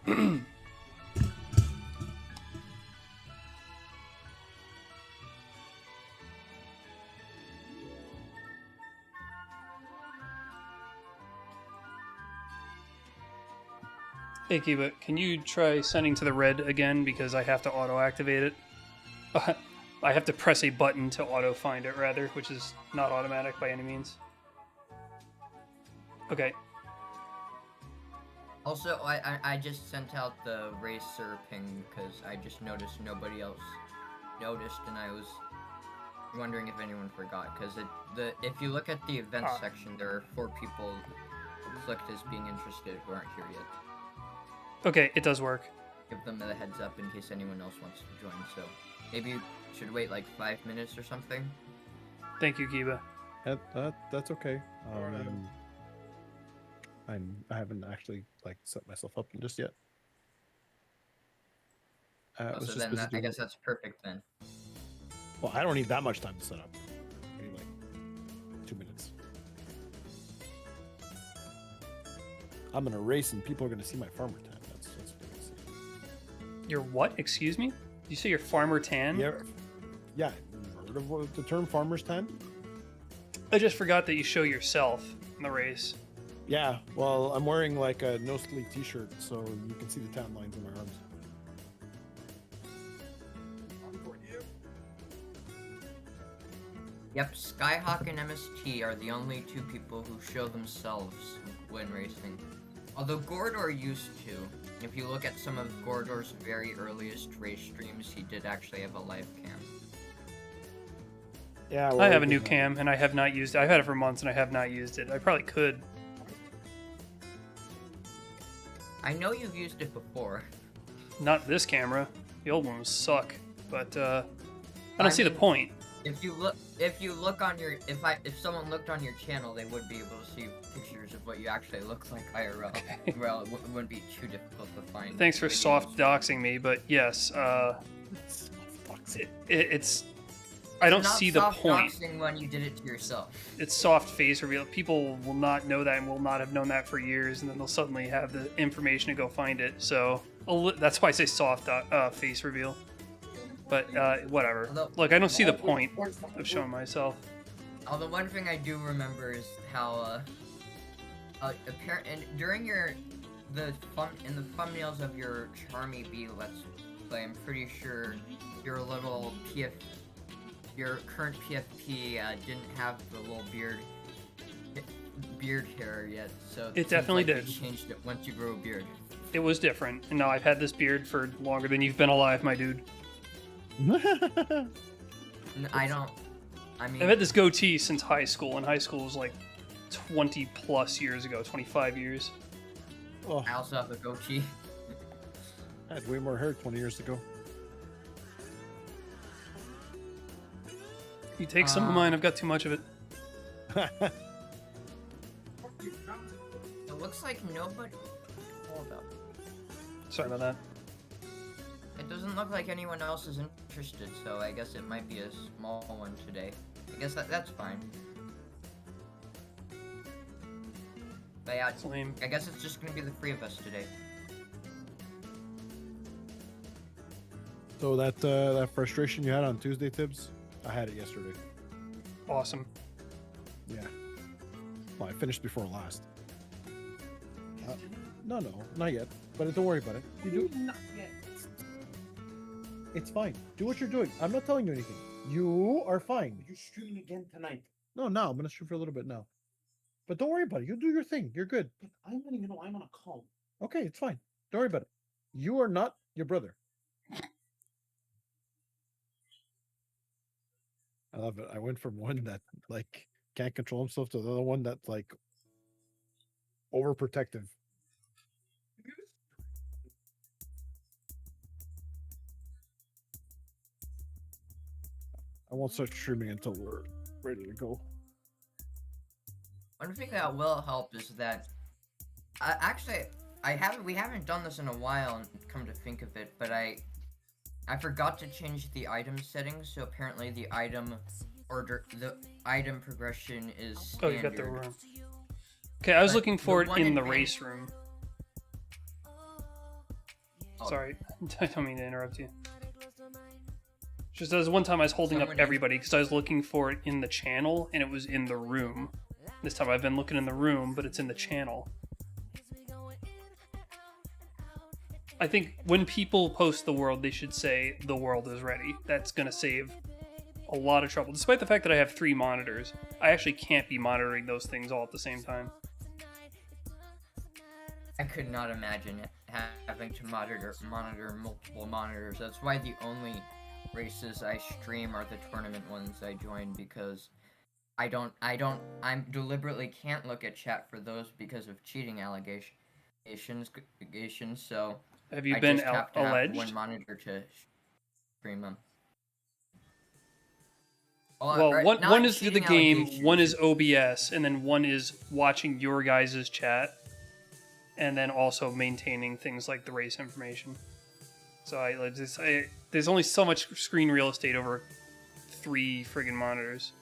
Hey, Kiba, can you try sending to the red again because I have to auto-activate it? I have to press a button to auto-find it, rather, which is not automatic by any means. Okay. Also, I just sent out the racer ping because I just noticed nobody else noticed, and I was wondering if anyone forgot. Because if you look at the events section, there are 4 people who clicked as being interested who aren't here yet. Okay, it does work. Give them the heads up in case anyone else wants to join. So maybe you should wait like 5 minutes or something. Thank you, Kiba. That's okay. I haven't actually like set myself up just yet. So then I guess that's perfect then. Well, I don't need that much time to set up. I need like 2 minutes. I'm gonna race and people are gonna see my farmer tan. That's what I see. Your what? Excuse me? Did you say your farmer tan? Yeah. Yeah. Heard of the term farmer's tan? I just forgot that you show yourself in the race. Yeah, well, I'm wearing like a no-sleeve t-shirt, so you can see the tan lines in my arms. Yep, Skyhawk and MST are the only 2 people who show themselves when racing. Although Gordor used to. If you look at some of Gordor's very earliest race streams, he did actually have a live cam. Yeah, well, I have a new cam, and I have not used it. I've had it for months, and I have not used it. I probably could. I know you've used it before. Not this camera. The old ones suck. But I don't see the point. If you look on your if someone looked on your channel, they would be able to see pictures of what you actually look like IRL. Okay. Well, it wouldn't be too difficult to find. Thanks for soft doxing me, but yes, it's. I don't see the point. Doxing when you did it to yourself. It's soft face reveal. People will not know that and will not have known that for years, and then they'll suddenly have the information to go find it. So that's why I say soft face reveal. But whatever. Look, I don't see the point of showing myself. Although one thing I do remember is how during the thumbnails of your Charmy B Let's Play, I'm pretty sure your little your current PFP didn't have the little beard hair yet, so it definitely did. You changed it once you grew a beard. It was different, and now I've had this beard for longer than you've been alive, my dude. I've had this goatee since high school, and high school was like 20 plus years ago, 25 years. Oh. I also have a goatee. I had way more hair 20 years ago. You take some of mine, I've got too much of it. It looks like nobody... Hold up. Sorry about that. It doesn't look like anyone else is interested, so I guess it might be a small one today. I guess that's fine. But yeah, I guess it's just gonna be the 3 of us today. So that frustration you had on Tuesday, Tibbs, I had it yesterday. Awesome. Yeah. Well, I finished before last. No, not yet. But don't worry about it. You do? Not yet. It's fine. Do what you're doing. I'm not telling you anything. You are fine. You're streaming again tonight. No, I'm gonna stream for a little bit now. But don't worry about it. You do your thing. You're good. I'm letting you know I'm on a call. Okay, it's fine. Don't worry about it. You are not your brother. I love it. I went from one that like can't control himself to the other one that's like overprotective. I won't start streaming until we're ready to go. One thing that will help is that we haven't done this in a while, come to think of it, but I forgot to change the item settings, so apparently the item progression is standard. Oh, you got the room. Okay, I was looking for it in the race room. Sorry, I don't mean to interrupt you. Just as one time I was holding up everybody because I was looking for it in the channel and it was in the room. This time I've been looking in the room, but it's in the channel. I think when people post the world, they should say the world is ready. That's going to save a lot of trouble. Despite the fact that I have 3 monitors, I actually can't be monitoring those things all at the same time. I could not imagine it having to monitor multiple monitors. That's why the only races I stream are the tournament ones I join, because I deliberately can't look at chat for those because of cheating allegations. So have you I been just have to alleged? have one monitor to stream them. Well, one is the game, one is OBS, and then one is watching your guys' chat, and then also maintaining things like the race information. So there's only so much screen real estate over 3 friggin' monitors.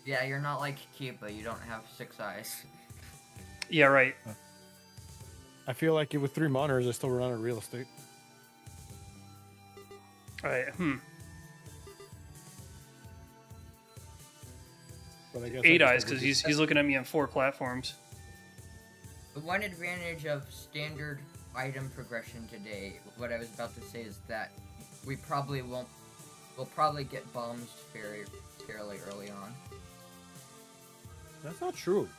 Yeah, you're not like Kiba, you don't have 6 eyes. Yeah, right. I feel like with 3 monitors, I still run out of real estate. Alright, But I guess 8 eyes, because he's looking at me on 4 platforms. The one advantage of standard item progression today, what I was about to say is that we'll probably get bombs fairly early on. That's not true.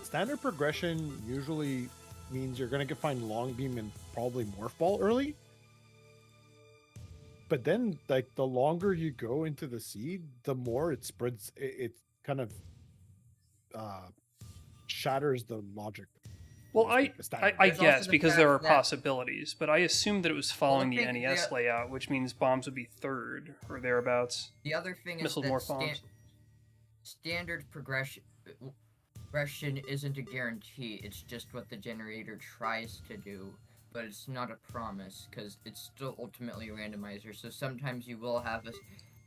Standard progression usually means you're going to find long beam and probably morph ball early. But then, like, the longer you go into the seed, the more it spreads. It kind of shatters the logic. Well, I guess because there are possibilities, but I assumed that it was following the thing- NES layout, which means bombs would be 3rd or thereabouts. The other thing is Missile that morph bombs. Standard progression isn't a guarantee. It's just what the generator tries to do, but it's not a promise because it's still ultimately a randomizer. So sometimes you will have a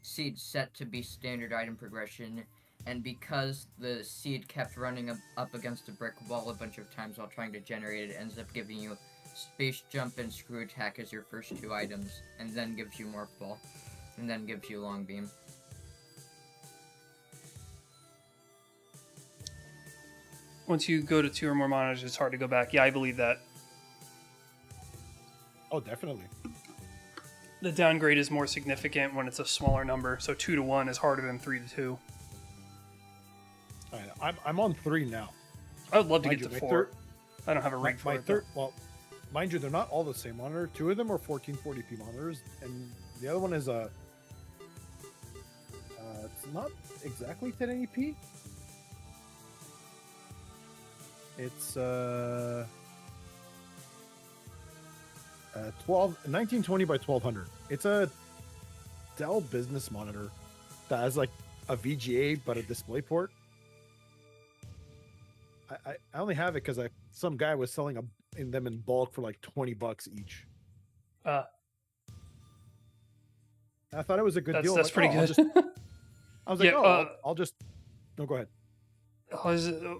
seed set to be standard item progression, and because the seed kept running up against a brick wall a bunch of times while trying to generate it, it ends up giving you space jump and screw attack as your first 2 items, and then gives you morph ball, and then gives you long beam. Once you go to 2 or more monitors, it's hard to go back. Yeah, I believe that. Oh, definitely. The downgrade is more significant when it's a smaller number, so 2 to 1 is harder than 3 to 2. I'm on 3 now. I would love to Mind get you, to my 4. I don't have a rig for my it. third. Well, mind you, they're not all the same monitor. 2 of them are 1440p monitors, and the other one is a. It's not exactly 1080p. It's 1920 by 1200. It's a Dell business monitor that has like a VGA but a display port. I only have it because some guy was selling them in bulk for like $20 each. I thought it was a good deal. That's pretty good. I was like, yeah, I'll just. No, go ahead.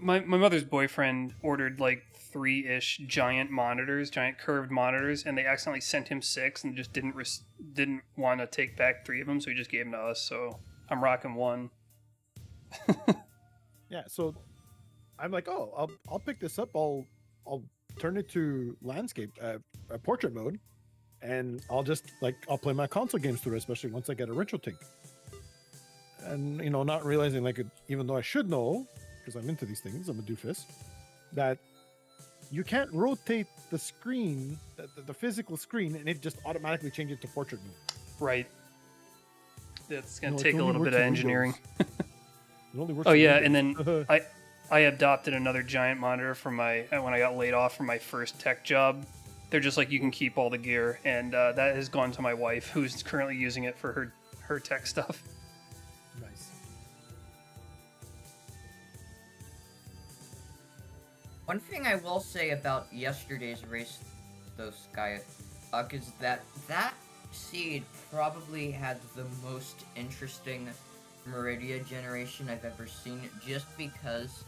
My mother's boyfriend ordered like 3-ish giant curved monitors, and they accidentally sent him 6 and just didn't want to take back 3 of them, so he just gave them to us. So I'm rocking 1. Yeah, so I'm like, I'll pick this up. I'll turn it to landscape, portrait mode, and I'll play my console games through it, especially once I get a retro tank. And not realizing, like, even though I should know, because I'm into these things, I'm a doofus, that you can't rotate the screen, the physical screen, and it just automatically changes to portrait mode. Right. It's going to take a little bit of engineering. It only works. Oh yeah, and then I adopted another giant monitor from when I got laid off from my first tech job. They're just like, you can keep all the gear, and that has gone to my wife, who's currently using it for her tech stuff. Nice. One thing I will say about yesterday's race, though, Skyfuck, is that seed probably had the most interesting Meridia generation I've ever seen, just because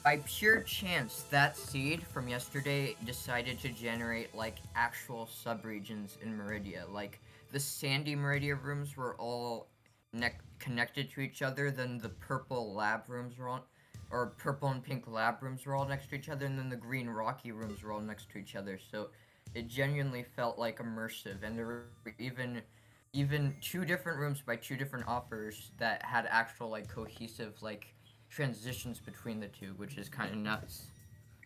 By pure chance, that seed from yesterday decided to generate like actual subregions in Meridia. Like the sandy Meridia rooms were all connected to each other. Then the purple lab rooms were all, or purple and pink lab rooms were all next to each other, and then the green rocky rooms were all next to each other. So it genuinely felt like immersive, and there were even two different rooms by two different offers that had actual like cohesive like transitions between the two, which is kind of nuts.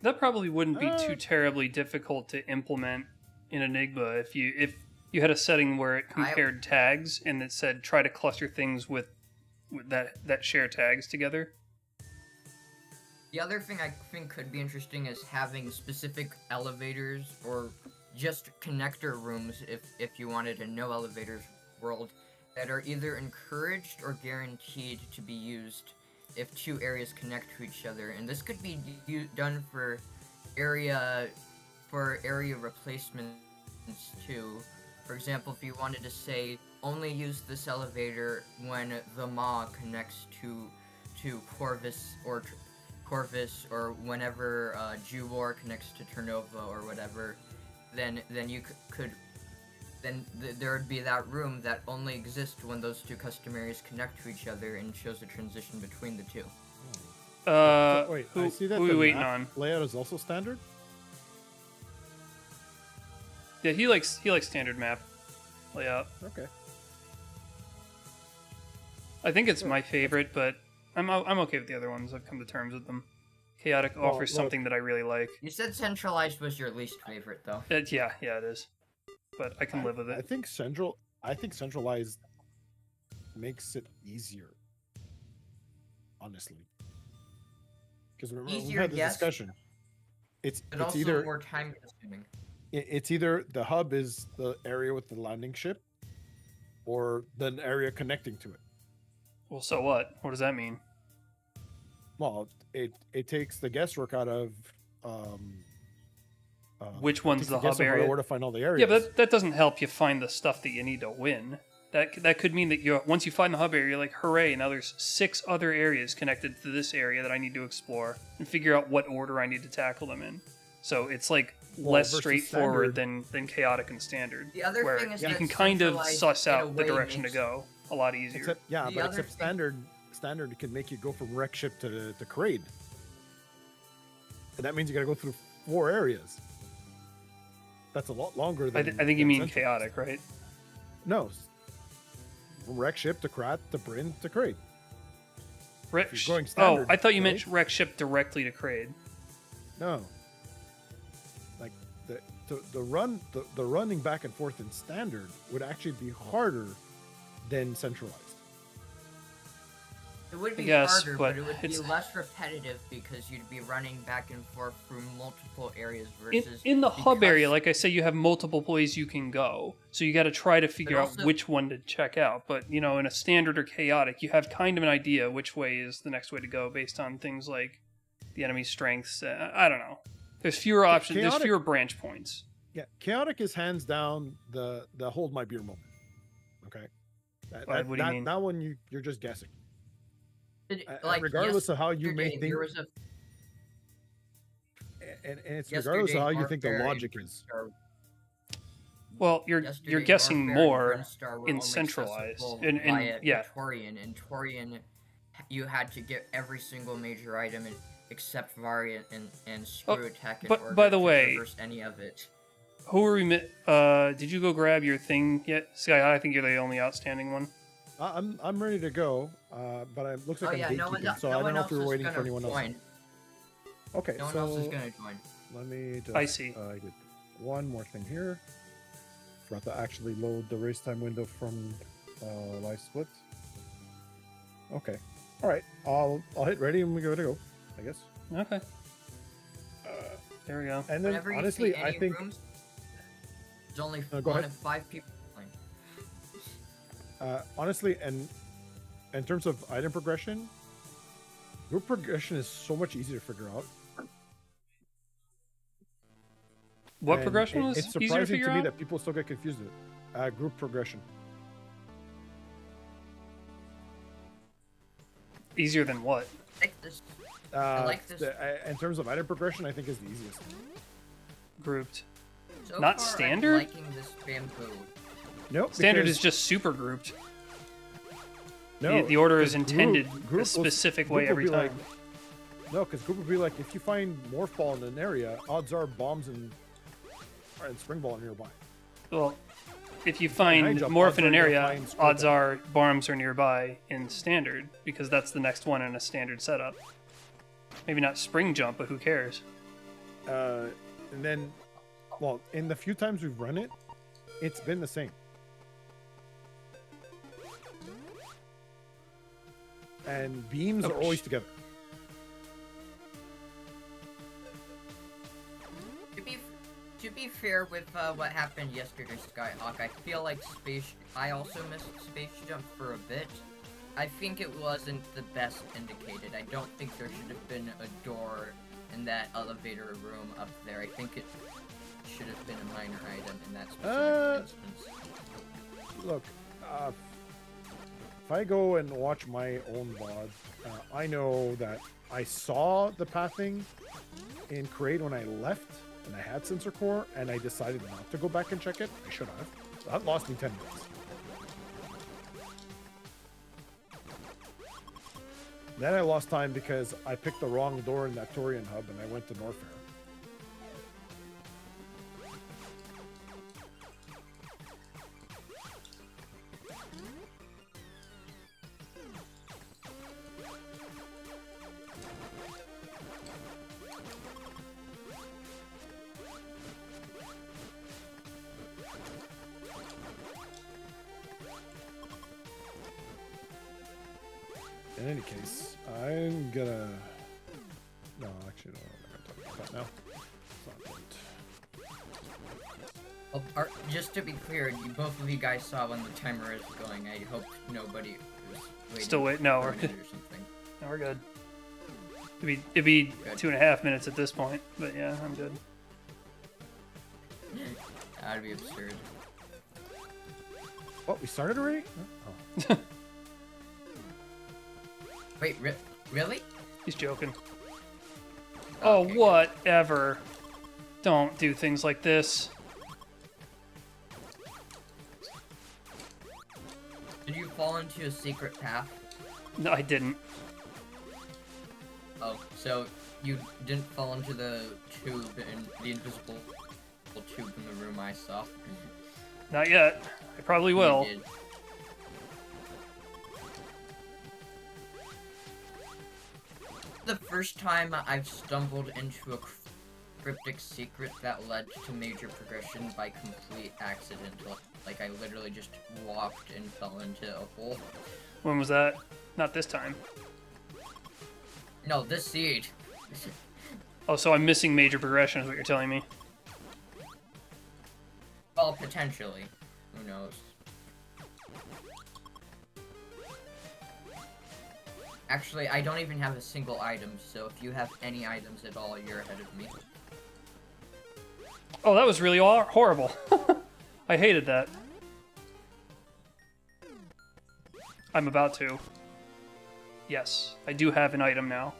That probably wouldn't be too terribly difficult to implement in Enigma if you had a setting where it compared tags and it said try to cluster things with that share tags together. The other thing I think could be interesting is having specific elevators or just connector rooms if you wanted a no elevators world that are either encouraged or guaranteed to be used if two areas connect to each other, and this could be done for area replacements too. For example, if you wanted to say only use this elevator when the Maw connects to Corvus or whenever Juwar connects to Turnova or whatever, then you could there would be that room that only exists when those two custom areas connect to each other and shows a transition between the two. Wait, who I see that are we the waiting map on? layout is also standard. Yeah, he likes standard map layout. Okay. I think it's my favorite, but I'm okay with the other ones. I've come to terms with them. Chaotic offers look. something that I really like. You said centralized was your least favorite, though. Yeah, it is. But I can live with I it. think centralized makes it easier. Honestly, because remember we Easier, had this yes. discussion. It's But also either more time consuming. it's either the hub is the area with the landing ship, or the area connecting to it. Well, so what? What does that mean? Well, it takes the guesswork out of Which one's takes the hub guesswork out of area? where to find all the areas. Yeah, but that doesn't help you find the stuff that you need to win. That could mean that once you find the hub area, you're like, hooray, now there's 6 other areas connected to this area that I need to explore and figure out what order I need to tackle them in. So it's like less versus straightforward than chaotic and standard. The other where thing is you that can kind of centralized suss in a out the way direction to makes- go a lot easier. Except The other thing- standard can make you go from wreck ship to Kraid. And that means you gotta go through 4 areas. That's a lot longer than I think you than mean centralized. chaotic, right? No. From wreck ship to Krat to Bryn to Kraid. If you're going standard, I thought you meant right? wreck ship directly to Kraid. No. Like the running back and forth in standard would actually be harder than centralized. It would be guess, harder, but but it would be it's- less repetitive because you'd be running back and forth through multiple areas versus In the hub because- area, like I say, you have multiple places you can go, so you got to try to figure out also- which one to check out. But in a standard or chaotic, you have kind of an idea which way is the next way to go based on things like the enemy's strengths. I don't know. There's fewer options. There's chaotic- fewer branch points. Yeah, chaotic is hands down the hold my beer moment. Okay. What do you mean? That one you're just guessing. like Regardless of how you may yesterday, think, there was a and it's regardless of how you think the Warfare logic and is. Brinstar- Well, you're yesterday, guessing Warfare and more Brinstar were in only centralized. accessible And via yeah, Torian, and Torian, you had to get every single major item except Variant and Screw Attack in but order by the to way- traverse any of it. who are we? Did you go grab your thing yet, Sky? I think you're the only outstanding one. I'm ready to go, but it looks like Oh I'm yeah, no one, gatekeeping, so no I don't one know else if we were is waiting for gonna anyone else. join. Okay, No one so else is gonna join. let me just. I see. I did one more thing here. Forgot to actually load the race time window from live split. Okay, all right. I'll hit ready and we go to go. I guess. Okay, there we go. And then Whenever honestly, you see any I think rooms, there's only go one ahead. of 5 people playing. honestly, and in terms of item progression, group progression is so much easier to figure out. What And progression was it's easier to surprising figure to me out? that people still get confused with it. Group progression. Easier than what? Like this. I like this. In terms of item progression, I think is the easiest. Grouped. So Not far, standard? I'm liking this bamboo. Nope. Standard because- is just super grouped. no. The order is because intended group a specific way group will every be time. like- no, because group would be like, if you find morph ball in an area, odds are bombs and spring ball are nearby. Well, if you find jump, morph odds in are an you're area, flying straight odds up. are bombs are nearby in standard, because that's the next one in a standard setup. Maybe not spring jump, but who cares? And then, well, in the few times we've run it, it's been the same. And beams are always together. To be fair with what happened yesterday, Skyhawk, I feel like I also missed Space Jump for a bit. I think it wasn't the best indicated. I don't think there should have been a door in that elevator room up there. I think it should have been a minor item in that specific instance. Look, if I go and watch my own VOD, I know that I saw the pathing in Create when I left, and I had sensor core, and I decided not to go back and check it. I should have. That lost me 10 minutes. Then I lost time because I picked the wrong door in that Torian hub, and I went to Norfair. In any case, I'm gonna... No, actually, no, I'm not gonna talk about that now. It's not important. Oh, just to be clear, both of you guys saw when the timer is going. I hope nobody was waiting. Still wait. No, for we're a good. minute or something. No, we're good. It'd be Good. 2.5 minutes at this point, but yeah, I'm good. That'd be absurd. What, we started already? Oh. Wait, really? He's joking. Oh, Okay, good. whatever. Don't do things like this. Did you fall into a secret path? No, I didn't. Oh, so you didn't fall into the tube in the invisible tube in the room I saw. Not yet. I probably You will. did. The first time I've stumbled into a cryptic secret that led to major progression by complete accident. Like I literally just walked and fell into a hole. When was that? Not this time. No, this seed. Oh, so I'm missing major progression is what you're telling me. Well, potentially. Who knows? Actually, I don't even have a single item, so if you have any items at all, you're ahead of me. Oh, that was really horrible. I hated that. I'm about to. Yes, I do have an item now.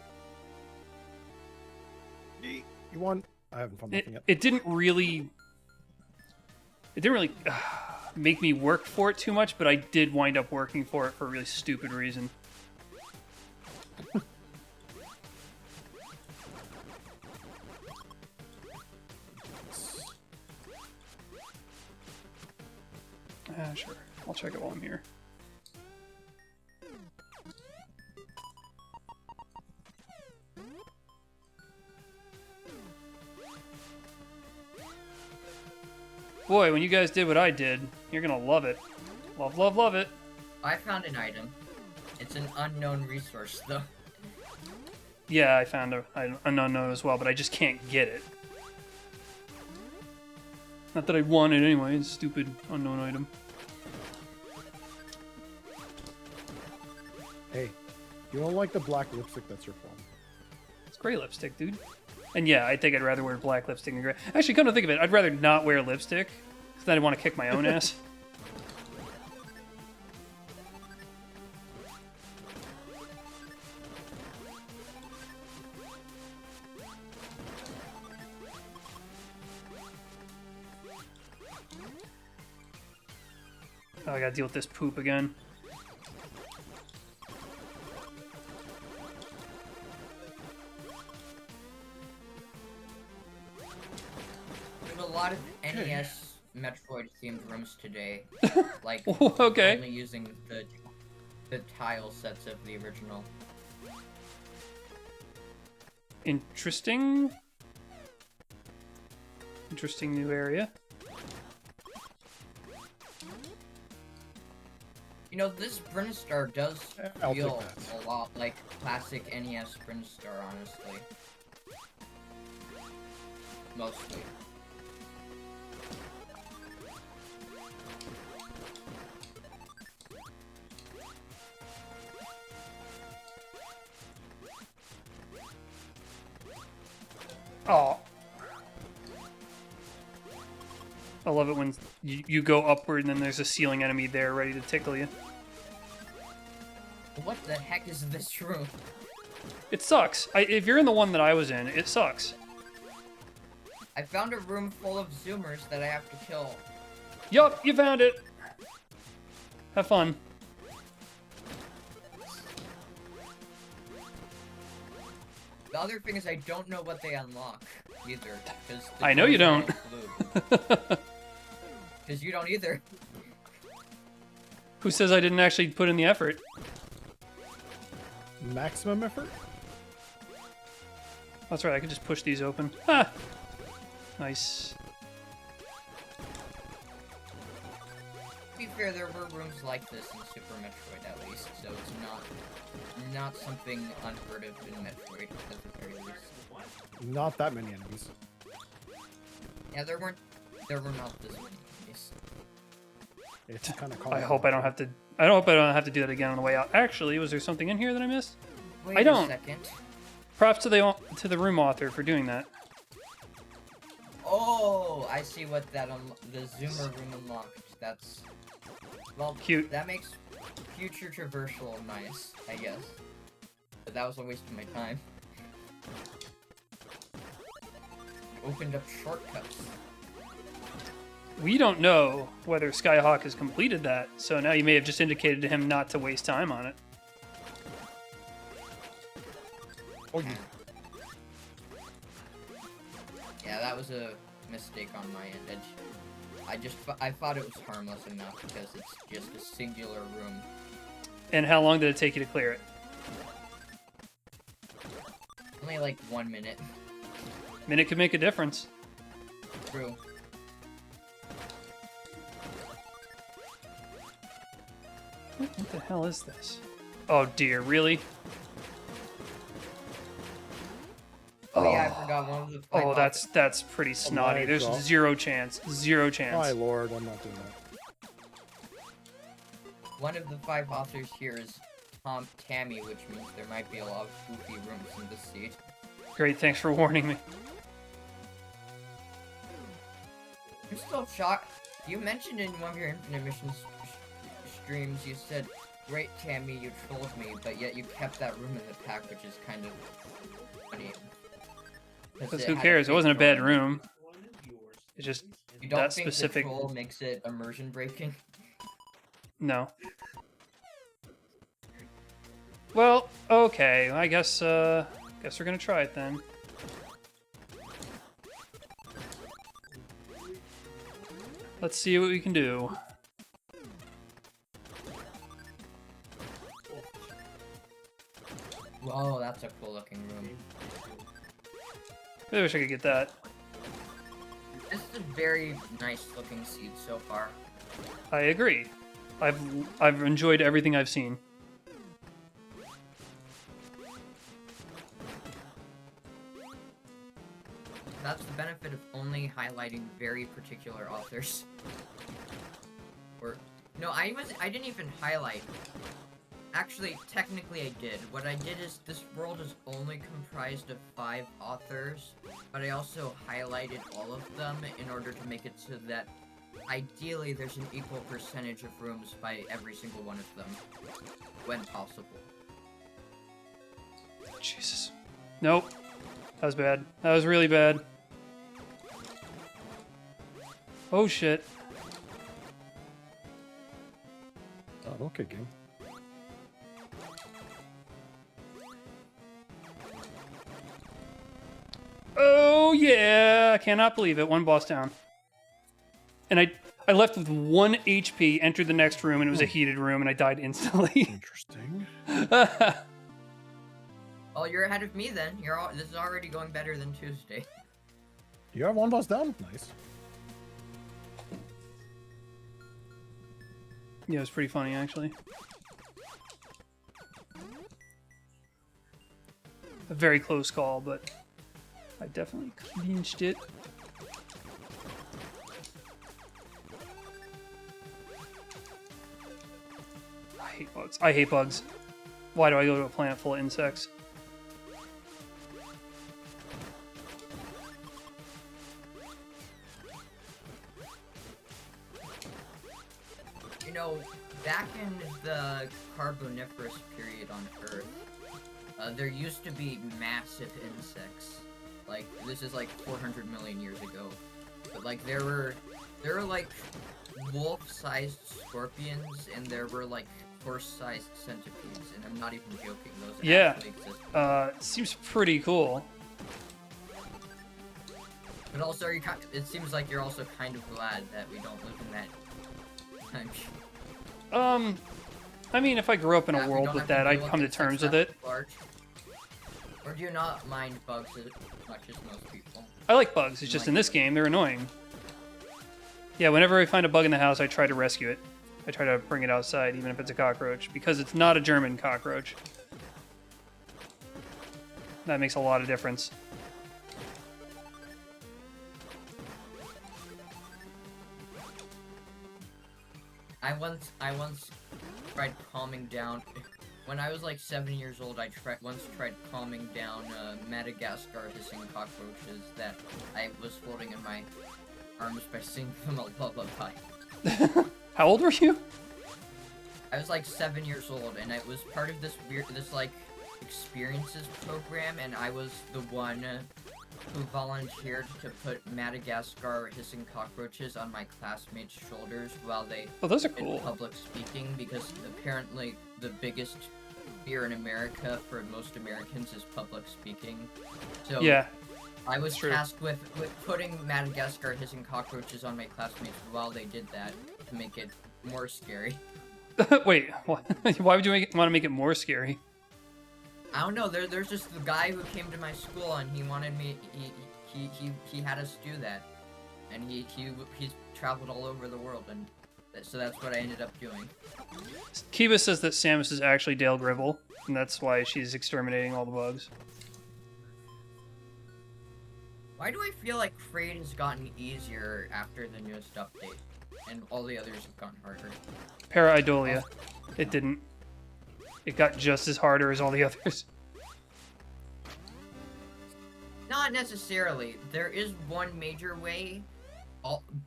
You won. I haven't found nothing yet. It didn't really make me work for it too much, but I did wind up working for it for a really stupid reason. Sure. I'll check it while I'm here. Boy, when you guys did what I did, you're gonna love it. Love, love, love it. I found an item. It's an unknown resource, though. Yeah, I found an unknown as well, but I just can't get it. Not that I want it anyway, it's a stupid unknown item. Hey, you don't like the black lipstick, that's your problem. It's gray lipstick, dude. And yeah, I think I'd rather wear black lipstick than gray. Actually, come to think of it, I'd rather not wear lipstick, because then I'd want to kick my own ass. Oh, I gotta deal with this poop again. There's a lot of NES Metroid themed rooms today. Like Okay. only using the tile sets of the original. Interesting. Interesting new area. You know, this Brinstar does I'll feel take that. a lot like classic NES Brinstar, honestly. Mostly. Oh. I love it when you go upward and then there's a ceiling enemy there ready to tickle you. What the heck is this room? It sucks. If you're in the one that I was in, it sucks. I found a room full of Zoomers that I have to kill. Yup, you found it. Have fun. The other thing is I don't know what they unlock either. I know you don't. Because you don't either. Who says I didn't actually put in the effort? Maximum effort? That's right, I could just push these open. Ah! Nice. To be fair, there were rooms like this in Super Metroid at least, so it's not something unheard of in Metroid at the very least. Not that many enemies. Yeah, there were not this many enemies. It's kind of. I hope I don't have to. I hope I don't have to do that again on the way out. Actually, was there something in here that I missed? Wait I don't. a second. Props to the room author for doing that. Oh, I see what that the Zoomer room unlocked. That's well, Cute. That makes future traversal nice, I guess. But that was a waste of my time. Opened up shortcuts. We don't know whether Skyhawk has completed that, so now you may have just indicated to him not to waste time on it. Oh, yeah. Yeah, that was a mistake on my end. I thought it was harmless enough because it's just a singular room. And how long did it take you to clear it? Only like 1 minute. Minute could make a difference. True. What the hell is this? Oh dear, really? Oh yeah, I forgot one of the. Oh, that's pretty snotty. my There's God. zero chance. Zero chance. My lord, I'm not doing that. One of the 5 authors here is Tammy, which means there might be a lot of goofy rooms in this seed. Great, thanks for warning me. I'm still shocked. You mentioned in one of your Infinite Missions streams, you said, "Great, Tammy, you trolled me," but yet you kept that room in the pack, which is kind of funny. Because it who had cares? It fake wasn't a bad drawing. room. It's just You don't that think specific. the troll makes it immersion breaking? No. Well, okay. I guess we're gonna try it then. Let's see what we can do. Whoa, that's a cool looking room. I wish I could get that. This is a very nice looking seed so far. I agree. I've enjoyed everything I've seen. That's the benefit of only highlighting very particular authors. Or no, I didn't even highlight. Actually, technically I did. What I did is this world is only comprised of 5 authors, but I also highlighted all of them in order to make it so that ideally there's an equal percentage of rooms by every single one of them, when possible. Jesus. Nope. That was bad. That was really bad. Oh shit. God, okay, game. Oh yeah! I cannot believe it. One boss down. And I left with 1 HP, entered the next room, and it was a heated room, and I died instantly. Interesting. Oh, you're ahead of me then. This is already going better than Tuesday. You have one boss down? Nice. Yeah, it was pretty funny, actually. A very close call, but I definitely clinched it. I hate bugs. I hate bugs. Why do I go to a planet full of insects? You know, back in the Carboniferous period on Earth, there used to be massive insects. Like, this is like 400 million years ago. But like, there were like wolf-sized scorpions, and there were like horse-sized centipedes, and I'm not even joking. Those actually exist. Seems pretty cool. But also, it seems like you're also kind of glad that we don't live in that time. I mean, if I grew up in Yeah, a we world don't with have to that, deal I'd with come to insects terms with that it. large. Or do you not mind bugs as much as most people? I like bugs, it's just in this game, they're annoying. Yeah, whenever I find a bug in the house, I try to rescue it. I try to bring it outside, even if it's a cockroach, because it's not a German cockroach. That makes a lot of difference. I once tried calming down. When I was like 7 years old, I once tried calming down Madagascar hissing cockroaches that I was holding in my arms by singing them a lullaby. How old were you? I was like 7 years old, and it was part of this like experiences program, and I was the one who volunteered to put Madagascar hissing cockroaches on my classmates' shoulders while they Oh, those are did cool. public speaking, because apparently the biggest fear in America for most Americans is public speaking. So Yeah. I was true. tasked with putting Madagascar hissing cockroaches on my classmates while they did that to make it more scary. Wait, why would you want to make it more scary? I don't know. There's just the guy who came to my school and he wanted me. He had us do that, and he's traveled all over the world, and so that's what I ended up doing. Kiva says that Samus is actually Dale Gribble, and that's why she's exterminating all the bugs. Why do I feel like Kraid has gotten easier after the newest update, and all the others have gotten harder? Paraidolia. It didn't. It got just as harder as all the others. Not necessarily. There is one major way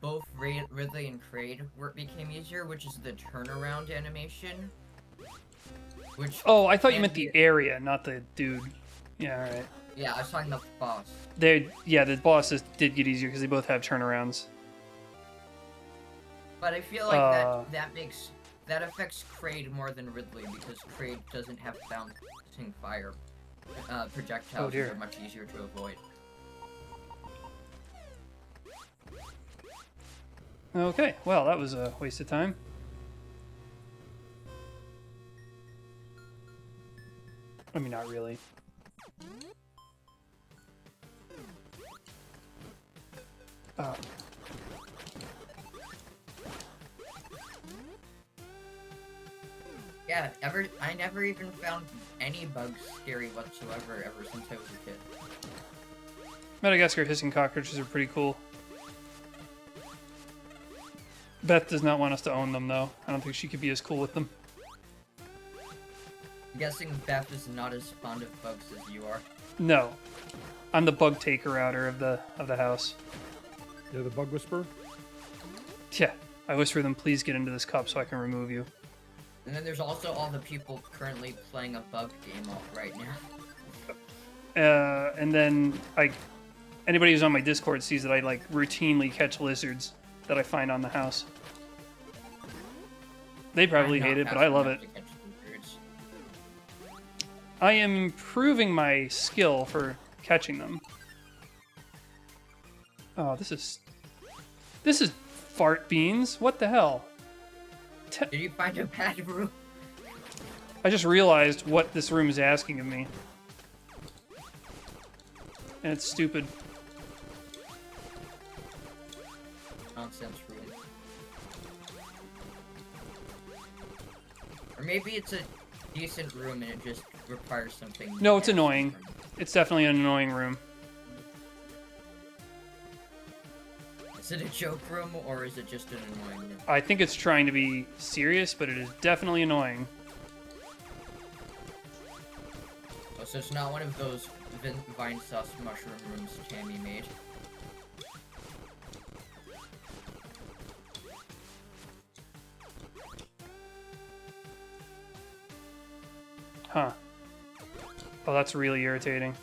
both Ridley and Kraid became easier, which is the turnaround animation. Which Oh, I thought you meant the area, not the dude. Yeah, alright. Yeah, I was talking about the boss. Yeah, the bosses did get easier because they both have turnarounds. But I feel like that affects Kraid more than Ridley, because Kraid doesn't have bouncing fire. Projectiles dear. are much easier to avoid. Okay, well, that was a waste of time. I mean, not really. Yeah, I never even found any bugs scary whatsoever ever since I was a kid. Madagascar hissing cockroaches are pretty cool. Beth does not want us to own them, though. I don't think she could be as cool with them. I'm guessing Beth is not as fond of bugs as you are. No. I'm the bug taker-outer of the house. You're the bug whisperer? Yeah. I whisper them, please get into this cup so I can remove you. And then there's also all the people currently playing a bug game right now. And then anybody who's on my Discord sees that I like routinely catch lizards that I find on the house. They probably I'm not hate it, but fast I love enough it. to catch lizards. I am improving my skill for catching them. Oh, this is fart beans. What the hell? Did you find a bad room? I just realized what this room is asking of me. And it's stupid. Nonsense room. Or maybe it's a decent room and it just requires something. No, it's nasty annoying. from it. It's definitely an annoying room. Is it a joke room or is it just an annoying room? I think it's trying to be serious, but it is definitely annoying. Oh, so it's not one of those vine sauce mushroom rooms Tammy made. Huh. Oh, that's really irritating.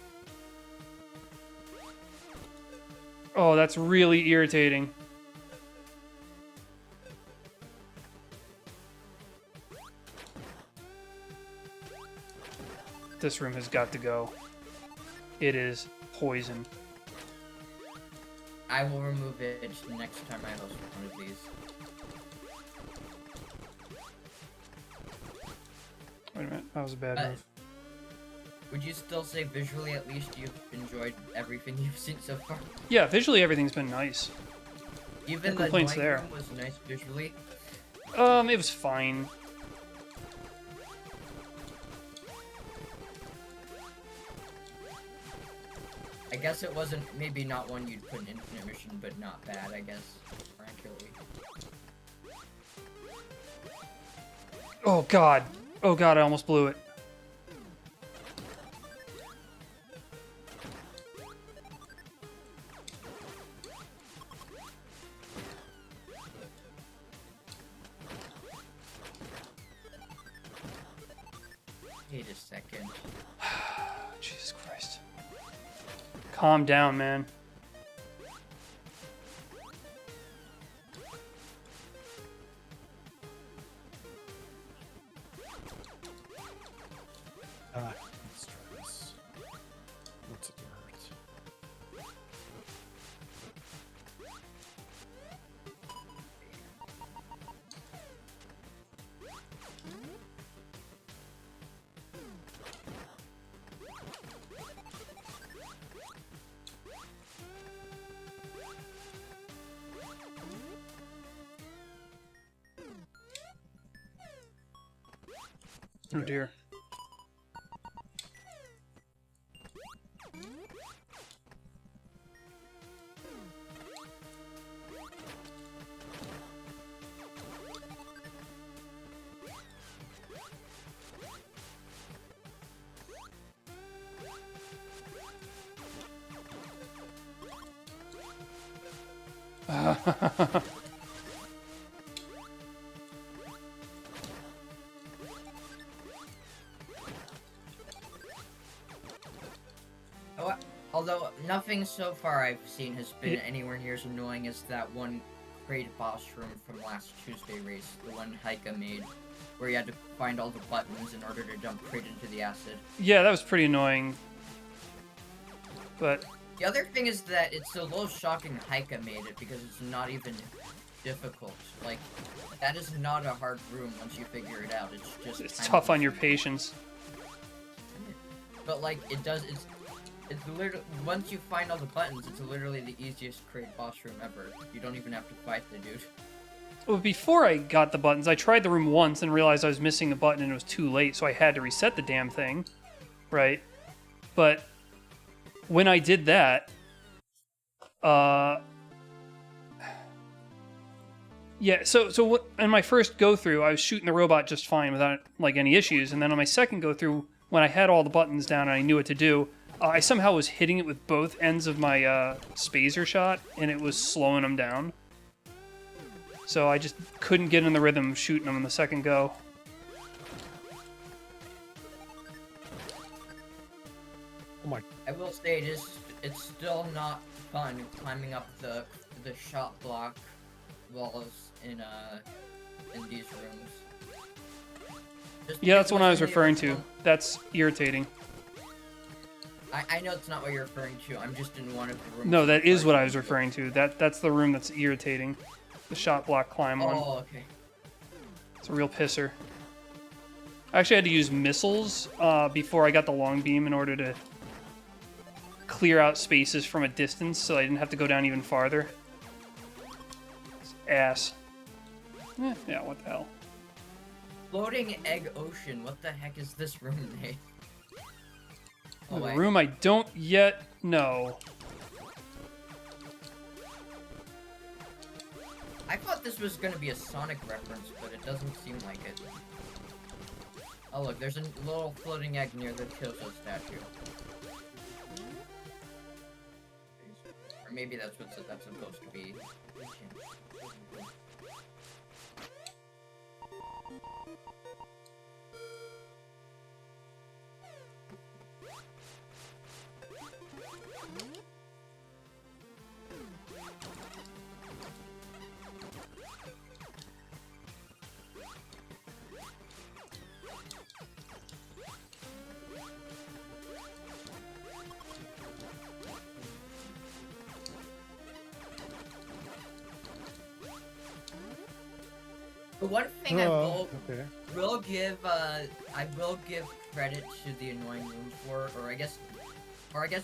Oh, that's really irritating. This room has got to go. It is poison. I will remove it next time I host one of these. Wait a minute, that was a bad move. Would you still say visually at least you've enjoyed everything you've seen so far? Yeah, visually everything's been nice. Even No the complaints annoying there. room was nice visually. It was fine. I guess it wasn't, maybe not one you'd put in Infinite Mission, but not bad, I guess, frankly. Oh god. Oh god, I almost blew it. Wait a second. Jesus Christ. Calm down, man. Let's try this. What's it hurt? Oh dear. Although nothing so far I've seen has been Yeah. anywhere near as annoying as that one great boss room from last Tuesday race, the one Heika made, where you had to find all the buttons in order to dump Crate into the acid. Yeah, that was pretty annoying. But The other thing is that it's a little shocking Heika made it because it's not even difficult. Like, that is not a hard room once you figure it out. It's just it's kind tough of on your patience. But like, it's literally, once you find all the buttons, it's literally the easiest crate boss room ever. You don't even have to fight the dude. Well, before I got the buttons, I tried the room once and realized I was missing a button and it was too late, so I had to reset the damn thing. Right? But when I did that, yeah, so what, in my first go-through, I was shooting the robot just fine without, like, any issues, and then on my second go-through, when I had all the buttons down and I knew what to do, I somehow was hitting it with both ends of my spazer shot, and it was slowing them down. So I just couldn't get in the rhythm of shooting them in the second go. Oh my! I will say it's still not fun climbing up the shot block walls in these rooms. Yeah, that's because what I was in the referring to. original- That's irritating. I know it's not what you're referring to. I'm just in one of the rooms. No, that is what I was Right. referring to. That's the room that's irritating. The shot block climb one. Oh, okay. It's a real pisser. I actually had to use missiles before I got the long beam in order to clear out spaces from a distance so I didn't have to go down even farther. It's ass. Yeah, what the hell. Floating egg ocean. What the heck is this room, Nate? Oh, A wait. room I don't yet know. I thought this was gonna be a Sonic reference, but it doesn't seem like it. Oh look, there's a little floating egg near the Kyoto statue. Or maybe that's what that's supposed to be. The one thing I Okay. will give credit to the annoying rooms for, or I guess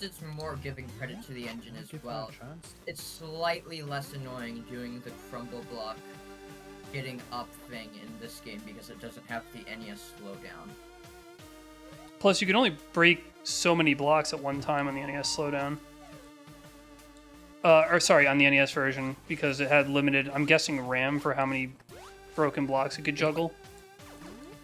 it's more giving credit to the engine as Give well. that a chance. It's slightly less annoying doing the crumble block getting up thing in this game because it doesn't have the NES slowdown. Plus, you can only break so many blocks at one time on the NES slowdown. Or sorry, on the NES version, because it had limited, I'm guessing, RAM for how many broken blocks it could juggle.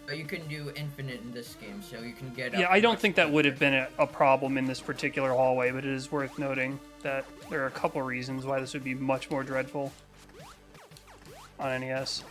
But you can do infinite in this game, so you can get up Yeah, I don't much think that would have quicker. been a problem in this particular hallway, but it is worth noting that there are a couple reasons why this would be much more dreadful on E NES.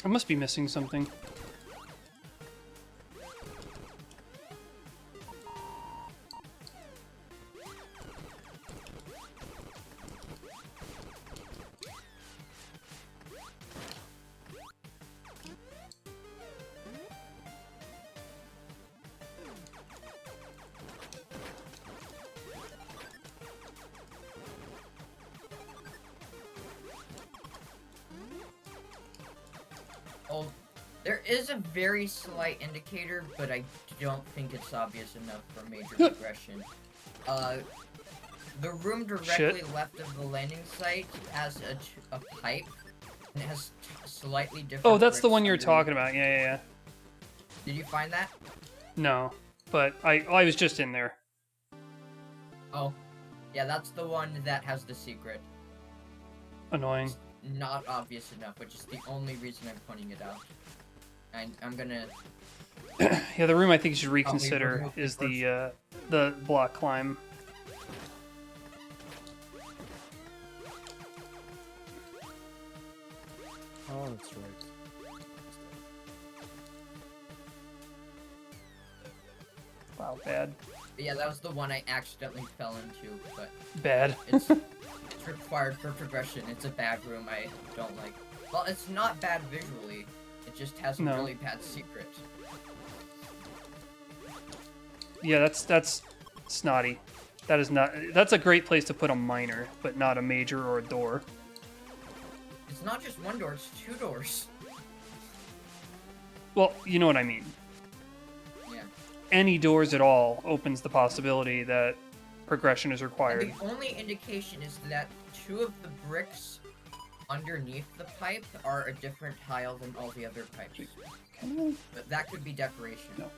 I must be missing something. Oh, there is a very slight indicator, but I don't think it's obvious enough for major progression. The room directly left of the landing site has a pipe, and it has slightly different. Oh, that's the bricks one you're underneath. talking about. Yeah. Did you find that? No, but I was just in there. Oh, yeah, that's the one that has the secret. Annoying. Not obvious enough, which is the only reason I'm pointing it out. And I'm gonna. Yeah, the room I think you should reconsider remove is the the block climb. Oh, that's right. Wow, bad. But yeah, that was the one I accidentally fell into, but Bad. it's required for progression. It's a bad room I don't like. Well, it's not bad visually. It just has a No. really bad secret. Yeah, that's snotty. That is not. That's a great place to put a minor, but not a major or a door. It's not just one door, it's two doors. Well, you know what I mean. Yeah. Any doors at all opens the possibility that progression is And required. the only indication is that two of the bricks underneath the pipe are a different tile than all the other pipes. But that could be decoration. No.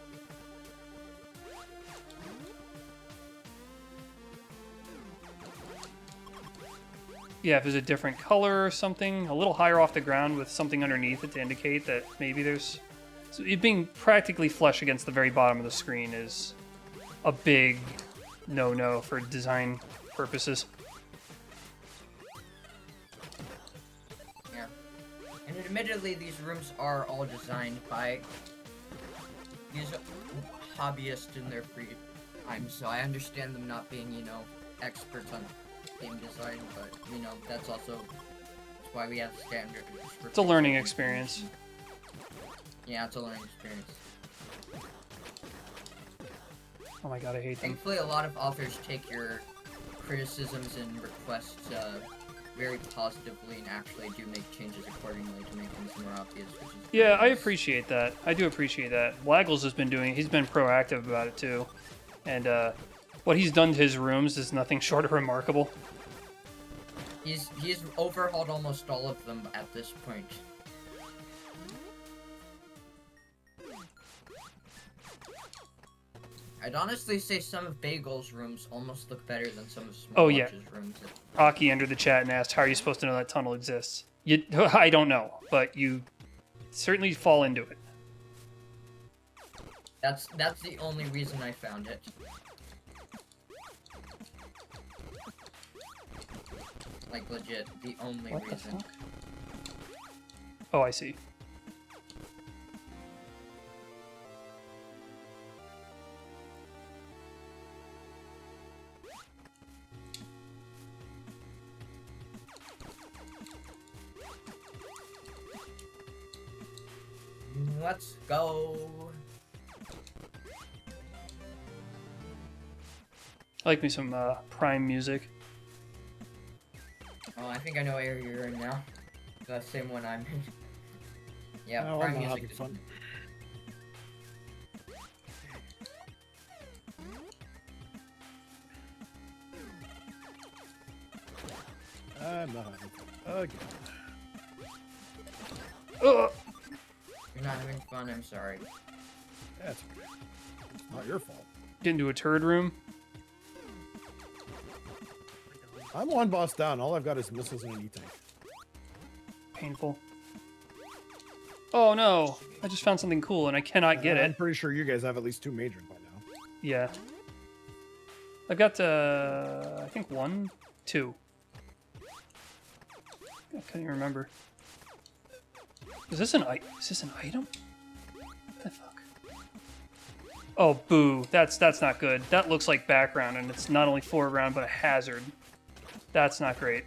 Yeah, if there's a different color or something, a little higher off the ground with something underneath it to indicate that maybe there's... So it being practically flush against the very bottom of the screen is a big no-no for design purposes. Yeah. And admittedly, these rooms are all designed by these hobbyists in their free time, so I understand them not being, you know, experts on game design, but, you know, that's also why we have standards. It's a learning experience. Yeah, it's a learning experience. Oh my god, I hate them. Thankfully, a lot of authors take your criticisms and requests very positively and actually do make changes accordingly to make things more obvious, which is Yeah, I nice. appreciate that. I do appreciate that. Waggles has been doing... He's been proactive about it, too. And, what he's done to his rooms is nothing short of remarkable. He's overhauled almost all of them at this point. I'd honestly say some of Bagel's rooms almost look better than some of Oh, yeah. Smallwatch's rooms. Aki entered the chat and asked, how are you supposed to know that tunnel exists? I don't know, but you certainly fall into it. That's the only reason I found it. Like, legit, the only What the reason. fuck? Oh, I see. Let's go. I like me some Prime music. Oh, I think I know what area you're in now. The same one I'm in. Yeah, Oh, Prime I'm music having is fun. I'm not having fun again. Ugh! You're not having fun, I'm sorry. That's okay. It's not your fault. Get into a turd room. I'm one boss down. All I've got is missiles and an E-tank. Painful. Oh no! I just found something cool and I cannot get I'm it. pretty sure you guys have at least 2 majors by now. Yeah. I've got, I think 1, 2. I can't even remember. Is this an item? What the fuck? Oh, boo. That's not good. That looks like background, and it's not only foreground, but a hazard. That's not great.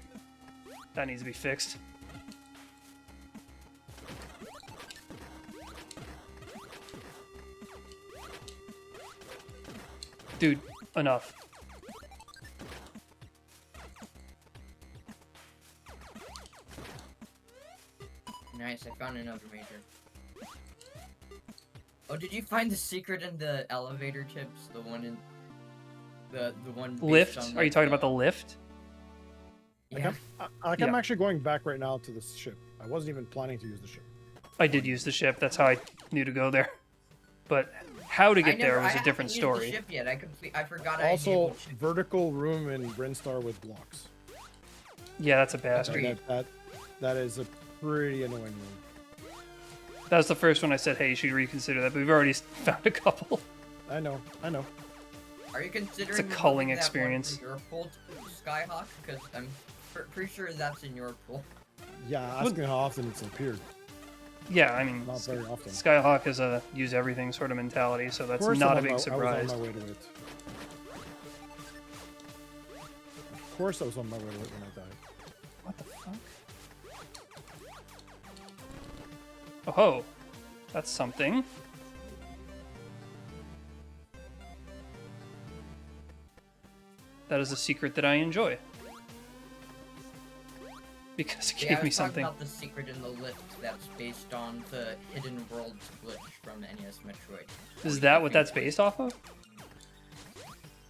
That needs to be fixed. Dude, enough. Nice, I found another major. Oh, did you find the secret in the elevator tips? The one in... The one based Lift? on, Are you like, talking about the lift? Yeah. I'm Yeah. actually going back right now to this ship. I wasn't even planning to use the ship. I did use the ship. That's how I knew to go there. But how to get there was a different story. I haven't used the ship yet. I forgot I Also, enabled ship. vertical room in Brinstar with blocks. Yeah, that's a And bastard. that is a pretty annoying room. That was the first one I said, hey, you should reconsider that, but we've already found a couple. I know. Are you considering It's a removing culling that one experience. from your pool, Skyhawk? Because I'm pretty sure that's in your pool. Yeah, ask me how often it's appeared. Yeah, I mean, Not very often. Skyhawk has a use everything sort of mentality, so that's Of course not I'm a on big my- I was surprise. on my way to it. Of course I was on my way to it when I died. What the fuck? Oh, that's something. That is a secret that I enjoy. Because it Yeah, I gave me was talking something. about the secret in the lift that's based on the Hidden Worlds glitch from NES Metroid. Is that what that's based off of?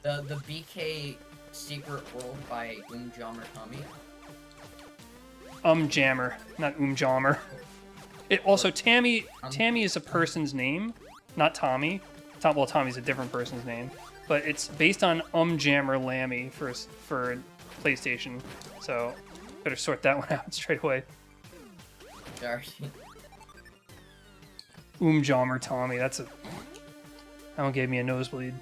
The BK Secret World by Jammer Tommy. Jammer, not Jammer. It also Tammy is a person's name, not Tommy. Well, Tommy's a different person's name, but it's based on Jammer Lammy for PlayStation. So Better sort that one out straight away. Sorry. Jommer Tommy, that's a... That one gave me a nosebleed.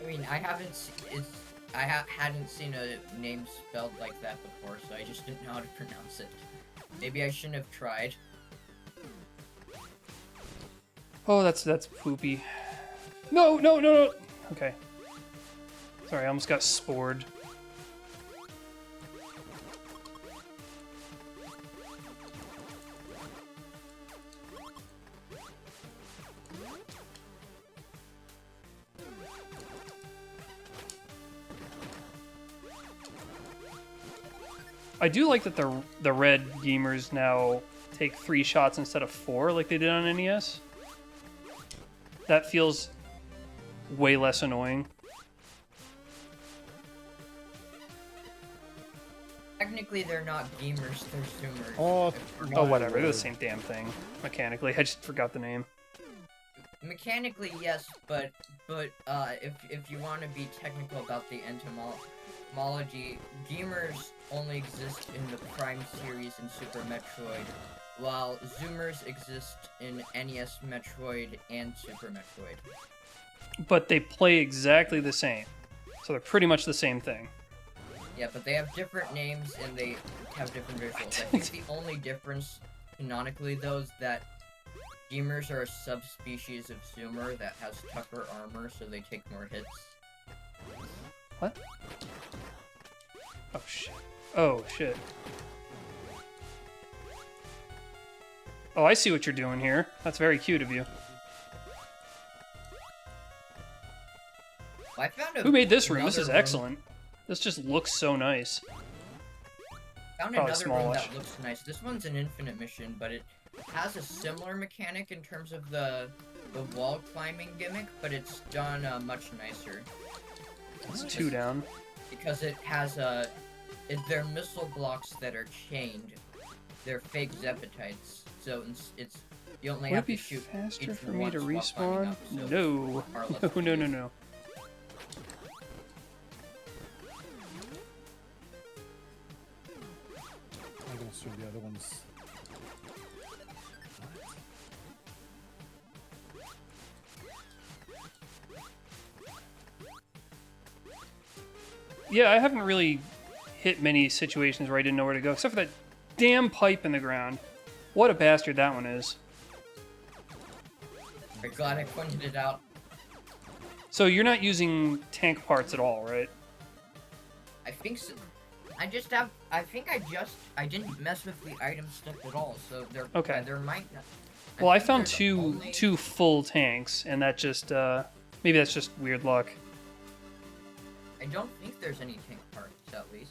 I mean, I haven't hadn't seen a name spelled like that before, so I just didn't know how to pronounce it. Maybe I shouldn't have tried. Oh, that's poopy. No, no, no, no. Okay. Sorry, I almost got spored. I do like that the red gamers now take 3 shots instead of 4 like they did on NES. That feels way less annoying. Technically, they're not gamers, they're zoomers. Oh, Oh, whatever. They're the same damn thing. Mechanically, I just forgot the name. Mechanically, yes, but if you want to be technical about the etymology, gamers only exist in the Prime series in Super Metroid, while zoomers exist in NES Metroid and Super Metroid. But they play exactly the same. So they're pretty much the same thing. Yeah, but they have different names and they have different visuals. I think the only difference canonically, though, is that gamers are a subspecies of zoomer that has tougher armor, so they take more hits. What? Oh, shit. Oh, shit. Oh, I see what you're doing here. That's very cute of you. Well, I found Who made this room? This another is excellent. This just looks so nice. Found Probably another room smallish. that looks nice. This one's an infinite mission, but it has a similar mechanic in terms of the wall climbing gimmick, but it's done much nicer. It's 2 down. Because it has they're missile blocks that are chained. They're fake Zepatites, so it's you only Would have it be to shoot faster each for one me to once while climbing respawn? up, so No. far less No, no, no, confusing. no. I'm gonna assume the other ones. Yeah, I haven't really hit many situations where I didn't know where to go, except for that damn pipe in the ground. What a bastard that one is. I'm glad I pointed it out. So you're not using tank parts at all, right? I think so. I didn't mess with the item stuff at all, so there. Okay. There might not. Well, I think found there's only- two full tanks, and that just maybe that's just weird luck. I don't think there's any tank parts, at least.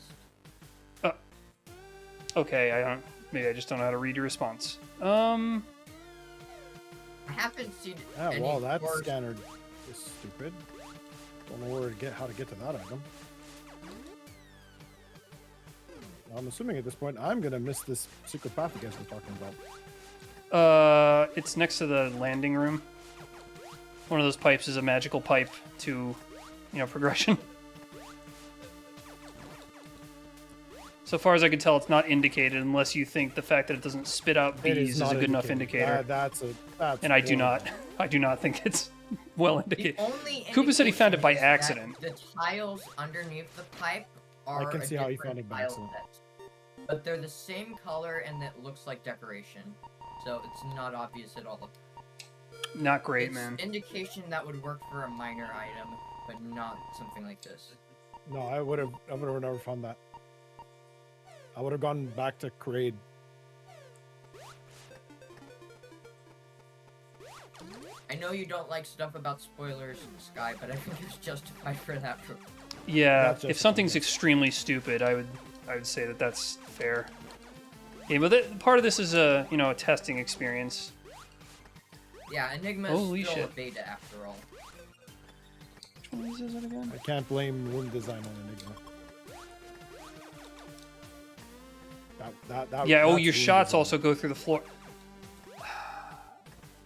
Okay, I don't. Maybe I just don't know how to read your response. I haven't seen Ah, any well, that cores- scanner is stupid. Don't know how to get to that item. I'm assuming at this point I'm gonna miss this secret path you guys were talking about. It's next to the landing room. One of those pipes is a magical pipe to, progression. So far as I can tell, it's not indicated unless you think the fact that it doesn't spit out It bees is a not good enough indicated. indicator. That's And I do horrible. not. I do not think it's well The indicated. only Koopa said he found it by indication is that accident. The tiles underneath the pipe are can see how he found different it by tile accident. sets. But they're the same color and it looks like decoration. So it's not obvious at all. Not great, It's man. indication that would work for a minor item, but not something like this. No, I would have never found that. I would have gone back to Kraid. I know you don't like stuff about spoilers, Sky, but I think it's justified for that. Yeah, That's if just- something's extremely stupid, I would say that that's fair. Yeah, but part of this is a testing experience. Yeah, Enigma Holy is still shit. a beta after all. Which one is it again? I can't blame room design on Enigma. That Yeah. Oh, that's your room shots design. also go through the floor.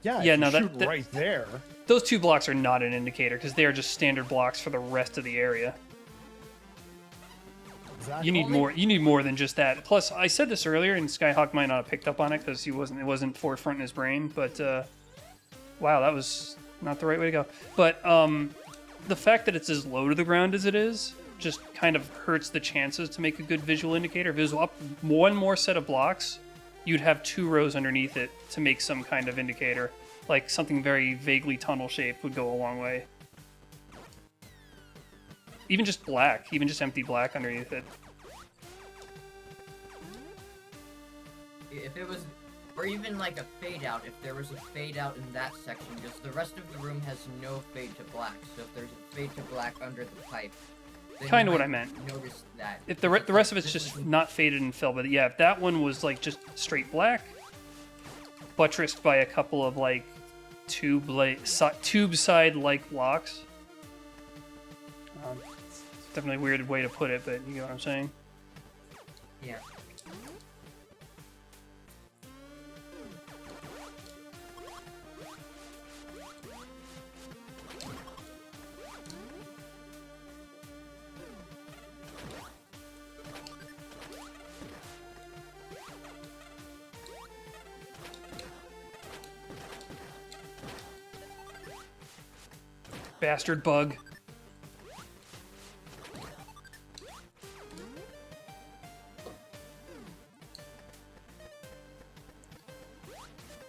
Yeah, Yeah, if no, you that- shoot that- right there. Those 2 blocks are not an indicator because they are just standard blocks for the rest of the area. Exactly. You need more than just that. Plus, I said this earlier, and Skyhawk might not have picked up on it because it wasn't forefront in his brain. But wow, that was not the right way to go. But the fact that it's as low to the ground as it is just kind of hurts the chances to make a good visual indicator. If it was up one more set of blocks, you'd have 2 rows underneath it to make some kind of indicator. Like something very vaguely tunnel shaped would go a long way. Even just black, even just empty black underneath it. If it was, or even like a fade out, if there was a fade out in that section, because the rest of the room has no fade to black. So if there's a fade to black under the pipe, then Kind you of what I might meant. Notice that. If the Because the rest of like, it's this just is- not faded and fill, but yeah, if that one was like just straight black, buttressed by a couple of like tube side like blocks. It's definitely a weird way to put it, but you know what I'm saying. Yeah. Bastard bug.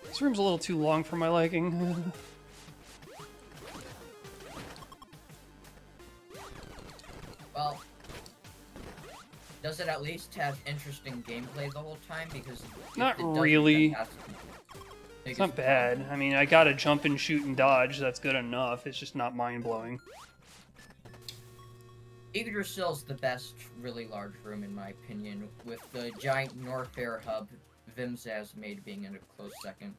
This room's a little too long for my liking. Well, does it at least have interesting gameplay the whole time? Because if Not it doesn't, then really. that's the It's biggest not bad. I mean, I gotta jump and shoot and dodge. That's good enough. It's just not mind-blowing. Yggdrasil's the best really large room in my opinion, with the giant Norfair hub, Vimzaz made being in a close second.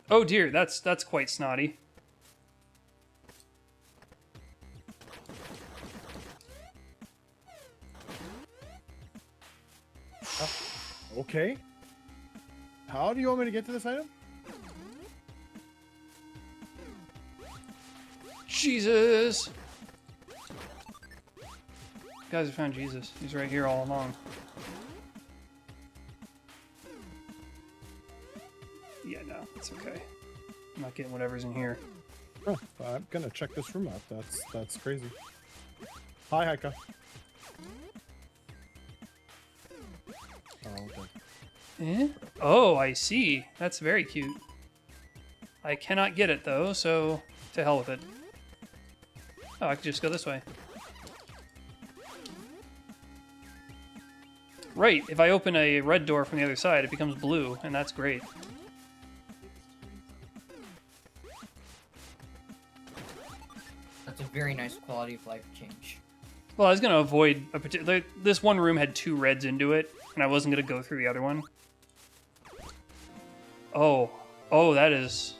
Oh dear, that's quite snotty. Okay. How do you want me to get to this item? Jesus! Guys have found Jesus. He's right here all along. Yeah, no, it's okay. I'm not getting whatever's in here. Oh, I'm gonna check this room out. That's crazy. Hi, Heika. Oh, okay. Eh? Oh, I see. That's very cute. I cannot get it though, so to hell with it. Oh, I could just go this way. Right, if I open a red door from the other side, it becomes blue, and that's great. That's a very nice quality of life change. Well, I was going to avoid a particular... This one room had 2 reds into it, and I wasn't going to go through the other one. Oh. Oh, that is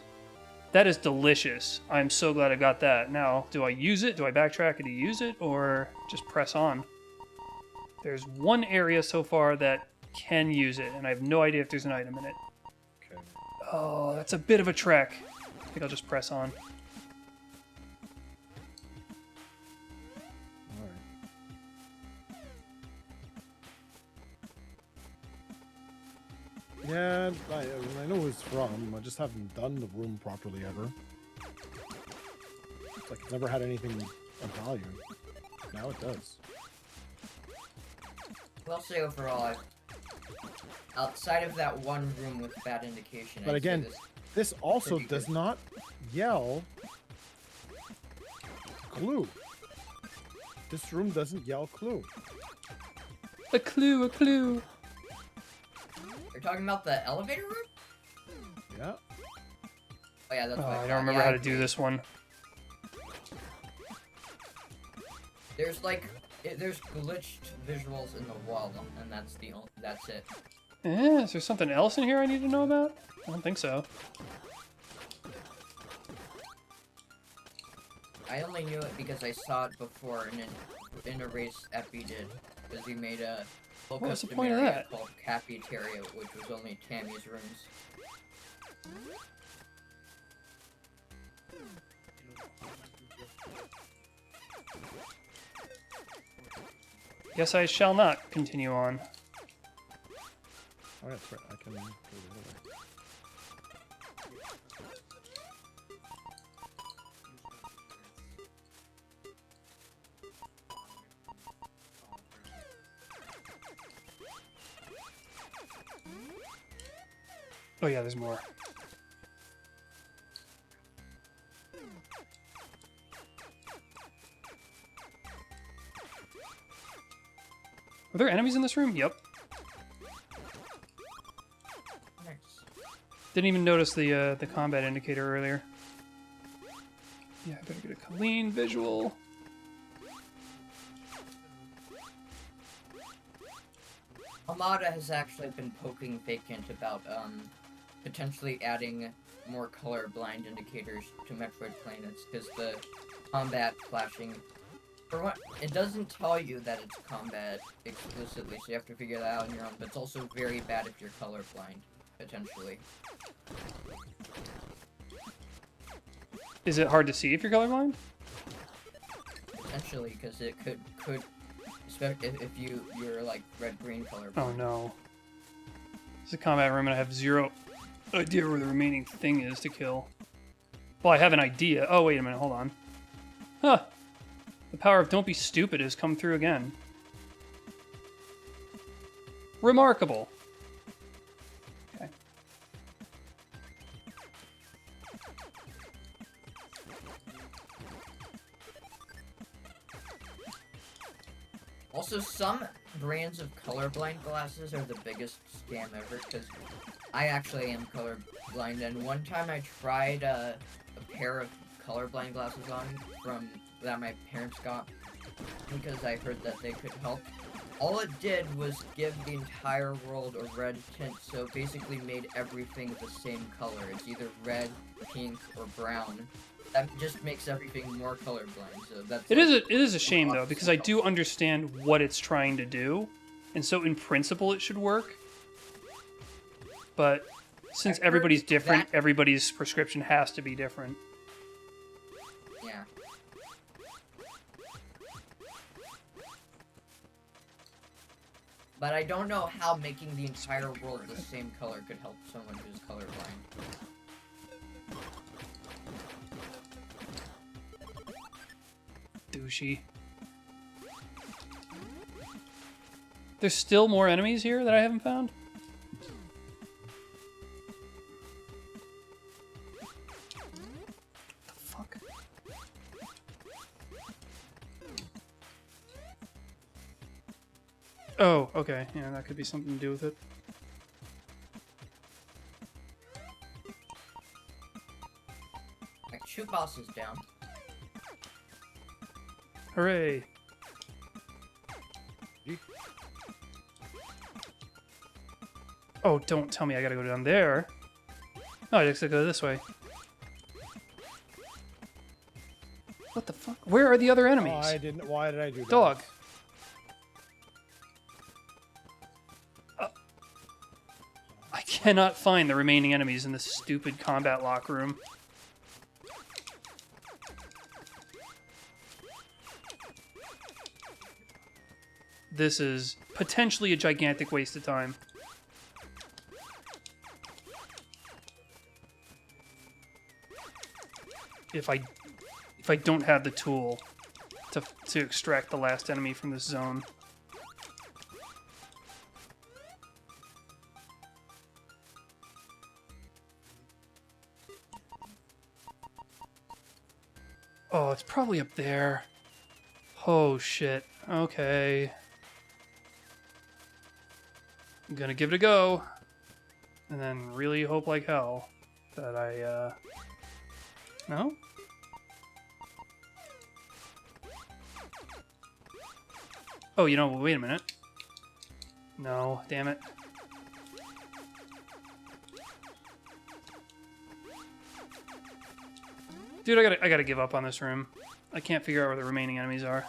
delicious. I'm so glad I got that. Now, do I use it? Do I backtrack and use it? Or just press on? There's one area so far that can use it, and I have no idea if there's an item in it. Okay. Oh, that's a bit of a trek. I think I'll just press on. Yeah, I know who it's from. I just haven't done the room properly ever. It's like it's never had anything of value. Now it does. Well, I'll say overall, outside of that one room with bad indication, But I'd say again, this also pretty does good. not yell clue. This room doesn't yell clue. A clue, a clue. You're talking about the elevator room? Yeah. Oh yeah, that's Oh, what I thought. don't remember Yeah, how I to do agree. this one. There's like, there's glitched visuals in the wall, and that's it. Is there something else in here I need to know about? I don't think so. I only knew it because I saw it before in a race Epi did, because he made a full What was the custom point of area that? called Cafeteria, which was only Tammy's rooms. Guess I shall not continue on. Oh, yeah, that's right. I can go the other way. Oh yeah, there's more. Are there enemies in this room? Yep. Nice. Didn't even notice the combat indicator earlier. Yeah, I better get a clean visual. Amada has actually been poking vacant about potentially adding more colorblind indicators to Metroid Planets because the combat flashing, for what, it doesn't tell you that it's combat explicitly, so you have to figure that out on your own. But it's also very bad if you're colorblind, potentially. Is it hard to see if you're colorblind? Potentially, because it could if you're like red-green colorblind. Oh no. It's a combat room and I have zero idea where the remaining thing is to kill. Well, I have an idea. Oh, wait a minute, hold on. Huh. The power of don't be stupid has come through again. Remarkable. Okay. Also, some brands of colorblind glasses are the biggest scam ever, because I actually am colorblind, and one time I tried a pair of colorblind glasses on that my parents got because I heard that they could help. All it did was give the entire world a red tint, so it basically made everything the same color. It's either red, pink, or brown. That just makes everything more colorblind. So that's It is a shame though, because I do understand what it's trying to do, and so in principle it should work. But since everybody's different, everybody's prescription has to be different. Yeah. But I don't know how making the entire world the same color could help someone who's colorblind. Douchey. There's still more enemies here that I haven't found? The fuck? Oh, okay. Yeah, that could be something to do with it. Like, shoot bosses down. Hooray. Oh, don't tell me I gotta go down there. Oh, I just gotta go this way. What the fuck? Where are the other enemies? Oh, I didn't. Why did I do that? Dog. I cannot find the remaining enemies in this stupid combat lock room. This is potentially a gigantic waste of time. If I don't have the tool to extract the last enemy from this zone. Oh, it's probably up there. Oh shit. Okay. I'm gonna give it a go. And then really hope like hell that I, No? Oh, you know, wait a minute. No, damn it. Dude, I gotta give up on this room. I can't figure out where the remaining enemies are.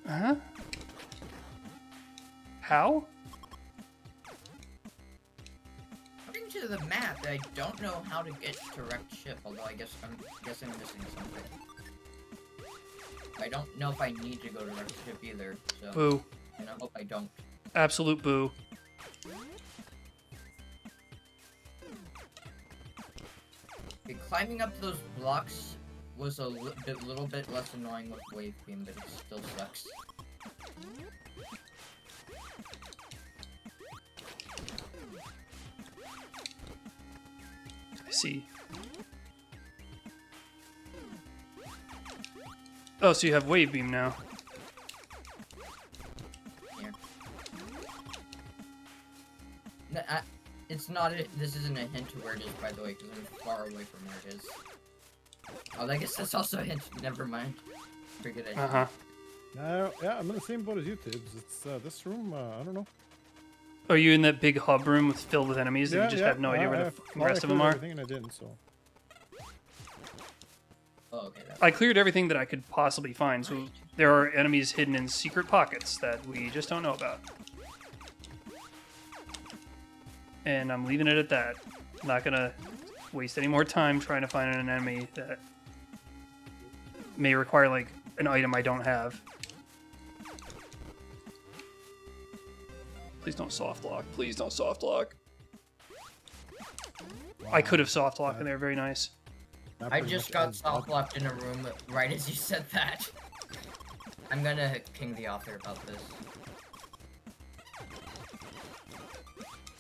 Huh? How? According to the map, I don't know how to get to wrecked ship, although I guess I'm missing something. I don't know if I need to go to wrecked ship either, so... Boo. And I hope I don't. Absolute boo. Okay, climbing up those blocks was a little bit less annoying with wave beam, but it still sucks. I see. Oh, so you have wave beam now. Yeah. No, it's not this isn't a hint to where it is, by the way, because I'm far away from where it is. Oh, I guess that's also a hint. Never mind. Forget it. Uh-huh. Yeah, I'm in the same boat as you, Tibbs. It's this room. I don't know. Are you in that big hub room filled with enemies that you just have no idea where the I rest of them are? everything and I didn't, so. Oh, okay. I cleared everything that I could possibly find, so there are enemies hidden in secret pockets that we just don't know about. And I'm leaving it at that. I'm not gonna waste any more time trying to find an enemy that may require, like, an item I don't have. Please don't soft lock. Please don't soft lock. Wow. I could have soft locked in there. Very nice. That I pretty just much got ends soft up- locked in a room right as you said that. I'm gonna ping the author about this.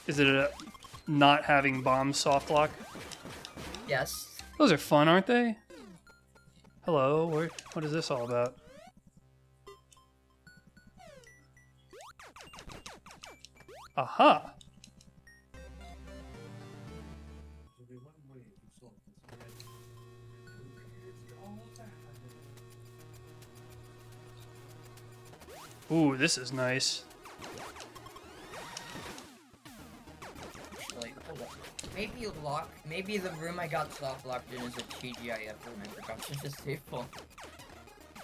Is it a not having bombs soft lock? Yes. Those are fun, aren't they? Hello, what is this all about? Aha! Ooh, this is nice. Like, hold up. Maybe the room I got soft locked in is a TGIF room I forgot to disable.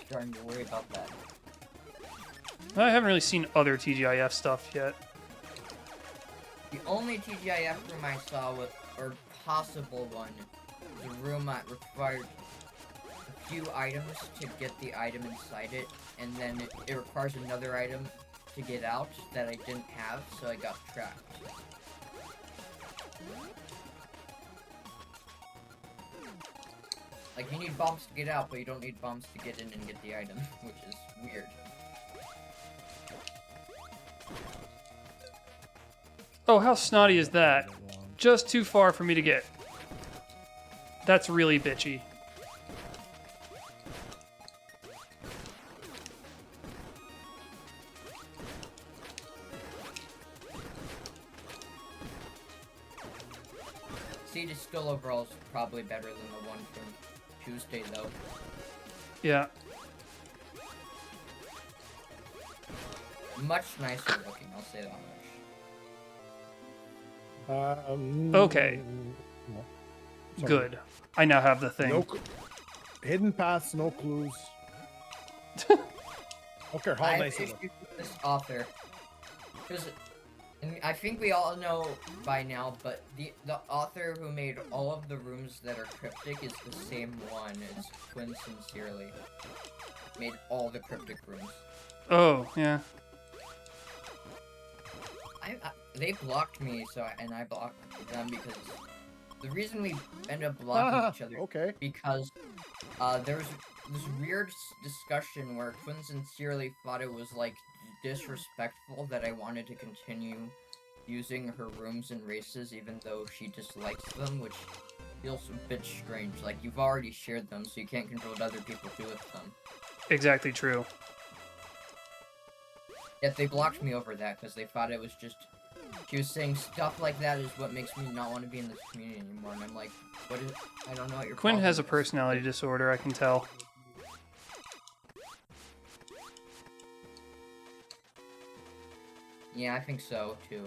Starting to worry about that. I haven't really seen other TGIF stuff yet. The only TGIF room I saw was, or possible one, was a room that required a few items to get the item inside it, and then it requires another item to get out that I didn't have, so I got trapped. Like, you need bombs to get out, but you don't need bombs to get in and get the item, which is weird. Oh, how snotty is that? Just too far for me to get. That's really bitchy. Siege skill overall is probably better than the one from Tuesday, though. Yeah. Much nicer looking, I'll say that much. Okay. No. Sorry. Good. I now have the thing. No hidden paths, no clues. Okay, how I have nice is issues it? with this author. Because I think we all know by now, but the author who made all of the rooms that are cryptic is the same one as Quinn Sincerely. Made all the cryptic rooms. Oh, yeah. They blocked me, and I blocked them because the reason we ended up blocking each other Okay. because there was this weird discussion where Quinn sincerely thought it was like disrespectful that I wanted to continue using her rooms and races even though she dislikes them, which feels a bit strange. Like, you've already shared them, so you can't control what other people do with them. Exactly true. Yet they blocked me over that because they thought it was just... She was saying stuff like that is what makes me not want to be in this community anymore, and I'm like, what is... I don't know what your Quinn problem has a is. personality disorder, I can tell. Yeah, I think so, too.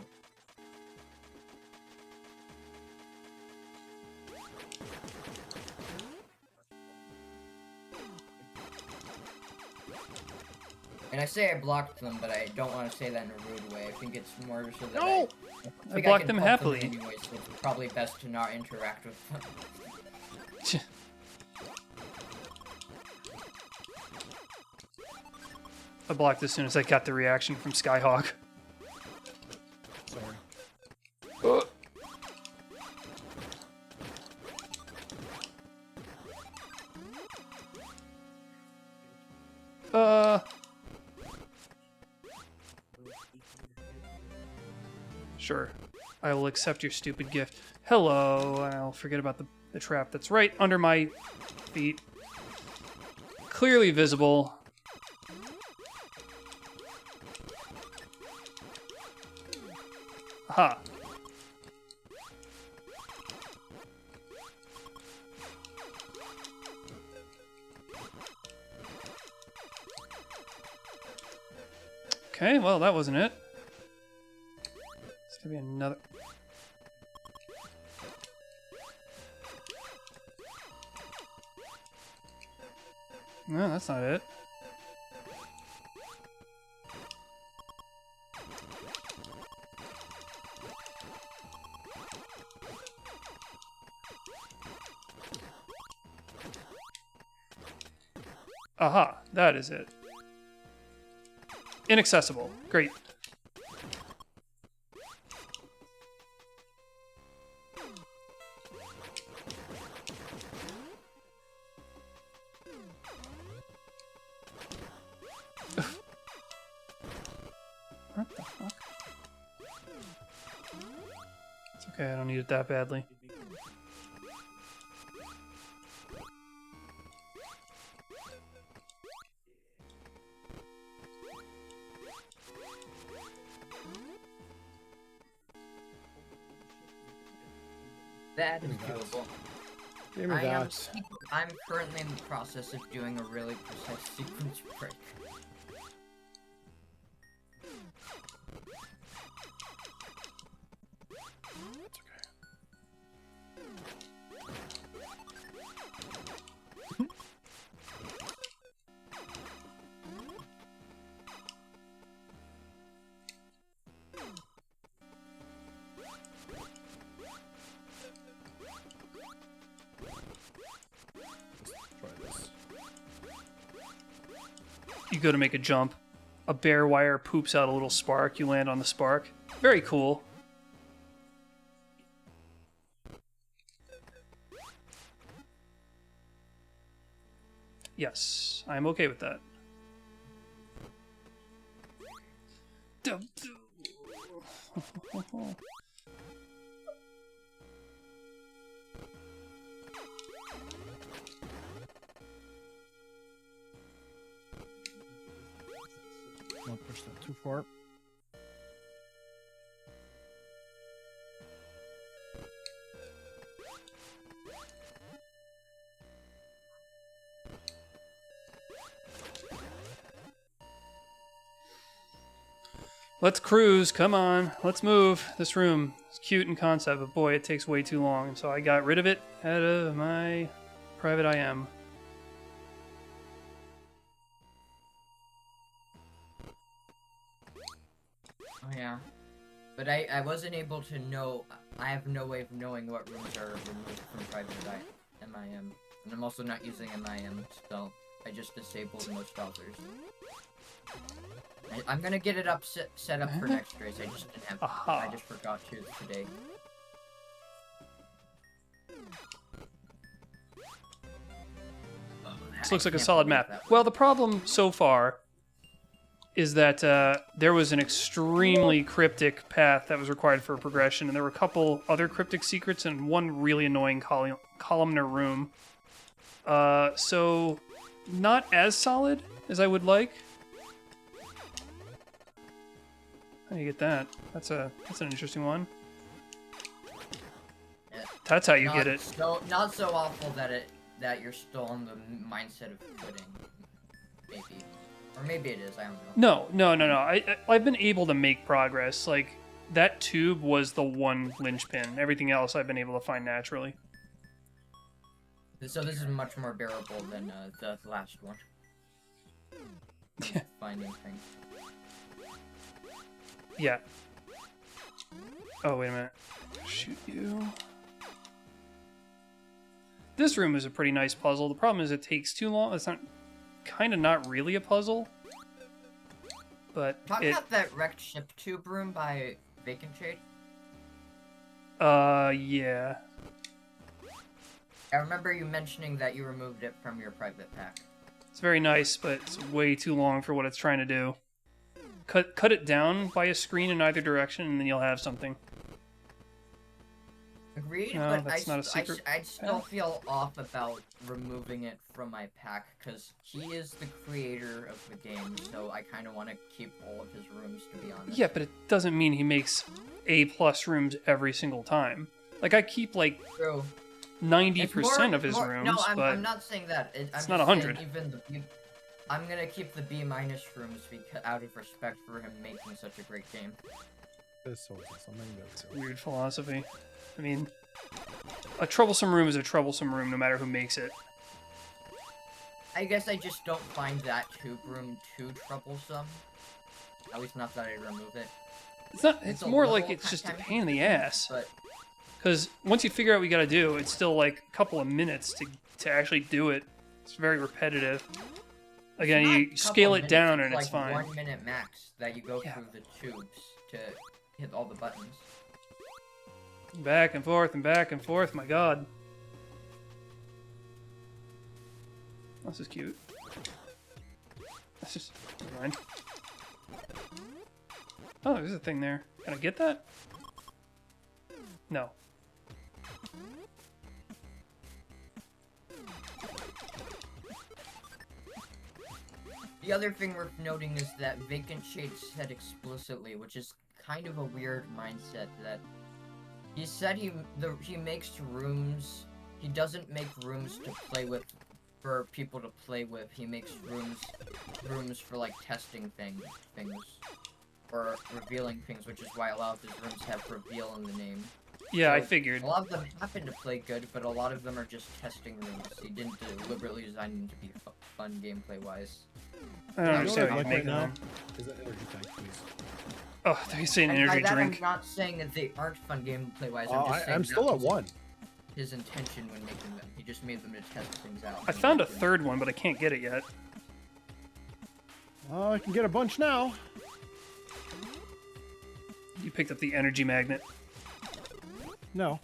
And I say I blocked them, but I don't want to say that in a rude way. I think it's more so that No! I blocked them help happily. Anyway, so it's probably best to not interact with them. I blocked as soon as I got the reaction from Skyhawk. Sorry. Sure. I will accept your stupid gift. Hello. I'll forget about the trap that's right under my feet. Clearly visible. Aha. Okay, well, that wasn't it. It's gonna be another... No, that's not it. Aha, that is it. Inaccessible. Great. What the fuck? It's okay, I don't need it that badly. That is Give me that. doable. Give me that. I'm currently in the process of doing a really precise sequence break. It's okay. Try this. You go to make a jump. A bare wire poops out a little spark. You land on the spark. Very cool. Yes, I'm okay with that. Don't push that too far. Let's cruise. Come on. Let's move. This room is cute in concept, but boy, it takes way too long. So I got rid of it out of my private IM. Oh yeah. But I wasn't able to know, I have no way of knowing what rooms are removed from private MIM. And I'm also not using MIM, so I just disabled most browsers. I'm gonna get it up set up for next race, I just didn't have, Aha. I just forgot to today. This looks like a solid map. Well, the problem so far is that there was an extremely cryptic path that was required for progression, and there were a couple other cryptic secrets and one really annoying columnar room. So not as solid as I would like. How do you get that? That's an interesting one. Yeah. That's how you get it. Not so awful that you're still in the mindset of quitting. Maybe. Or maybe it is, I don't know. No. I've been able to make progress. Like, that tube was the one linchpin. Everything else I've been able to find naturally. So this is much more bearable than the last one. finding things. Yeah. Oh, wait a minute. Shoot you. This room is a pretty nice puzzle. The problem is it takes too long. It's not... kind of not really a puzzle. But Talk about that wrecked ship tube room by Vacant Shade. Yeah. I remember you mentioning that you removed it from your private pack. It's very nice, but it's way too long for what it's trying to do. Cut it down by a screen in either direction, and then you'll have something. Agreed, No, but that's not a secret I still feel off about removing it from my pack, because he is the creator of the game, so I kind of want to keep all of his rooms, to be honest. Yeah, but it doesn't mean he makes A+ rooms every single time. Like, I keep, like, True. 90% of his rooms, no, but I'm not saying that. it's I'm not just 100. saying even the I'm gonna keep the B- rooms because out of respect for him making such a great game. This was something that's weird philosophy. I mean, a troublesome room is a troublesome room no matter who makes it. I guess I just don't find that tube room too troublesome. At least not that I remove it. It's not. It's a more little like it's just a time pain in the ass. But Because once you figure out what you gotta do, it's still like a couple of minutes to actually do it. It's very repetitive. Again, it's not a you couple scale it minutes, down it's and it's like fine. 1 minute max that you go Yeah. through the tubes to hit all the buttons. Back and forth and back and forth. My God, this is cute. That's just never mind. Oh, there's a thing there. Can I get that? No. The other thing worth noting is that Vacant Shade said explicitly, which is kind of a weird mindset, that he said he makes rooms. He doesn't make rooms to play with for people to play with. He makes rooms for like testing things or revealing things, which is why a lot of his rooms have reveal in the name. Yeah, I So, figured. A lot of them happen to play good, but a lot of them are just testing rooms. He didn't deliberately design them to be fun gameplay-wise. I don't You know understand what what I'd you're like making right them. is an energy tank, please. Oh, they're saying And by energy that, drink. I'm not saying that they aren't fun gameplay-wise. I'm still at 1. His intention when making them. He just made them to test things out. I found a third one, but I can't get it yet. Oh, I can get a bunch now. You picked up the energy magnet. No.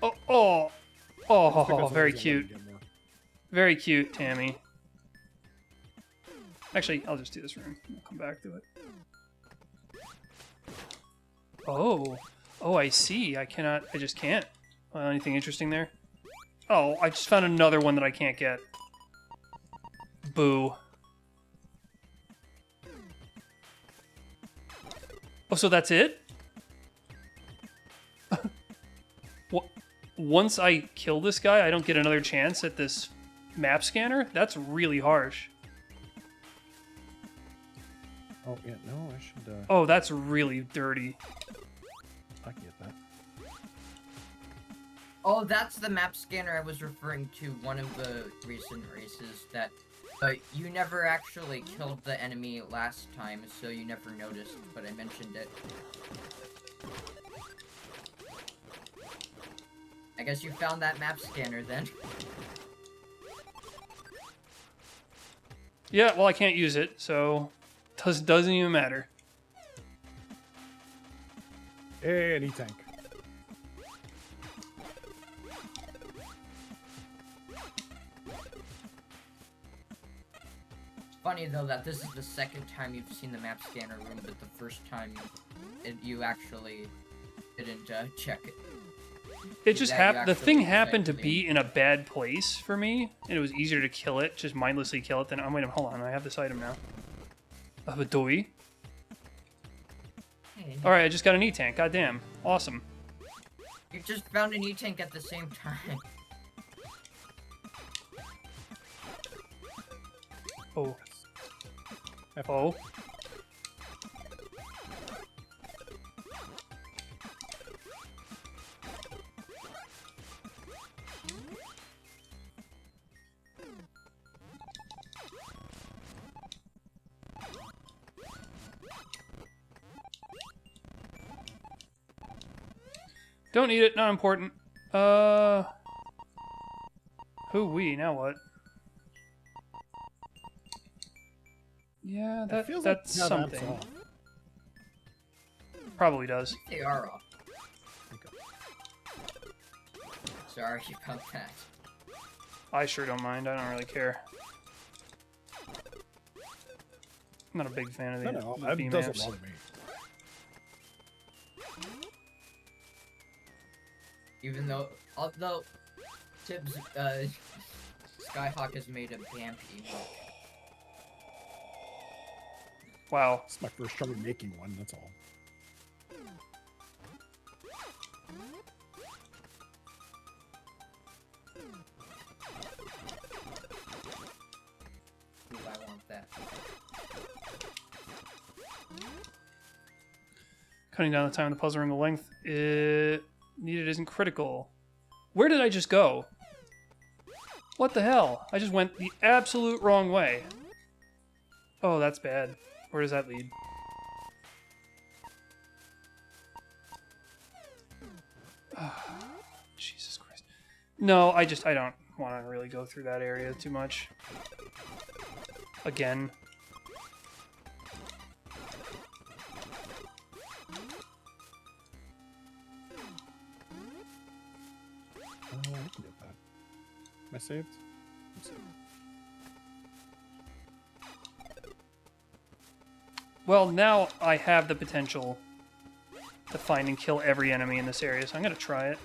Oh, oh, It's oh, because very I was gonna cute. get more. Very cute, Tammy. Actually, I'll just do this room. I'll come back to it. Oh. Oh, I see. I just can't. Anything interesting there? Oh, I just found another one that I can't get. Boo. Oh, so that's it? What? Once I kill this guy, I don't get another chance at this map scanner? That's really harsh. Oh, yeah, no, I should, Oh, that's really dirty. I can get that. Oh, that's the map scanner I was referring to, one of the recent races that... you never actually killed the enemy last time, so you never noticed, but I mentioned it. I guess you found that map scanner then. Yeah, well, I can't use it, so doesn't even matter. Hey, an E-tank. Funny though that this is the second time you've seen the map scanner room, but the first time you actually didn't check it. It just Yeah, you happened. The actually thing checked happened to the be in a bad place for me, and it was easier to kill it, just mindlessly kill it. Than I'm wait, hold on, I have this item now. A doi. Hey, All right, I just got an E-tank. Goddamn, awesome. you just found an E-tank at the same time. Oh. Oh. Don't need it. Not important. Hoo-wee. Now what? Yeah, It feels that's like nav amps something. off. Probably does. They are off. Okay. Sorry about that. I sure don't mind. I don't really care. I'm not a big fan of the, No, the that beam doesn't amps. bother me. Even though, although, Tibbs, Skyhawk has made a Bampy. Wow. It's my first trouble making one, that's all. Ooh, I want that. Cutting down the time of the puzzle and the length needed isn't critical. Where did I just go? What the hell? I just went the absolute wrong way. Oh, that's bad. Where does that lead? Jesus Christ. No, I don't want to really go through that area too much. Again. I can get that. Am I saved? I'm saved. Well, now I have the potential to find and kill every enemy in this area, so I'm going to try it.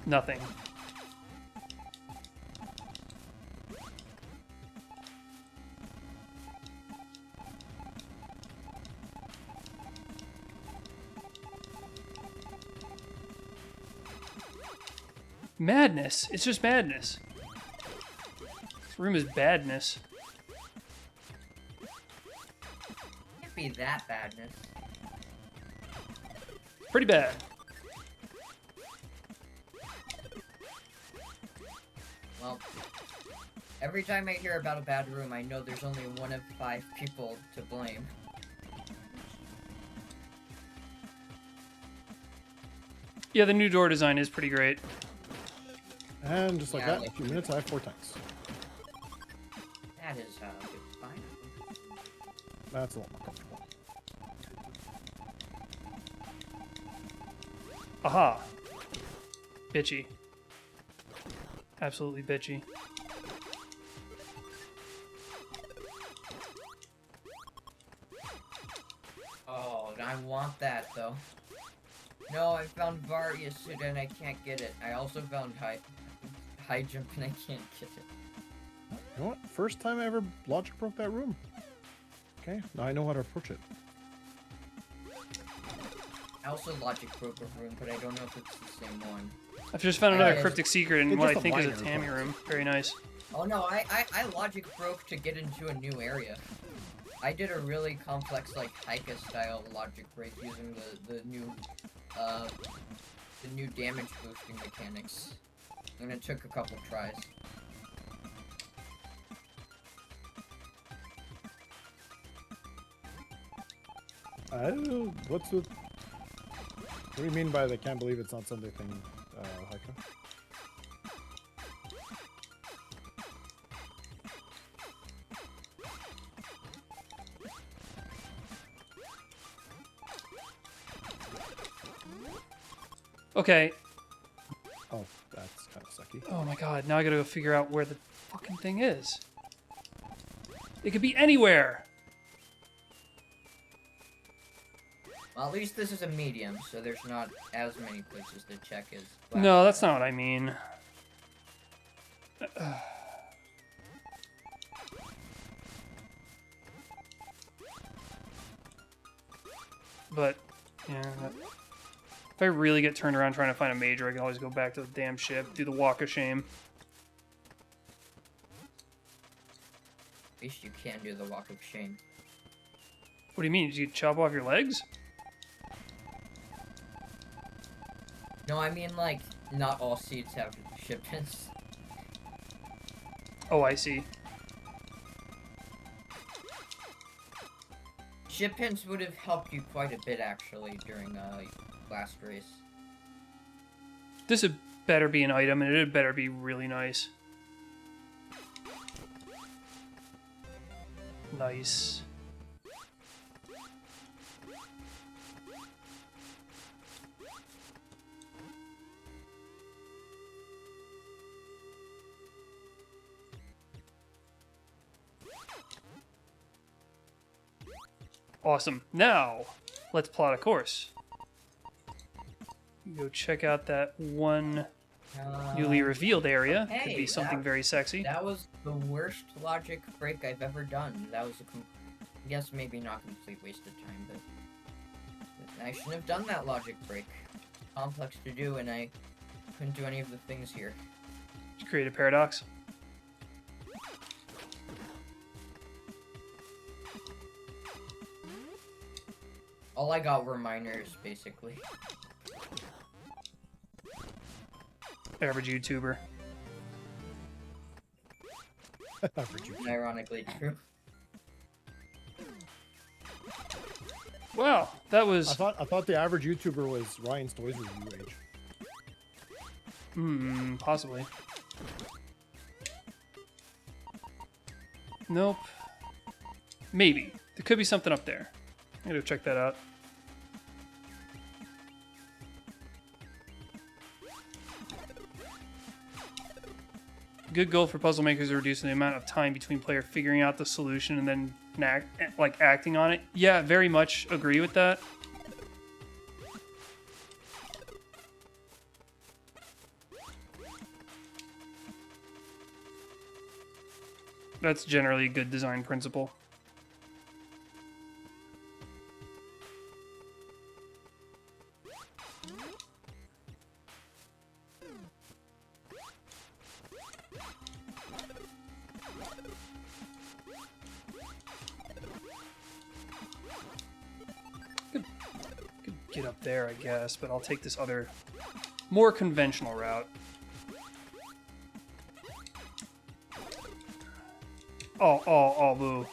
Nothing. Madness. It's just madness. This room is badness. Can't be that badness. Pretty bad. Well, every time I hear about a bad room, I know there's only one of 5 people to blame. Yeah, the new door design is pretty great. And just like Yeah, that, in a few minutes, I have 4 tanks. That is it's fine. That's a lot more comfortable. Aha. Bitchy. Absolutely bitchy. Oh, I want that though. No, I found Various and I can't get it. I also found high jump and I can't get it. You know what? First time I ever logic broke that room. Okay, now I know how to approach it. I also logic broke a room, but I don't know if it's the same one. I've just found another Yeah, cryptic secret in it's what I just a think is a minor Tammy part. room. Very nice. Oh no, I logic broke to get into a new area. I did a really complex like Haika style logic break using the new damage boosting mechanics. And it took a couple tries. What's with... What do you mean by they can't believe it's not Sunday thing, Haika? Okay. Oh, that's kind of sucky. Oh my god, now I gotta go figure out where the fucking thing is. It could be anywhere! Well, at least this is a medium, so there's not as many places to check as. No, that's not what I mean. But, yeah. If I really get turned around trying to find a major, I can always go back to the damn ship, do the walk of shame. least you can do the walk of shame. What do you mean? Did you chop off your legs? No, I mean, like, not all seats have shipments. Oh, I see. Shipments would have helped you quite a bit, actually, during last race. This had better be an item, and it had better be really nice. Nice. Awesome. Now, let's plot a course. Go check out that one newly revealed area. Could hey, be something very sexy. That was the worst logic break I've ever done. That was I guess maybe not complete waste of time, but I shouldn't have done that logic break. Complex to do, and I couldn't do any of the things here. Did you create a paradox? All I got were minors, basically. Average YouTuber. Ironically true. Wow, that was... I thought the average YouTuber was Ryan's Toys Review age. Possibly. Nope. Maybe. There could be something up there. I'm gonna go check that out. Good goal for puzzle makers is reducing the amount of time between player figuring out the solution and then acting on it. Yeah, very much agree with that. That's generally a good design principle. Could get up there, I guess, but I'll take this other, more conventional route. Oh, boo.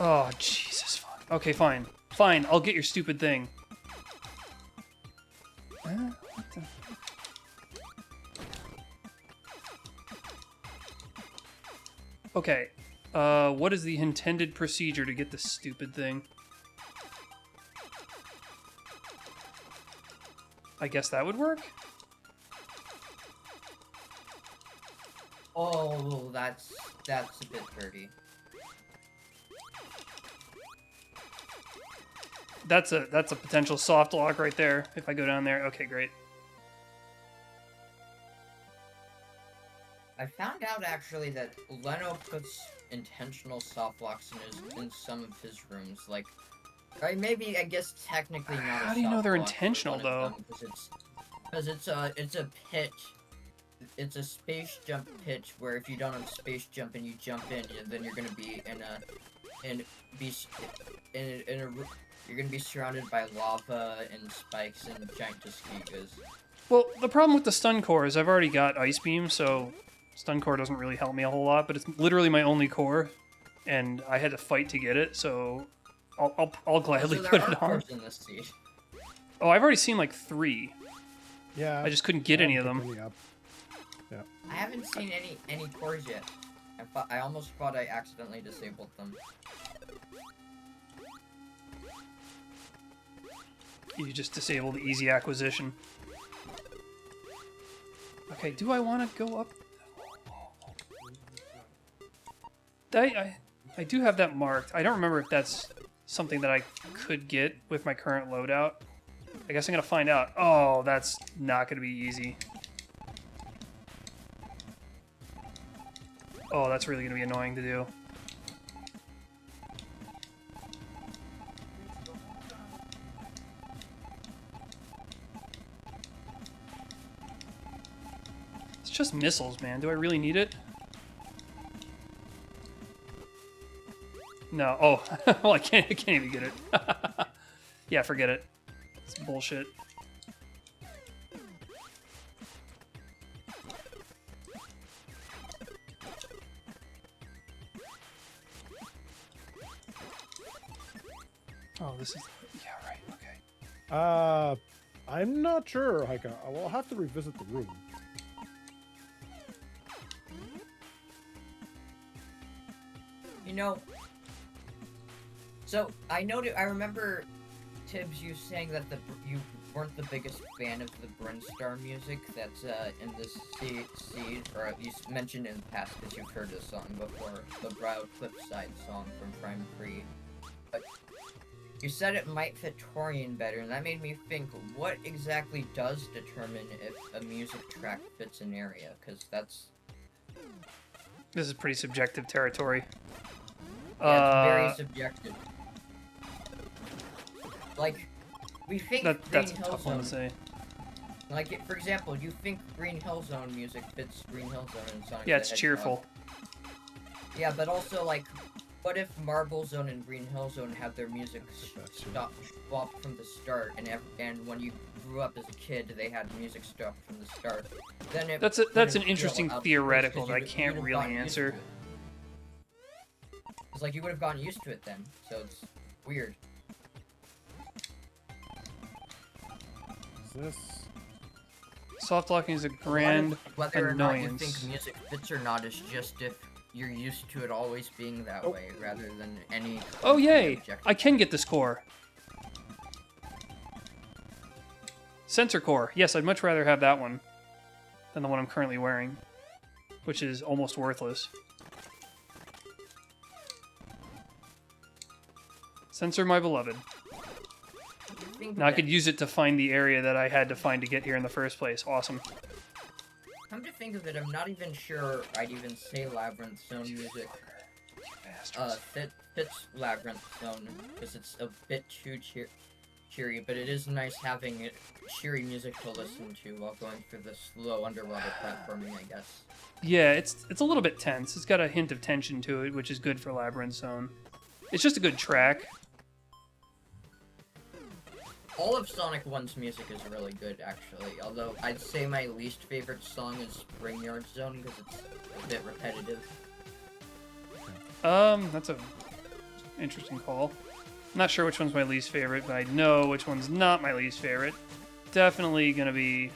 Oh, Jesus. Fuck. Okay, fine. Fine, I'll get your stupid thing. What the... Okay, what is the intended procedure to get this stupid thing? I guess that would work? Oh, that's a bit dirty. That's a potential soft lock right there, if I go down there. Okay, great. I found out actually that Leno puts intentional soft locks in some of his rooms, like, or maybe I guess technically not. How do you know they're intentional though? Because it's a pitch. It's a space jump pitch where if you don't have space jump and you jump in, then you're gonna be you're gonna be surrounded by lava and spikes and giant Tuskegos. Well, the problem with the stun core is I've already got Ice Beam, so stun core doesn't really help me a whole lot, but it's literally my only core, and I had to fight to get it, so I'll gladly So put there it are on. cores in this seed. Oh, I've already seen like 3. Yeah. I just couldn't get any of them. I haven't seen any cores yet. I almost thought I accidentally disabled them. You just disabled easy acquisition. Okay, do I want to go up? I do have that marked. I don't remember if that's something that I could get with my current loadout. I guess I'm going to find out. Oh, that's not going to be easy. Oh, that's really gonna be annoying to do. It's just missiles, man. Do I really need it? No. Oh, well, I can't even get it. Yeah, forget it. It's bullshit. Oh, this is... Yeah, right, okay. I'm not sure, Haika. I will have to revisit the room. You know, so I remember Tibbs, you saying that you weren't the biggest fan of the Brinstar music that's in this seed, or you mentioned in the past because you've heard this song before, the Brow Cliffside song from Prime 3. But you said it might fit Torian better, and that made me think, what exactly does determine if a music track fits an area? Because that's... This is pretty subjective territory. Yeah, it's very subjective. Like, we think that's a Green Hill tough one Zone... to say. Like, for example, you think Green Hill Zone music fits Green Hill Zone and Sonic Yeah, the it's Hedgehog. cheerful. Yeah, but also, like, what if Marble Zone and Green Hill Zone have their music swapped from the start, and when you grew up as a kid, they had music stuff from the start? Then it That's an wouldn't interesting feel out of place theoretical 'cause that I you can't would've really gotten used to answer. it. It's like you would have gotten used to it then, so it's weird. Is this? Soft locking is a grand Whether or not you annoyance. think music fits or not is just if you're used to it always being that way, rather than any... Oh, yay! objective. I can get this core. Sensor core. Yes, I'd much rather have that one than the one I'm currently wearing, which is almost worthless. Sensor, my beloved. Now I could use it to find the area that I had to find to get here in the first place. Awesome. Come to think of it, I'm not even sure I'd even say Labyrinth Zone music fits Labyrinth Zone, because it's a bit too cheery, but it is nice having cheery music to listen to while going through the slow underwater platforming, I guess. Yeah, it's a little bit tense. It's got a hint of tension to it, which is good for Labyrinth Zone. It's just a good track. All of Sonic 1's music is really good, actually, although I'd say my least favorite song is Springyard Zone, because it's a bit repetitive. That's a interesting call. I'm not sure which one's my least favorite, but I know which one's not my least favorite. Definitely gonna be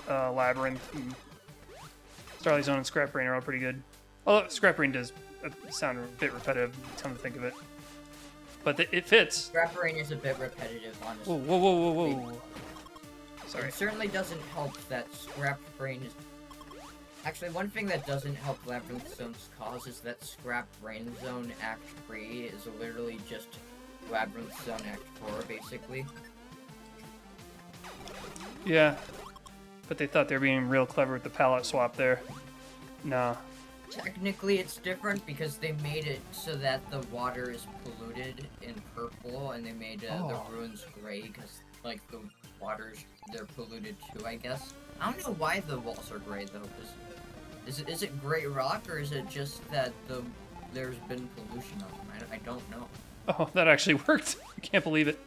Labyrinth. And Starlight Zone and Scrap Brain are all pretty good. Although Scrap Brain does sound a bit repetitive, come to think of it. But it fits. Scrap Brain is a bit repetitive, honestly. Whoa, whoa, whoa, whoa, whoa. Sorry. It certainly doesn't help that Scrap Brain is... Actually, one thing that doesn't help Labyrinth Zone's cause is that Scrap Brain Zone Act 3 is literally just Labyrinth Zone Act 4, basically. Yeah. But they thought they were being real clever with the palette swap there. Nah. Technically, it's different because they made it so that the water is polluted in purple, and they made the ruins gray because, like, the waters, they're polluted too, I guess. I don't know why the walls are gray, though. Is it gray rock, or is it just that there's been pollution on them? I don't know. Oh, that actually worked. I can't believe it.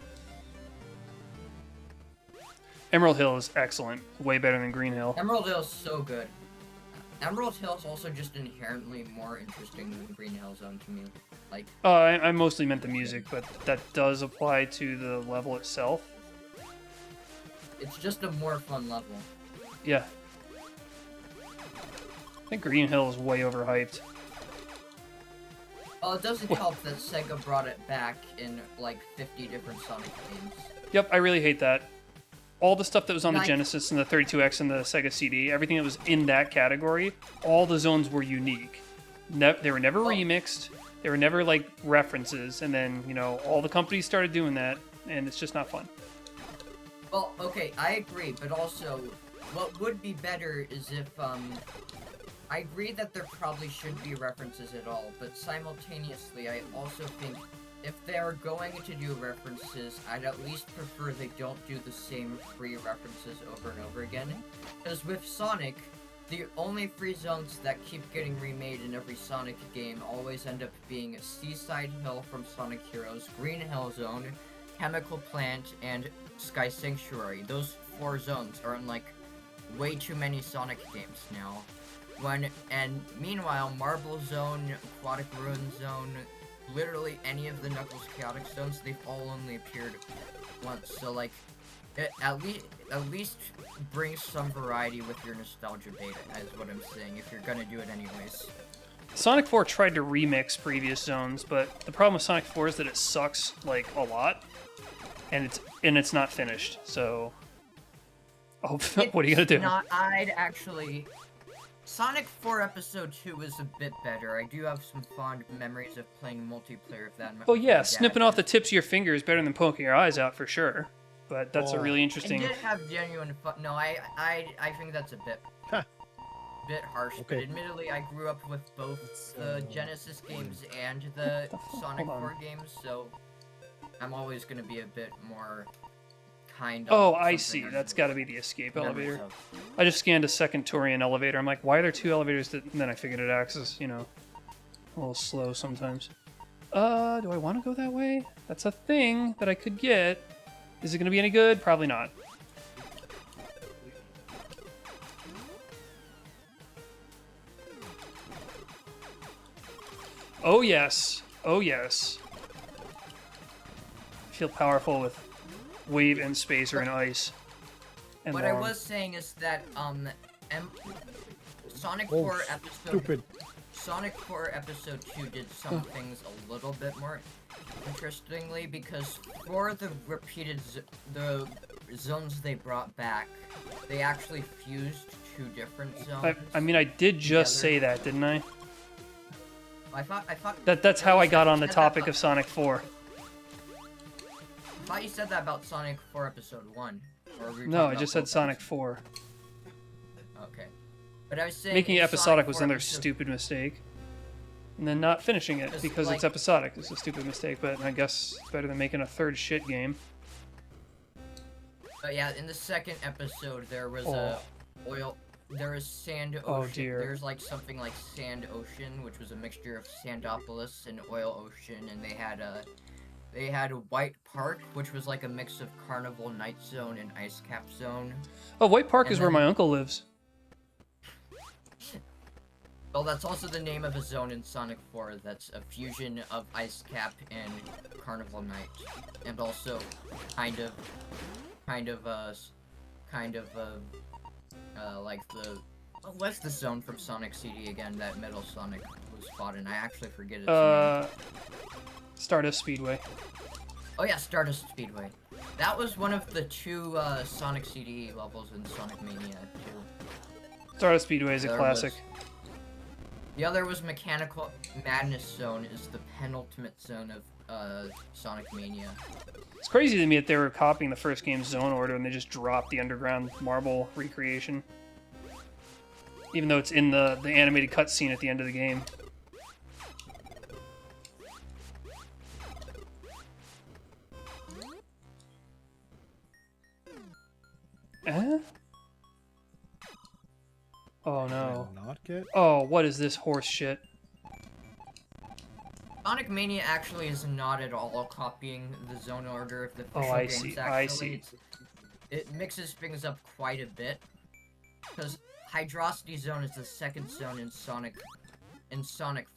Emerald Hill is excellent. Way better than Green Hill. Emerald Hill is so good. Emerald Hill is also just inherently more interesting than Green Hill Zone to me. Like, I mostly meant the music, but that does apply to the level itself. it's just a more fun level. Yeah. I think Green Hill is way overhyped. Well, it doesn't help that Sega brought it back in like 50 different Sonic games. Yep, I really hate that. All the stuff that was on the Like- Genesis and the 32X and the Sega CD, everything that was in that category, all the zones were unique. They were never remixed. They were never like references. And then, you know, all the companies started doing that, and it's just not fun. Well, okay, I agree, but also, what would be better is if, I agree that there probably shouldn't be references at all, but simultaneously, I also think if they're going to do references, I'd at least prefer they don't do the same free references over and over again. Because with Sonic, the only free zones that keep getting remade in every Sonic game always end up being Seaside Hill from Sonic Heroes, Green Hill Zone, Chemical Plant, and Sky Sanctuary. Those 4 zones are in, like, way too many Sonic games now. And meanwhile, Marble Zone, Aquatic Ruin Zone, literally any of the Knuckles Chaotic Zones, they've all only appeared once, so like, at least bring some variety with your nostalgia beta, is what I'm saying, if you're gonna do it anyways. Sonic 4 tried to remix previous zones, but the problem with Sonic 4 is that it sucks, like, a lot, and it's not finished, so... Oh, what are you gonna do? I'd actually... Sonic 4 Episode 2 was a bit better. I do have some fond memories of playing multiplayer of that. Well, yeah, snipping off the tips of your fingers is better than poking your eyes out, for sure. But that's a really interesting... It did have genuine fun. No, I think that's a bit... bit harsh, Okay. but admittedly, I grew up with both the Genesis games and the Sonic 4 games, so I'm always gonna be a bit more kind of... Oh, I see. That's gotta be the escape elevator. I just scanned a second Torian elevator. I'm like, why are there 2 elevators? And then I figured it acts as, you know, a little slow sometimes. Do I want to go that way? That's a thing that I could get. Is it gonna be any good? Probably not. Oh yes. Oh yes. I feel powerful with wave and space or in ice. And what I was saying is that Sonic 4 episode Sonic 4 Episode 2 did some things a little bit more interestingly, because for the repeated the zones they brought back, they actually fused 2 different zones. I mean, I did just say that, didn't I? I thought That's how I got on the topic of Sonic 4. I thought you said that about Sonic 4 Episode 1. Or were you No, talking I about just said both Sonic 4. Okay. But I was saying Making it in episodic Sonic was 4 another Episode- stupid mistake. And then not finishing it Just because like- it's episodic is a stupid mistake, but I guess it's better than making a third shit game. But yeah, in the second episode there was there was Sand Ocean. Oh, dear. There's like something like Sand Ocean, which was a mixture of Sandopolis and Oil Ocean, and they had a White Park, which was like a mix of Carnival Night Zone and Ice Cap Zone. Oh, White Park And is where then- my uncle lives. Well, that's also the name of a zone in Sonic 4 that's a fusion of Ice Cap and Carnival Night. And also like what's the zone from Sonic CD again that Metal Sonic was fought in? I actually forget its name. Stardust Speedway. Oh yeah, Stardust Speedway. That was one of the 2 Sonic CD levels in Sonic Mania 2. Stardust Speedway is a There classic. The other was Mechanical Madness Zone, is the penultimate zone of Sonic Mania. It's crazy to me that they were copying the first game's zone order and they just dropped the underground marble recreation. Even though it's in the animated cutscene at the end of the game. Eh? Oh no. Not get. Oh, what is this horse shit? Sonic Mania actually is not at all copying the zone order of the Oh, official I games, see, actually. I see. It mixes things up quite a bit. Because Hydrosity Zone is the second zone in Sonic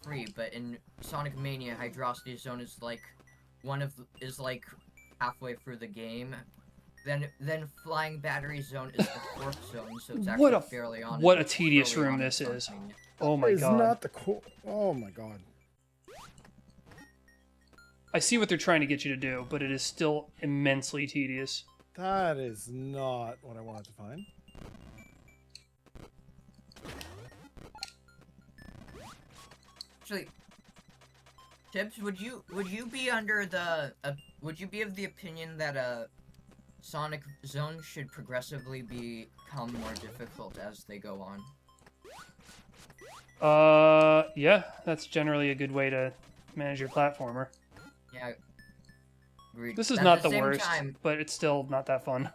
3, but in Sonic Mania, Hydrosity Zone is like halfway through the game. Then Flying Battery Zone is the 4th zone, so it's actually fairly on. What a tedious early room on in this Sonic is. Mania. Oh my It's god. not the cool. Oh my god. I see what they're trying to get you to do, but it is still immensely tedious. That is not what I wanted to find. Actually, Tibbs, would you be under the would you be of the opinion that Sonic zones should progressively become more difficult as they go on? Yeah, that's generally a good way to manage your platformer. Yeah. Agreed. This is At not the the same worst, time, but it's still not that fun.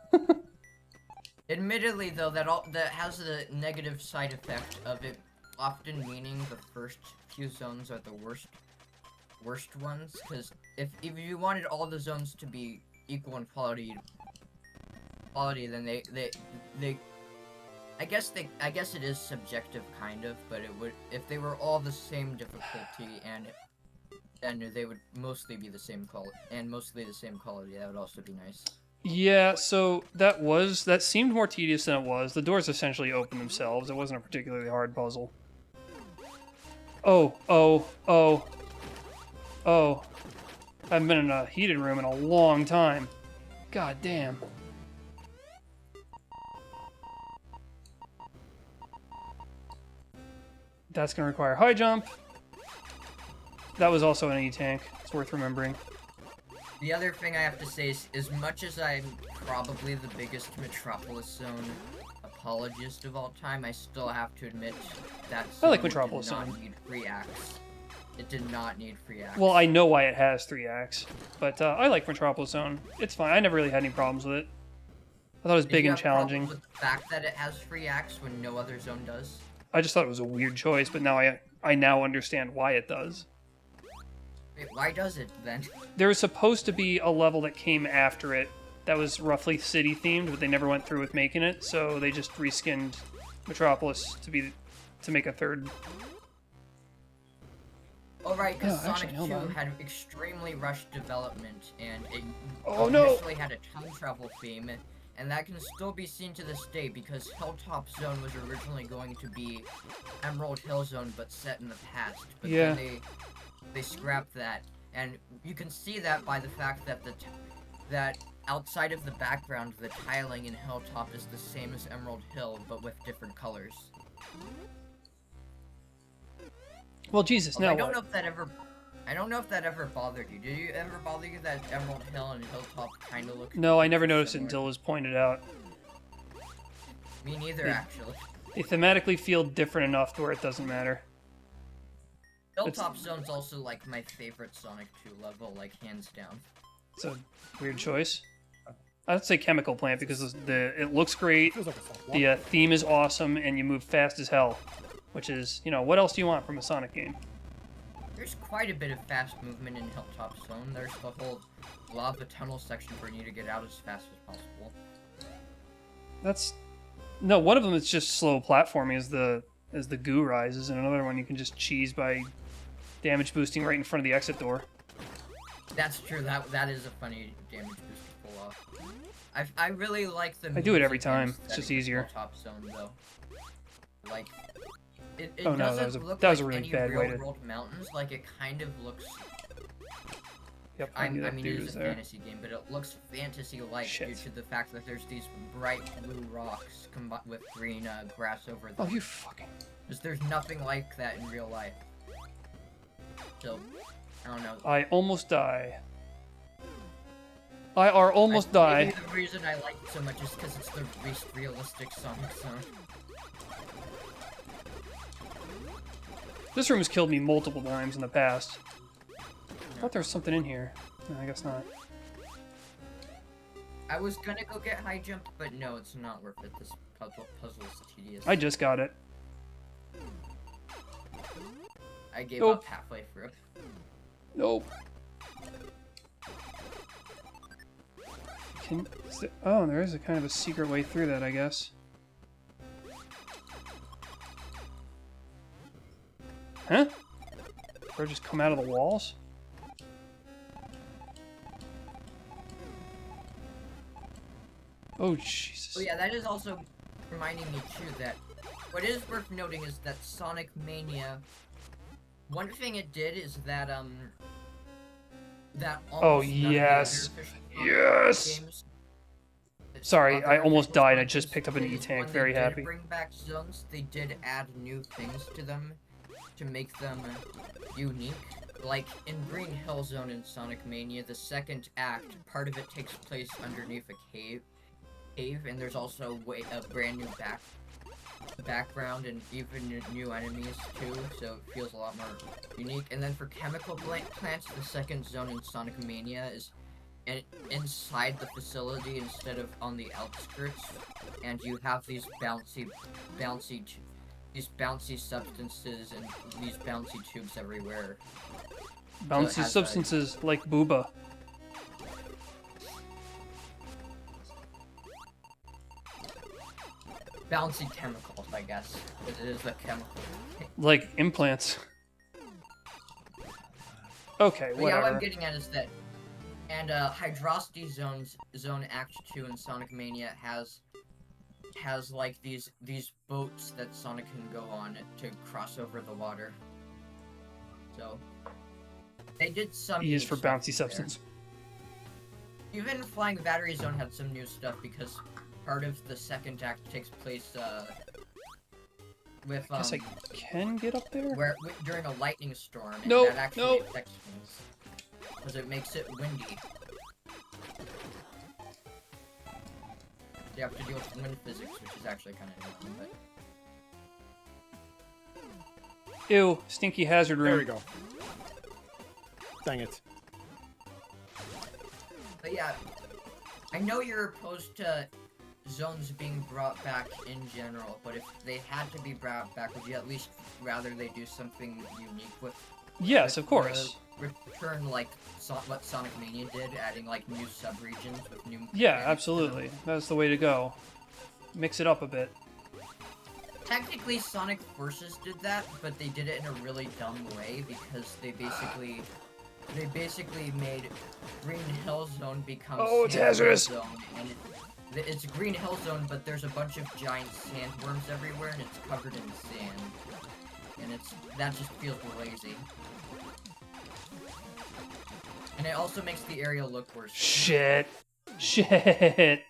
admittedly, though, that has the negative side effect of it often meaning the first few zones are the worst ones. Because if you wanted all the zones to be equal in quality, then they I guess it is subjective kind of, but it would if they were all the same difficulty and then they would mostly be the same quality and mostly the same quality. That would also be nice. Yeah, so that seemed more tedious than it was. The doors essentially opened themselves. It wasn't a particularly hard puzzle. Oh, oh, oh, oh. I haven't been in a heated room in a long time. God damn. That's gonna require high jump. That was also an E-tank. It's worth remembering. The other thing I have to say is, as much as I'm probably the biggest Metropolis Zone apologist of all time, I still have to admit that I like zone Metropolis did not Zone. need free acts. It did not need free acts. Well, I know why it has 3 acts, but I like Metropolis Zone. It's fine. I never really had any problems with it. I thought it was Did big you and have problems challenging. with the fact that it has free acts when no other zone does? I just thought it was a weird choice, but now I now understand why it does. Wait, why does it then? There was supposed to be a level that came after it that was roughly city themed, but they never went through with making it, so they just reskinned Metropolis to make a third. Oh right, because Oh, actually, Sonic hold 2 on. had extremely rushed development, and it Oh, no! initially had a time travel theme, and that can still be seen to this day because Hilltop Zone was originally going to be Emerald Hill Zone, but set in the past. But Yeah. then they scrapped that, and you can see that by the fact that that outside of the background, the tiling in Hilltop is the same as Emerald Hill, but with different colors. Well, Jesus, Although now I don't what? know if that ever bothered you. Did you ever bother you that Emerald Hill and Hilltop kind of look? No, I never noticed it similar? until it was pointed out. Me neither, They- actually. They thematically feel different enough to where it doesn't matter. Hilltop Zone's also like my favorite Sonic 2 level, like hands down. It's a weird choice. I'd say Chemical Plant because it looks great, Feels like a soft the theme is awesome, and you move fast as hell. Which is, what else do you want from a Sonic game? There's quite a bit of fast movement in Hilltop Zone. There's the whole lava tunnel section where you need to get out as fast as possible. No, one of them is just slow platforming as the goo rises, and another one you can just cheese by damage boosting right in front of the exit door. That's true. That is a funny damage boost to pull off. I really like the. I do it every music time. and It's just aesthetic of easier. Hilltop Zone though. Like. It Oh, no, doesn't that was a- look that was a like really any bad way to- real-world mountains. Like it kind of looks. Yep, I knew that mean, dude it was is a there. fantasy game, but it looks fantasy-like due Shit. to the fact that there's these bright blue rocks combined with green grass over Oh, them. you fucking... Because there's nothing like that in real life. So, I don't know. I almost die. I are almost die. Maybe the reason I like it so much is because it's the least realistic Sonic Zone. This room has killed me multiple times in the past. I thought there was something in here. No, I guess not. I was gonna go get high jump, but no, it's not worth it. This puzzle is tedious. I just got it. I gave Nope. up halfway through. Nope. Oh, there is a kind of a secret way through that, I guess. Huh? Or just come out of the walls? Oh, Jesus. Oh yeah, that is also reminding me too that what is worth noting is that Sonic Mania. One thing it did is that that Oh, almost none of the yes. other official Sonic Yes! games- Sorry, I other almost official died. I Sonic just games picked up an did is E-tank. when Very they did happy. bring back zones, they did add new things to them to make them unique. Like in Green Hill Zone in Sonic Mania, the second act, part of it takes place underneath a cave, and there's also a brand new background and even new enemies too, so it feels a lot more unique. And then for chemical plants, the second zone in Sonic Mania is inside the facility instead of on the outskirts, and you have these bouncy substances and these bouncy tubes everywhere. Bouncy substances like booba. Bouncy chemicals, I guess. It is a chemical. Like implants. Okay, But yeah, what I'm whatever. getting at is that, and Hydrosity Zone Act 2 in Sonic Mania has like these boats that Sonic can go on to cross over the water. So they did some. E is neat for stuff bouncy there. substance. Even Flying Battery Zone had some new stuff because part of the second act takes place with Guess I can get up there? during a lightning storm. And Nope, that actually nope. affects things because it makes it windy. You have to deal with wind physics, which is actually kind of annoying, but Ew, stinky hazard room. There we go. Dang it. But yeah, I know you're opposed to zones being brought back in general, but if they had to be brought back, would you at least rather they do something unique with? Yes, with of course. Return like what Sonic Mania did, adding like new subregions with new. Yeah, mechanics. absolutely. That's the way to go. Mix it up a bit. Technically, Sonic Forces did that, but they did it in a really dumb way because they basically made Green Hill Zone become Oh, it's Sand hazardous. Zone, and it's Green Hill Zone, but there's a bunch of giant sandworms everywhere, and it's covered in sand, and that just feels lazy. And it also makes the area look worse. Shit. Shit.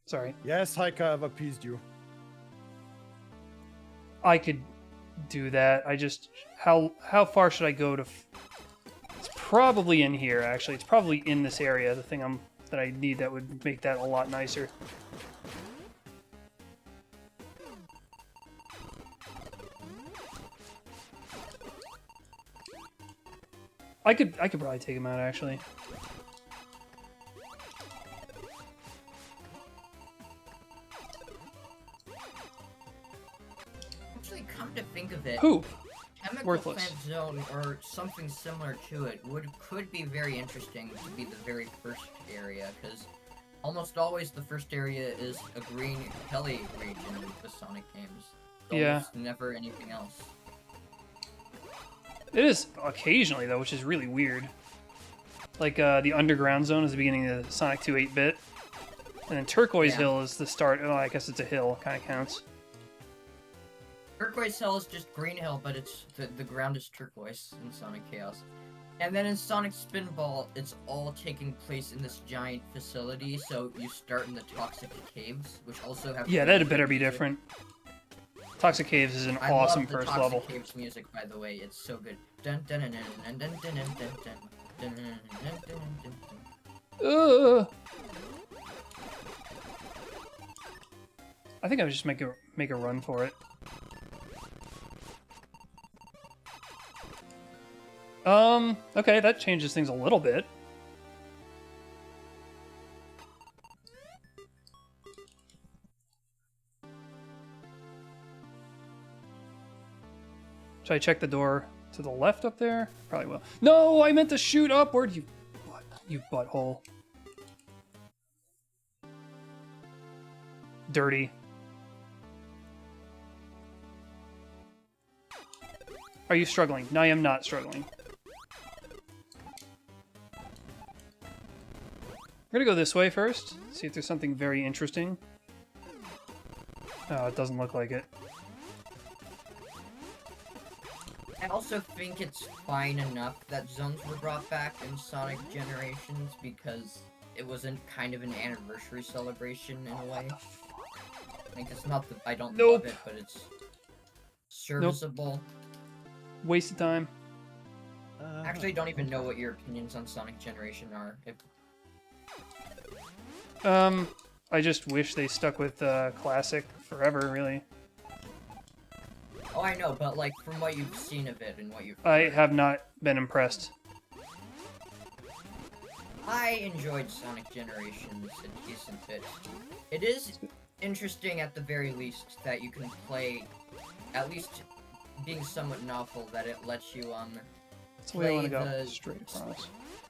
Sorry. Yes, Heike, I've appeased you. I could do that. I just... How far should I go to... It's probably in here, actually. It's probably in this area, the thing that I need that would make that a lot nicer. I could probably take him out, actually. Actually, come to think of it, Poop. Chemical Worthless. Plant Zone or something similar to it could be very interesting to be the very first area, because almost always the first area is a green Kelly region in the Sonic games. Yeah. Almost never anything else. It is occasionally, though, which is really weird. Like, the Underground Zone is the beginning of the Sonic 2 8-bit. And then Turquoise Yeah. Hill is the start. Oh, I guess it's a hill. Kind of counts. Turquoise Hill is just green hill, but it's the ground is turquoise in Sonic Chaos. And then in Sonic Spinball, it's all taking place in this giant facility, so you start in the Toxic Caves, which also have... Yeah, that better be different. Toxic Caves is an I awesome love the first Toxic level. Caves music, by the way. It's so good. Dun, dun, dun, dun, dun, dun, dun, dun, dun, dun, dun, dun, dun, dun, dun. I think I would just make a run for it. Okay, that changes things a little bit. Should I check the door to the left up there? Probably will. No, I meant to shoot upward, you butthole. Dirty. Are you struggling? No, I am not struggling. We're gonna go this way first, see if there's something very interesting. Oh, it doesn't look like it. I also think it's fine enough that zones were brought back in Sonic Generations because it wasn't kind of an anniversary celebration in a way. Like, it's not I don't Nope. love it, but it's serviceable. Waste of time. Actually, I don't even know what your opinions on Sonic Generation are. I just wish they stuck with classic forever, really. Oh, I know, but like from what you've seen of it and what you've I have not been impressed. I enjoyed Sonic Generations a decent bit. It is interesting at the very least that you can play, at least being somewhat novel, that it lets you That's the way I want to play go. the Straight across.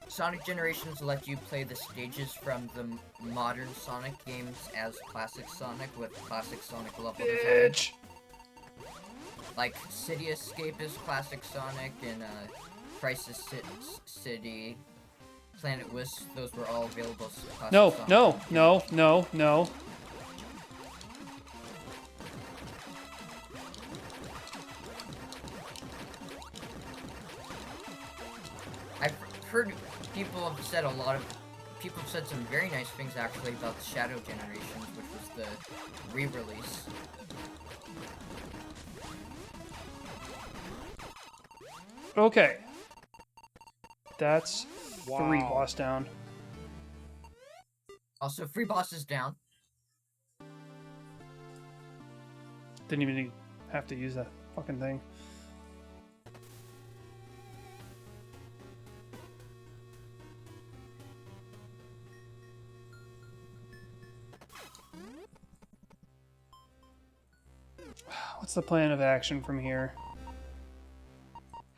Sonic Generations let you play the stages from the modern Sonic games as classic Sonic with classic Sonic level design. Bitch! Like City Escape is classic Sonic and Crisis City, Planet Wisp, those were all available as classic No, Sonic. no, no, no, no. I've heard people have said people have said some very nice things actually about the Shadow Generations, which was the re-release. Okay. That's 3 Wow. boss down. Also, free bosses down. Didn't even have to use that fucking thing. What's the plan of action from here?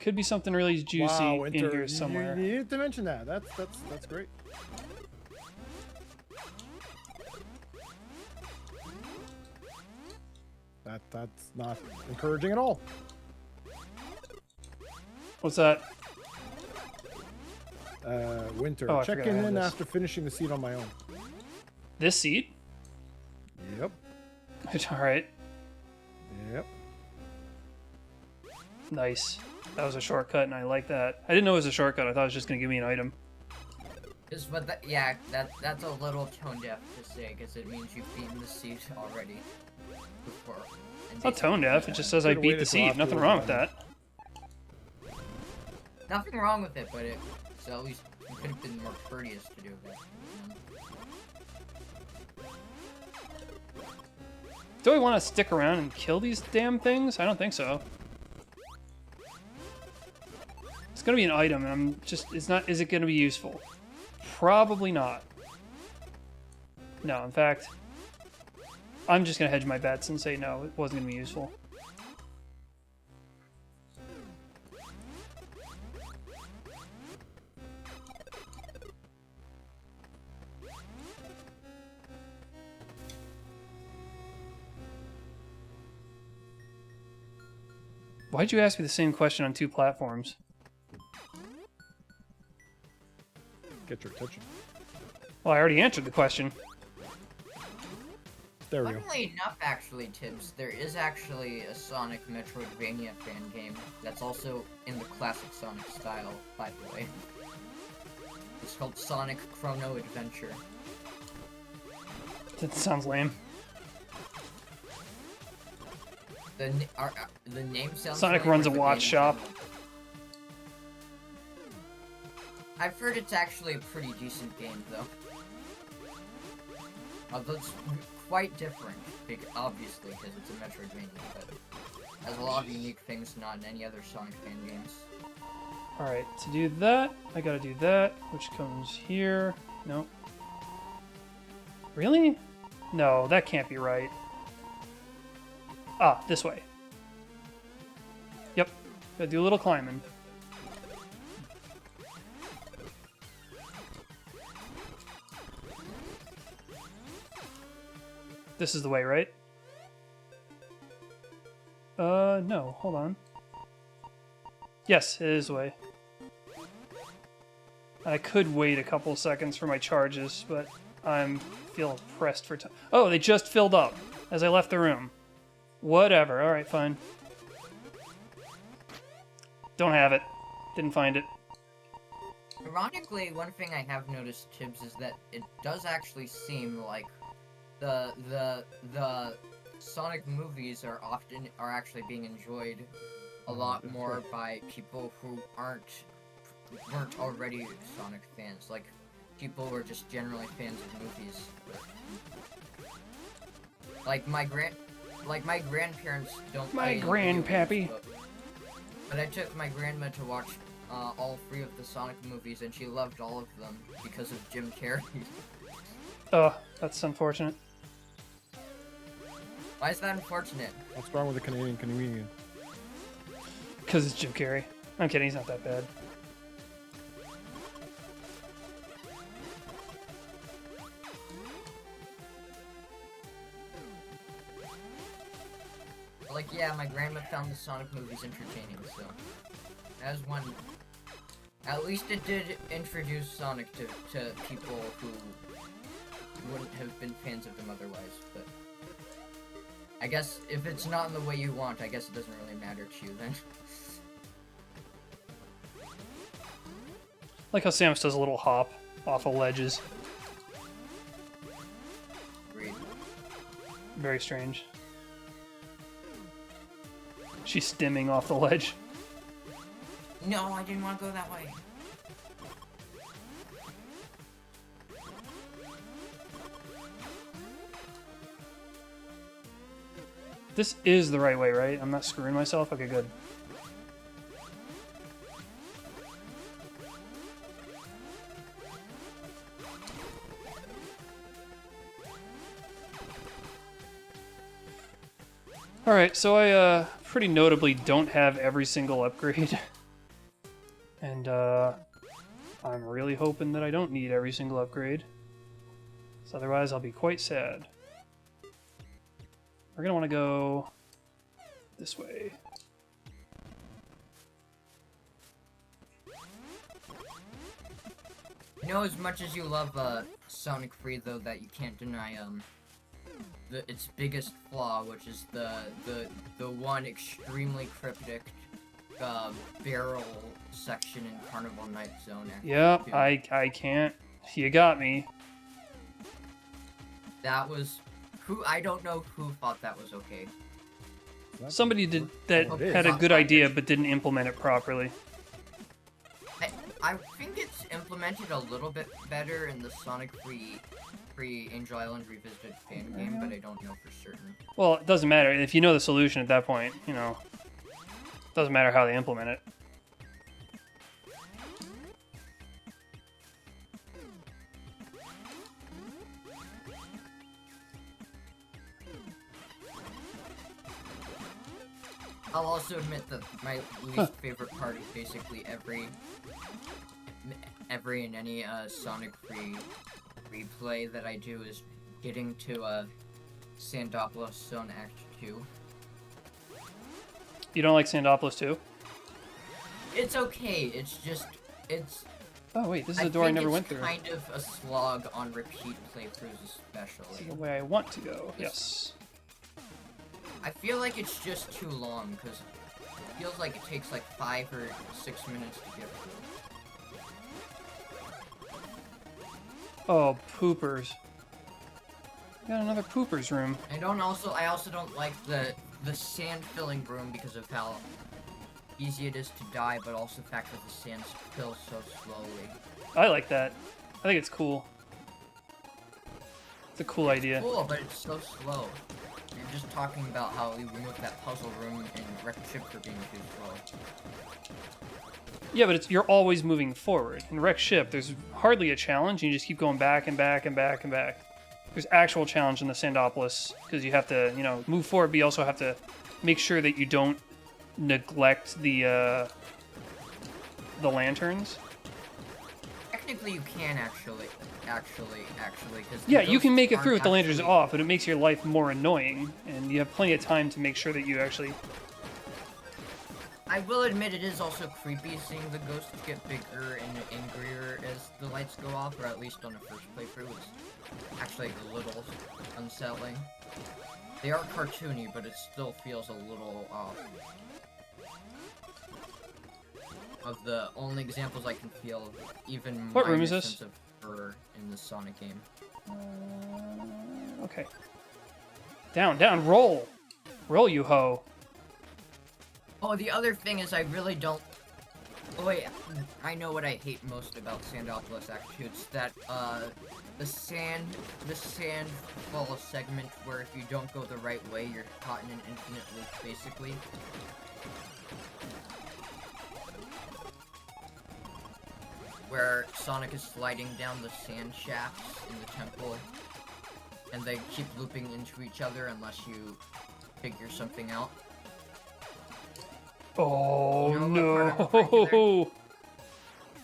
Could be something really juicy Wow, in Winter, here somewhere. You needed to mention that. That's great. That's not encouraging at all. What's that? Winter, Oh, I forgot I checking had in this. after finishing the seed on my own. This seed? Yep. Alright. Yep. Nice. That was a shortcut, and I like that. I didn't know it was a shortcut. I thought it was just going to give me an item. That's a little tone deaf to say, because it means you've beaten the seed already before. It's not tone deaf. It just says I Should've beat waited the till seed. Nothing afterwards, wrong with man. that. Nothing wrong with it, but so at least you could have been more courteous to do that. Do I want to stick around and kill these damn things? I don't think so. It's gonna be an item, and I'm just, it's not, is it gonna be useful? Probably not. No, in fact, I'm just gonna hedge my bets and say no, it wasn't gonna be useful. Why'd you ask me the same question on 2 platforms? Get your attention. Well, I already answered the question. There we go. Funnily enough, actually, Tibbs, there is actually a Sonic Metroidvania fan game that's also in the classic Sonic style, by the way. It's called Sonic Chrono Adventure. That sounds lame. The name sounds Sonic familiar, runs a but the watch game shop. sounds- I've heard it's actually a pretty decent game, though. Although it's quite different, obviously, because it's a Metroidvania, but has a lot of unique things not in any other Sonic fan games. Alright, to do that, I gotta do that, which comes here. Nope. Really? No, that can't be right. Ah, this way. Yep. Gotta do a little climbing. This is the way, right? No, hold on. Yes, it is the way. I could wait a couple seconds for my charges, but I'm feel pressed for time. Oh, they just filled up as I left the room. Whatever. All right, fine. Don't have it. Didn't find it. Ironically, one thing I have noticed, Tibbs, is that it does actually seem like the Sonic movies are actually being enjoyed a lot more by people who weren't already Sonic fans, like people who are just generally fans of movies. Like like my grandparents don't My play video games, grandpappy. but I took my grandma to watch all 3 of the Sonic movies, and she loved all of them because of Jim Carrey. Oh, that's unfortunate. Why is that unfortunate? What's wrong with the Canadian comedian? Because it's Jim Carrey. I'm kidding, he's not that bad. Like, yeah, my grandma found the Sonic movies entertaining, so as one. At least it did introduce Sonic to people who wouldn't have been fans of him otherwise, but I guess if it's not in the way you want, I guess it doesn't really matter to you then. Like how Samus does a little hop off of ledges. Agreed. Very strange. She's stimming off the ledge. No, I didn't want to go that way. This is the right way, right? I'm not screwing myself? Okay, good. Alright, so I pretty notably don't have every single upgrade. And I'm really hoping that I don't need every single upgrade. So otherwise I'll be quite sad. We're gonna want to go this way. You know, as much as you love Sonic Free, though, that you can't deny its biggest flaw, which is the one extremely cryptic barrel section in Carnival Night Zone. Yep, 2. I can't. You got me. That was I don't know who thought that was okay. Somebody did that It is. had a good idea but didn't implement it properly. I think it's implemented a little bit better in the Sonic Free Angel Island Revisited fan game, but I don't know for certain. Well, it doesn't matter. If you know the solution at that point, you know, it doesn't matter how they implement it. I'll also admit that my least favorite part is basically every and any Sonic Free replay that I do is getting to Sandopolis Zone Act 2. You don't like Sandopolis too? It's okay, it's just, Oh wait, this is a door I never went through. It's kind of a slog on repeat playthroughs This especially. is the way I want to go. Yes. I feel like it's just too long, because it feels like it takes like 5 or 6 minutes to get through. Oh, poopers. Got another poopers room. I also don't like the sand filling room because of how easy it is to die, but also the fact that the sand fills so slowly. I like that. I think it's cool. It's a cool idea. Cool, but it's so slow. You're just talking about how we removed that puzzle room in Wrecked Ship for being too slow. Yeah, but you're always moving forward. In Wreck Ship, there's hardly a challenge. You just keep going back and back and back and back. There's actual challenge in the Sandopolis because you have to, you know, move forward, but you also have to make sure that you don't neglect the lanterns. Technically, you can actually, because Yeah, you can make it through with the lanterns off, but it makes your life more annoying, and you have plenty of time to make sure that you actually... I will admit it is also creepy seeing the ghosts get bigger and angrier as the lights go off, or at least on the first playthrough. It's actually a little unsettling. They are cartoony, but it still feels a little off. Of the only examples I can feel of even What room minor is this? sense of horror in the Sonic game. Okay. Down, down, roll! Roll, you ho! Oh, the other thing is I really don't Oh wait, I know what I hate most about Sandopolis Act 2. It's that, the sand fall segment where if you don't go the right way, you're caught in an infinite loop, basically. Where Sonic is sliding down the sand shafts in the temple, and they keep looping into each other unless you figure something out. Oh, You know what part I'm referring to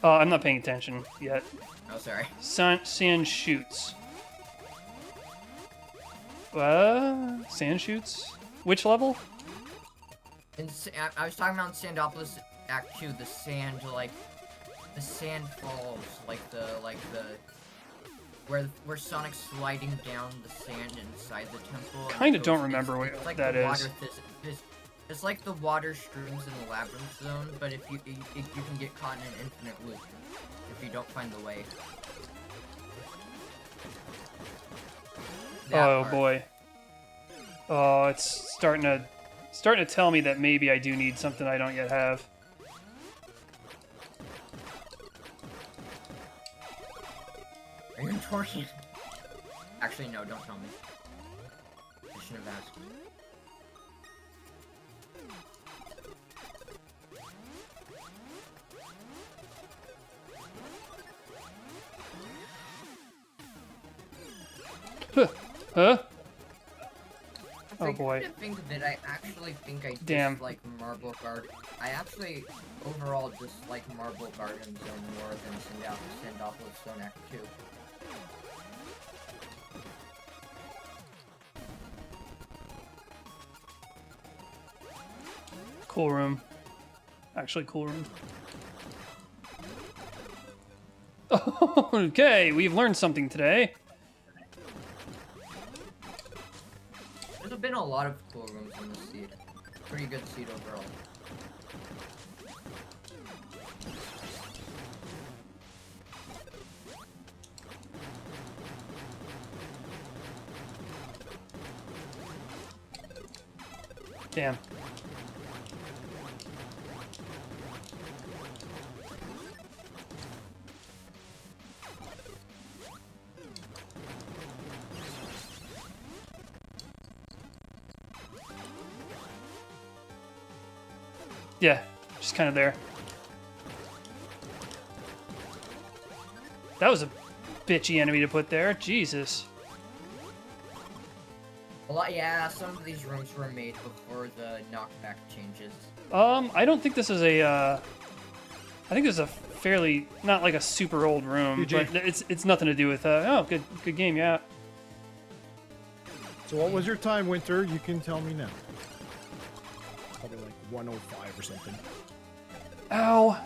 no. I'm not paying attention yet. Oh, sorry. Sand shoots. Sand shoots? Which level? I was talking about Sandopolis Act 2, the sand falls, where Sonic's sliding down the sand inside the temple. Kinda don't remember what it's like that the is. It's like the water streams in the labyrinth zone, but if you can get caught in an infinite loop if you don't find the way. That Oh part. boy. Oh, it's starting to tell me that maybe I do need something I don't yet have. Are you torching? Actually, no, don't tell me. I shouldn't have asked. Huh? Oh I boy. kinda think that I actually think I Damn. dislike Marble Garden. I actually overall dislike Marble Garden Zone more than Sandopolis Zone Act 2. Cool room. Actually, cool room. Okay, we've learned something today. There's been a lot of cool rooms in this seed. Pretty good seed overall. Damn. Yeah, just kind of there. That was a bitchy enemy to put there. Jesus. A lot, yeah, some of these rooms were made before the knockback changes. I don't think this is a, I think this is a fairly, not like a super old room, GG. but it's nothing to do with, oh, good game, yeah. So what was your time, Winter? You can tell me now. Probably like 105 or something. Ow.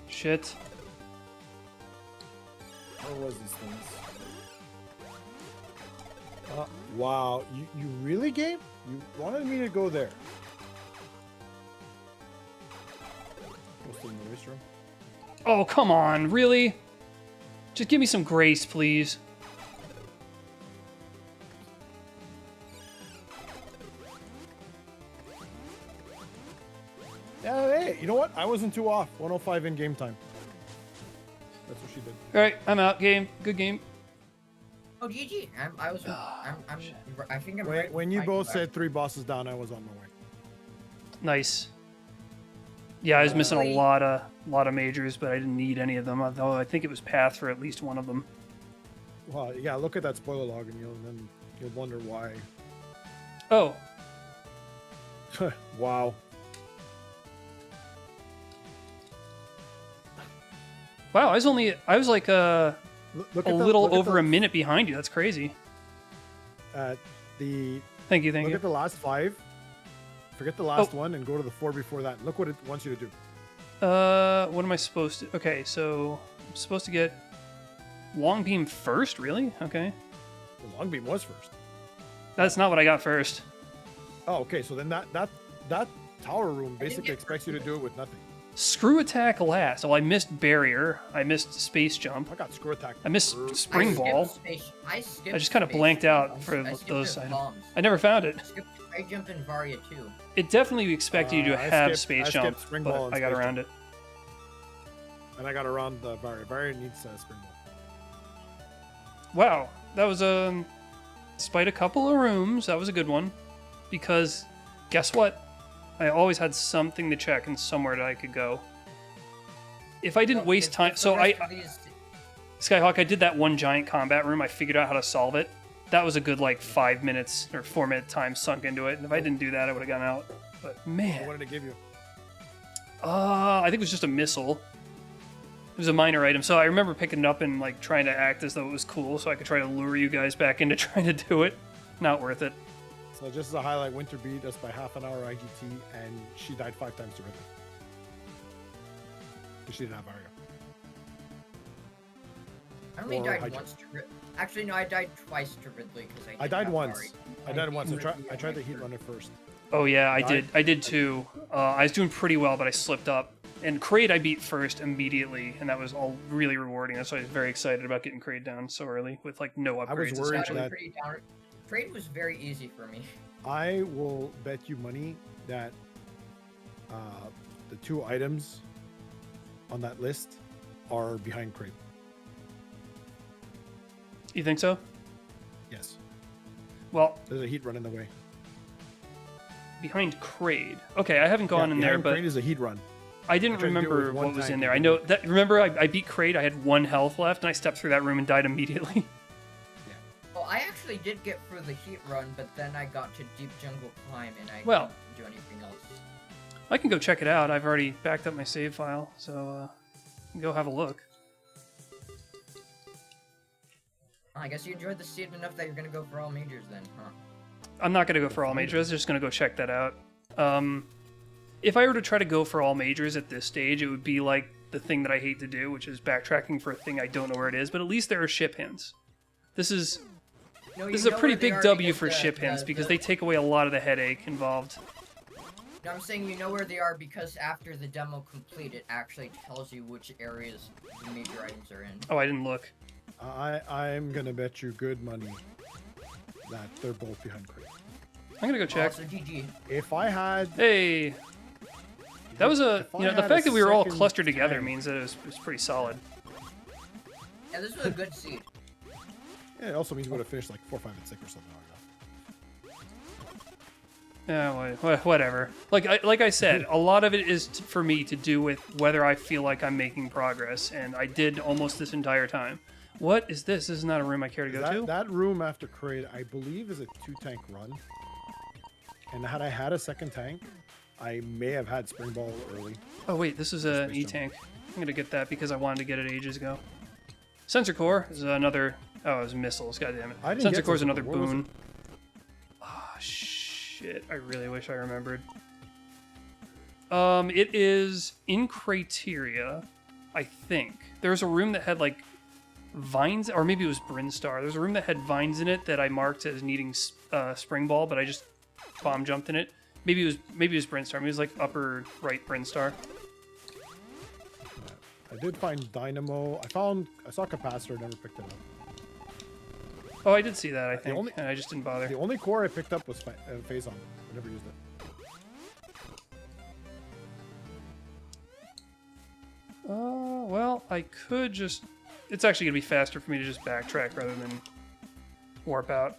Shit. What was these things? Wow, you really, Gabe? You wanted me to go there. Posted in the race room. Oh, come on, really? Just give me some grace, please. Yeah, hey, you know what? I wasn't too off. 105 in game time. That's what she did. All right, I'm out. Game, good game. Oh, GG. I think I'm When, right when with you fighting both back. said 3 bosses down, I was on my way. Nice. Yeah, I was missing a Wait. lot of majors, but I didn't need any of them. Although I think it was path for at least one of them. Well, yeah, look at that spoiler log, and then you'll wonder why. Oh, Wow. wow! I was like Look a at little look at over a minute behind you. That's crazy. the Thank you, thank look you. at the last 5. Forget the last Oh. one and go to the 4 before that. Look what it wants you to do. What am I supposed to? Okay, so I'm supposed to get long beam first. Really? Okay, The long beam was first. that's not what I got first. Oh, okay. So then that tower room didn't basically get expects you to do it with nothing. Screw attack last. Oh, I missed barrier. I missed space jump. I got screw attack. I missed spring ball. I skipped I just kind of space blanked jump. out for I skipped those the items. bombs. I never found it. I skipped I jumped in Varia too. It definitely expected you to I have skipped- space I jump, skipped spring but ball and I got space around jump. it. And I got around the Varia. Varia needs spring ball. Wow, that was despite a couple of rooms, that was a good one. Because, guess what? I always had something to check and somewhere that I could go. If I didn't waste time, so Skyhawk, I did that one giant combat room. I figured out how to solve it. That was a good like 5 minutes or 4-minute time sunk into it. And if I didn't do that, I would have gotten out. But What man, wanted to give you? I think it was just a missile. It was a minor item, so I remember picking it up and like trying to act as though it was cool, so I could try to lure you guys back into trying to do it. Not worth it. So just as a highlight, Winter beat us by half an hour IGT, and she died 5 times to River. Because she didn't have Varia. I only Or died Hydra. once to Actually, no, I died twice to Ridley because I I died have once. Varia. I died once. I beat tried. Ridley I on tried my the heat third. runner first. Oh yeah, I Died? did. I did too. I was doing pretty well, but I slipped up. And Kraid I beat first immediately, and that was all really rewarding. That's why I was very excited about getting Kraid down so early with like no upgrades. I was worried That essentially. was pretty down. Trade was very easy for me. I will bet you money that the 2 items on that list are behind Crate. You think so? Yes. Well, There's a heat run in the way. behind Kraid. Okay, I haven't gone in there, behind but Crate is a heat run. I didn't I tried to do it remember with one what was tank in there. I and know that. Remember, I beat Kraid. I had 1 health left, and I stepped through that room and died immediately. Well, I actually did get through the heat run, but then I got to deep jungle climb and I Well. couldn't do anything else. I can go check it out. I've already backed up my save file, so go have a look. I guess you enjoyed the seed enough that you're gonna go for all majors then, huh? I'm not gonna go for all majors. I'm just gonna go check that out. If I were to try to go for all majors at this stage, it would be like the thing that I hate to do, which is backtracking for a thing I don't know where it is. But at least there are ship hints. This is No, you this is a know pretty where they big are W because for the- ship the- hints because the- they take away a lot of the headache involved. No, I'm saying you know where they are because after the demo complete, it actually tells you which areas the major items are in. Oh, I didn't look. I'm gonna bet you good money that they're both behind Crate. I'm gonna go check. Also, GG. If I had, Hey, that was a If I you know the had fact a that we were all second clustered together tank- means that it was pretty solid. Yeah, this was a good seed. yeah, it also means we would have finished like 4, 5, and 6 or something like that. Yeah, whatever. Like I said, a lot of it is for me to do with whether I feel like I'm making progress, and I did almost this entire time. What is this? This is not a room I care to go to. That room after Crate, I believe, is a 2-tank run. And had I had a second tank, I may have had Spring Ball early. Oh wait, this is an Space E-tank. I'm gonna get that because I wanted to get it ages ago. Sensor core is another. Oh, it was missiles. God damn it. I didn't Sensor get core is sensor another core. What was boon. Ah, shit. I really wish I remembered. It is in Criteria, I think. There's a room that had like vines, or maybe it was Brinstar. There's a room that had vines in it that I marked as needing Spring Ball, but I just bomb jumped in it. Maybe it was Brinstar. Maybe it was like upper right Brinstar. I did find Dynamo. I saw Capacitor, never picked it up. Oh, I did see that. I think, only- and I just didn't bother. The only core I picked up was Phazon. I never used it. Well, I could just... It's actually going to be faster for me to just backtrack rather than warp out.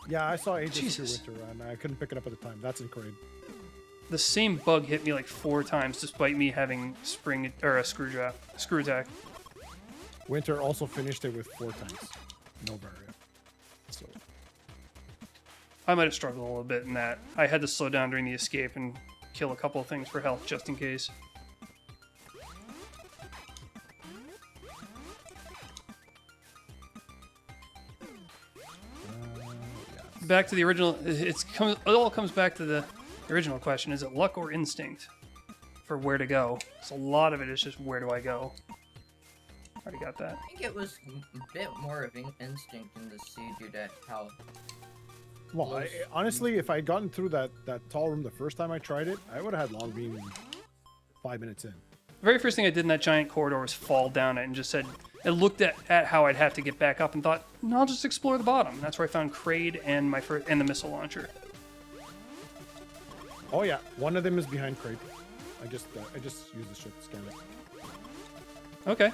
Yeah, I saw Aegis Jesus. through Winter, and I couldn't pick it up at the time. That's in Crate. The same bug hit me like 4 times despite me having spring or a screw attack. Winter also finished it with 4 tanks. No barrier. So I might have struggled a little bit in that. I had to slow down during the escape and kill a couple of things for health just in case. yeah. Back to the original. It all comes back to the original question: is it luck or instinct for where to go? So a lot of it is just where do I go. Already got that. I think it was a bit more of an instinct in the seed due to how Well, honestly, if I'd gotten through that tall room the first time I tried it, I would have had long beam 5 minutes in. The very first thing I did in that giant corridor was fall down it and just said, I looked at how I'd have to get back up and thought, no, I'll just explore the bottom. And that's where I found Kraid and the missile launcher. Oh yeah, one of them is behind Crate. I just use the ship to scan it. Okay.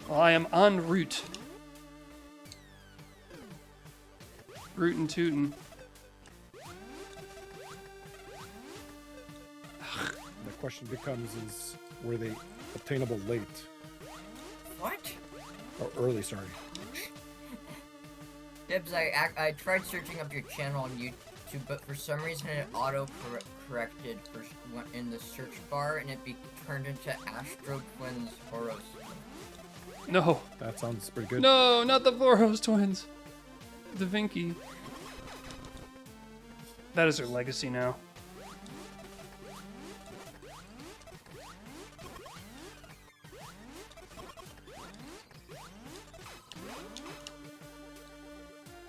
Well, I am en route. Rootin' tootin'. The question becomes is, were they obtainable late? What? Or early, sorry. Dibs, I tried searching up your channel on YouTube, but for some reason it auto-corrected in the search bar, and it turned into Astro Twins Boros. No. That sounds pretty good. No, not the Boros twins. Da Vinci. That is their legacy now.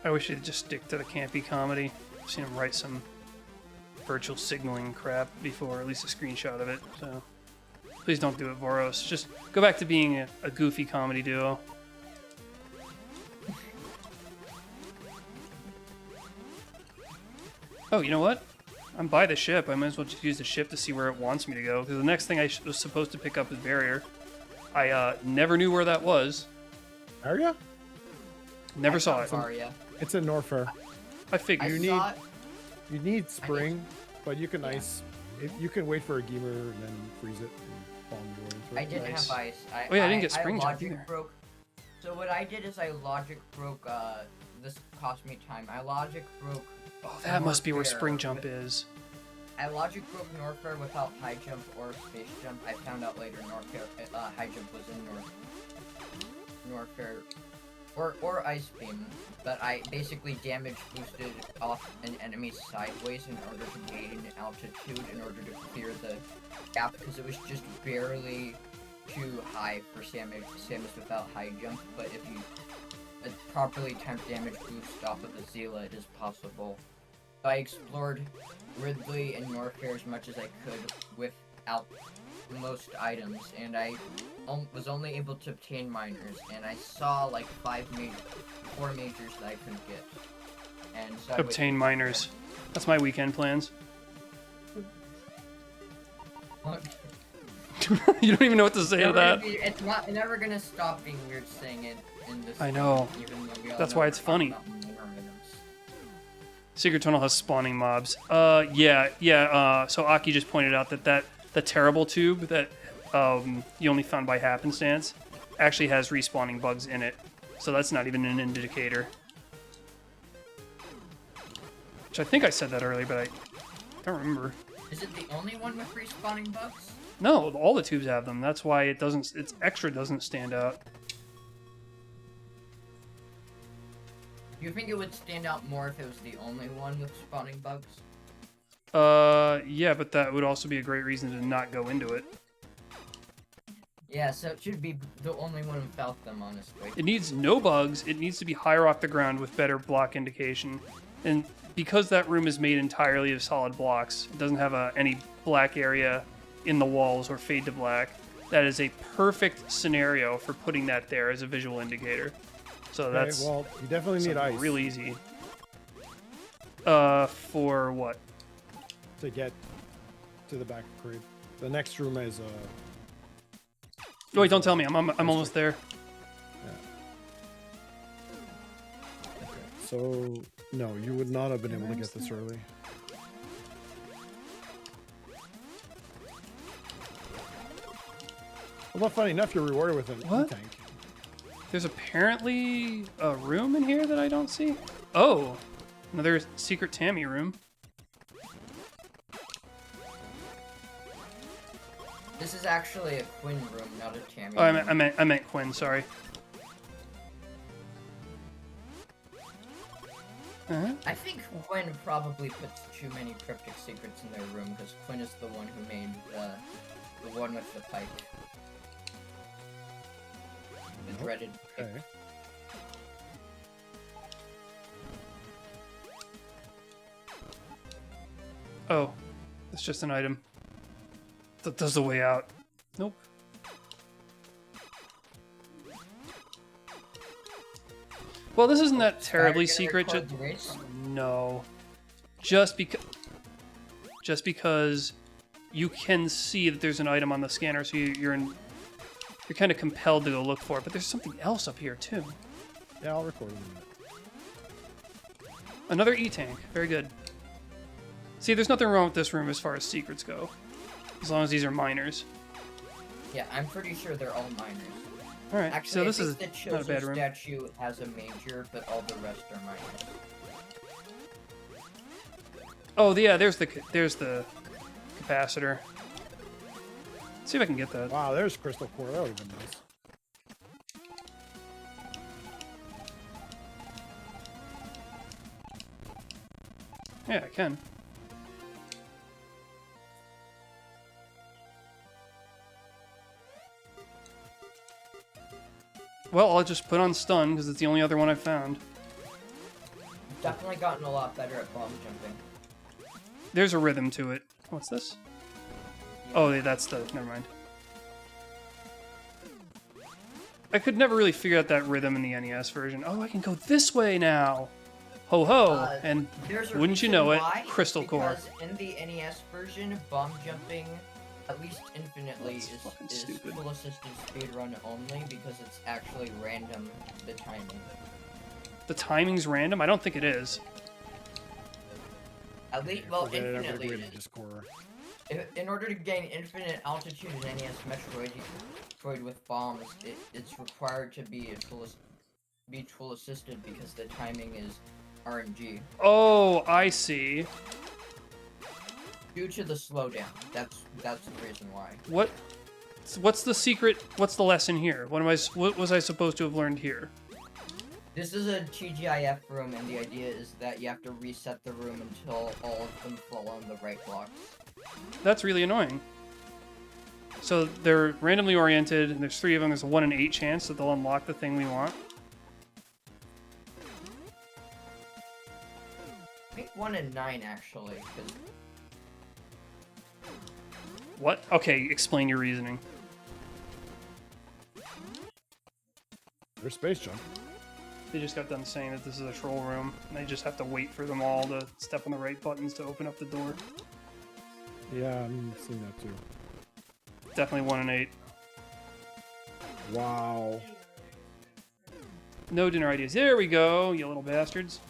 I wish they'd just stick to the campy comedy. I've seen them write some virtual signaling crap before, at least a screenshot of it, so please don't do it, Boros. Just go back to being a goofy comedy duo. Oh, you know what? I'm by the ship. I might as well just use the ship to see where it wants me to go, because the next thing I was supposed to pick up is Barrier. I never knew where that was. Area? Never saw it. Aria. It's in Norfair. I figured. You need spring, but you can ice. You can wait for a Geemer and then freeze it and bomb your way into it. I didn't Nice. have ice. Oh yeah, I didn't get spring jump logic either. broke. So what I did is I logic broke. This cost me time. I logic broke. Oh, that must be where Norfair spring jump with- is. I logic broke Norfair without high jump or space jump. I found out later Norfair high jump was in Norfair or ice beam, but I basically damage boosted off an enemy sideways in order to gain altitude in order to clear the gap because it was just barely too high for Samus without high jump. But if you properly timed damage boost off of the Zila, it is possible. I explored Ridley and Norfair as much as I could without most items, and I was only able to obtain minors, and I saw like 4 majors that I couldn't get. And so Obtain minors. That's my weekend plans. You don't even know what to say to that. It's never gonna stop being weird saying it in this. I know. Game, even though we all That's know why we're it's talking funny. about minor items. Secret Tunnel has spawning mobs. Yeah. So Aki just pointed out that the terrible tube that you only found by happenstance actually has respawning bugs in it. So that's not even an indicator. Which I think I said that earlier, but I don't remember. Is it the only one with respawning bugs? No, all the tubes have them. That's why its extra doesn't stand out. Do you think it would stand out more if it was the only one with spawning bugs? Yeah, but that would also be a great reason to not go into it. Yeah, so it should be the only one without them, honestly. It needs no bugs. It needs to be higher off the ground with better block indication. And because that room is made entirely of solid blocks, it doesn't have any black area in the walls or fade to black. That is a perfect scenario for putting that there as a visual indicator. So Okay, that's well, you definitely need ice real easy. For what? to get to the back of Crib. The next room is Oh, wait, don't tell me. I'm almost there. okay. So no, you would not have been able to get this early. Well, funny enough, you're rewarded with an What? E-tank. There's apparently a room in here that I don't see. Oh, another secret Tammy room. This is actually a Quinn room, not a Tammy Oh, room. I meant Quinn. Sorry. I think Quinn probably puts too many cryptic secrets in their room because Quinn is the one who made the one with the pike. The dreaded pike. Okay. Oh, it's just an item. Does the way out. Nope. Well, this isn't that terribly secret. Record the race? No. Just because you can see that there's an item on the scanner, so you're kind of compelled to go look for it. But there's something else up here too. Yeah, I'll record in a minute. Another E-tank. Very good. See, there's nothing wrong with this room as far as secrets go. As long as these are minors. Yeah, I'm pretty sure they're all minors. Alright, Actually, so this I is think the not a bad Chozo room. statue has a major, but all the rest are minors. Oh, yeah, there's the capacitor. Let's see if I can get that. Wow, there's crystal core. That would have been nice. Yeah, I can. Well, I'll just put on stun, because it's the only other one I've found. Definitely gotten a lot better at bomb jumping. There's a rhythm to it. What's this? Oh, yeah, that's the... Never mind. I could never really figure out that rhythm in the NES version. Oh, I can go this way now! Ho ho! And There's a wouldn't you reason know it, why, Crystal Core. Because in the NES version, bomb jumping, at least infinitely, That's fucking is stupid. full assisted speedrun only because it's actually random, the timing. The timing's random? I don't think it is. At least, well, Forget it, I'm gonna infinitely go it into is. Discord. In order to gain infinite altitude in NES Metroid with bombs, it's required to be full assisted because the timing is RNG. Oh, I see. Due to the slowdown. That's the reason why. What's the secret? What's the lesson here? What was I supposed to have learned here? This is a TGIF room, and the idea is that you have to reset the room until all of them fall on the right blocks. That's really annoying. So they're randomly oriented, and there's 3 of them. There's a 1 in 8 chance that they'll unlock the thing we want. I think 1 in 9 actually, because What? Okay, explain your reasoning. There's space jump. They just got done saying that this is a troll room, and they just have to wait for them all to step on the right buttons to open up the door. Yeah, I'm seeing that too. Definitely 1 in 8. Wow. No dinner ideas. There we go, you little bastards.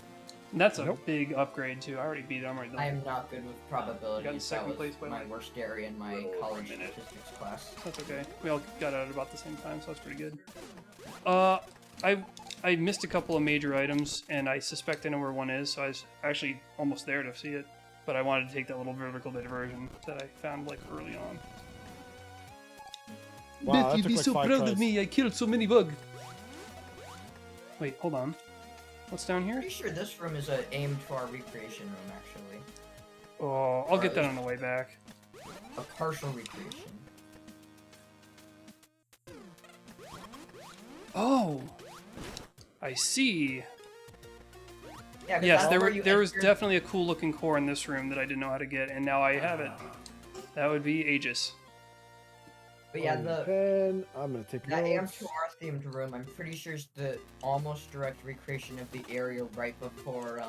And that's a Nope. big upgrade too. I already beat it. I'm right I there. am not good with probabilities. Got in second That was place by my like worst area in my over a college minute. statistics class. That's okay. We all got out at about the same time, so that's pretty good. I missed a couple of major items, and I suspect I know where one is, so I was actually almost there to see it. But I wanted to take that little vertical diversion that I found like early on. Wow, Bet that you'd took be like so 5 proud tries. of me. I killed so many bugs. Wait, hold on. What's down here? Pretty sure this room is aimed to our recreation room, actually. Oh, I'll get that on the way back. A partial recreation. Oh, I see. Yeah, 'cause Yes, that's where you there was enter- definitely a cool looking core in this room that I didn't know how to get, and now I have it. That would be Aegis. But yeah, Pen. I'm gonna take that notes. AM2R themed room, I'm pretty sure is the almost direct recreation of the area right before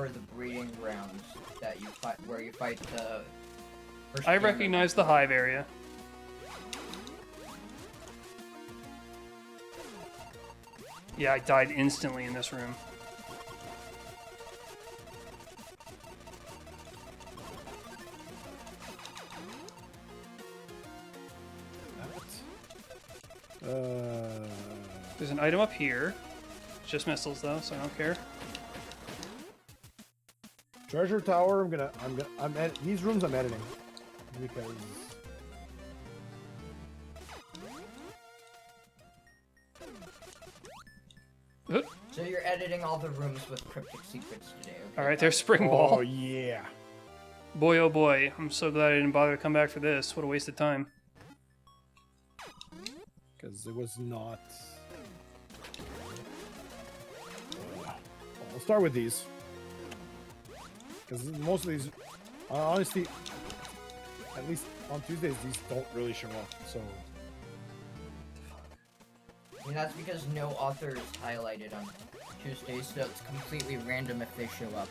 the breeding grounds that you fight, where you fight the. First I demon. recognize the hive area. Yeah, I died instantly in this room. There's an item up here. It's just missiles though, so I don't care. Treasure tower. These rooms I'm editing because So you're editing all the rooms with cryptic secrets today. Okay? All right, there's spring oh ball. yeah. Boy, oh boy, I'm so glad I didn't bother to come back for this. What a waste of time. Because it was not. I'll start with these. Because most of these, honestly, at least on Tuesdays, these don't really show up. So And that's because no author is highlighted on Tuesdays, so it's completely random if they show up.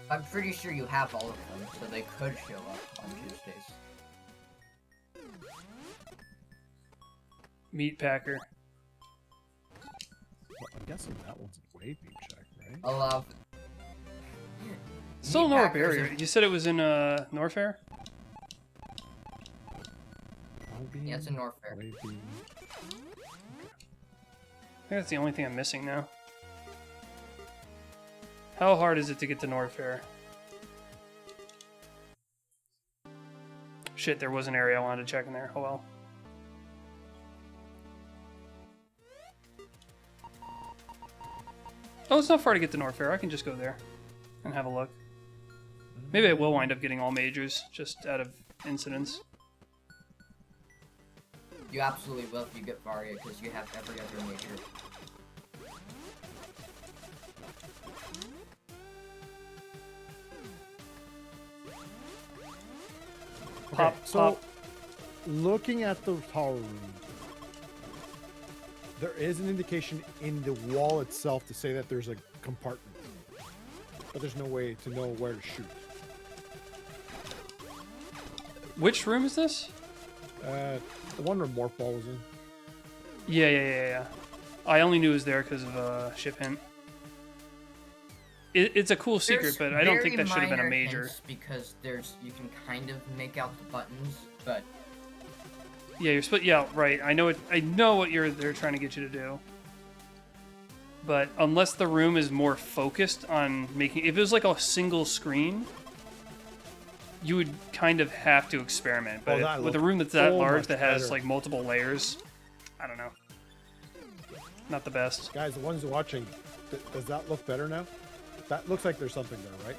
I'm pretty sure you have all of them, so they could show up on Tuesdays. Meat packer. well, I'm guessing that one's way deep check, right? Allow. Still Meat Nora packers Barrier. are- You said it was in Norfair? Yeah, it's in Norfair. I think that's the only thing I'm missing now. How hard is it to get to Norfair? Shit, there was an area I wanted to check in there. Oh well. Oh, it's not far to get to Norfair. I can just go there and have a look. Maybe I will wind up getting all majors, just out of incidents. You absolutely will if you get Varia, because you have every other major. Pop, so pop. looking at the tower room, there is an indication in the wall itself to say that there's a compartment, but there's no way to know where to shoot. Which room is this? The one where Morph Ball was in. Yeah. I only knew it was there because of Ship Hint. It's a cool secret, There's but I don't think very that should have been a minor major. hints because you can kind of make out the buttons, but Yeah, you're split. Yeah, right. I know it. I know what they're trying to get you to do. But unless the room is more focused on making, if it was like a single screen, you would kind of have to experiment. But that with a looked room that's that so large much that has better. like multiple layers, I don't know. Not the best. Guys, the ones watching, does that look better now? That looks like there's something there, right?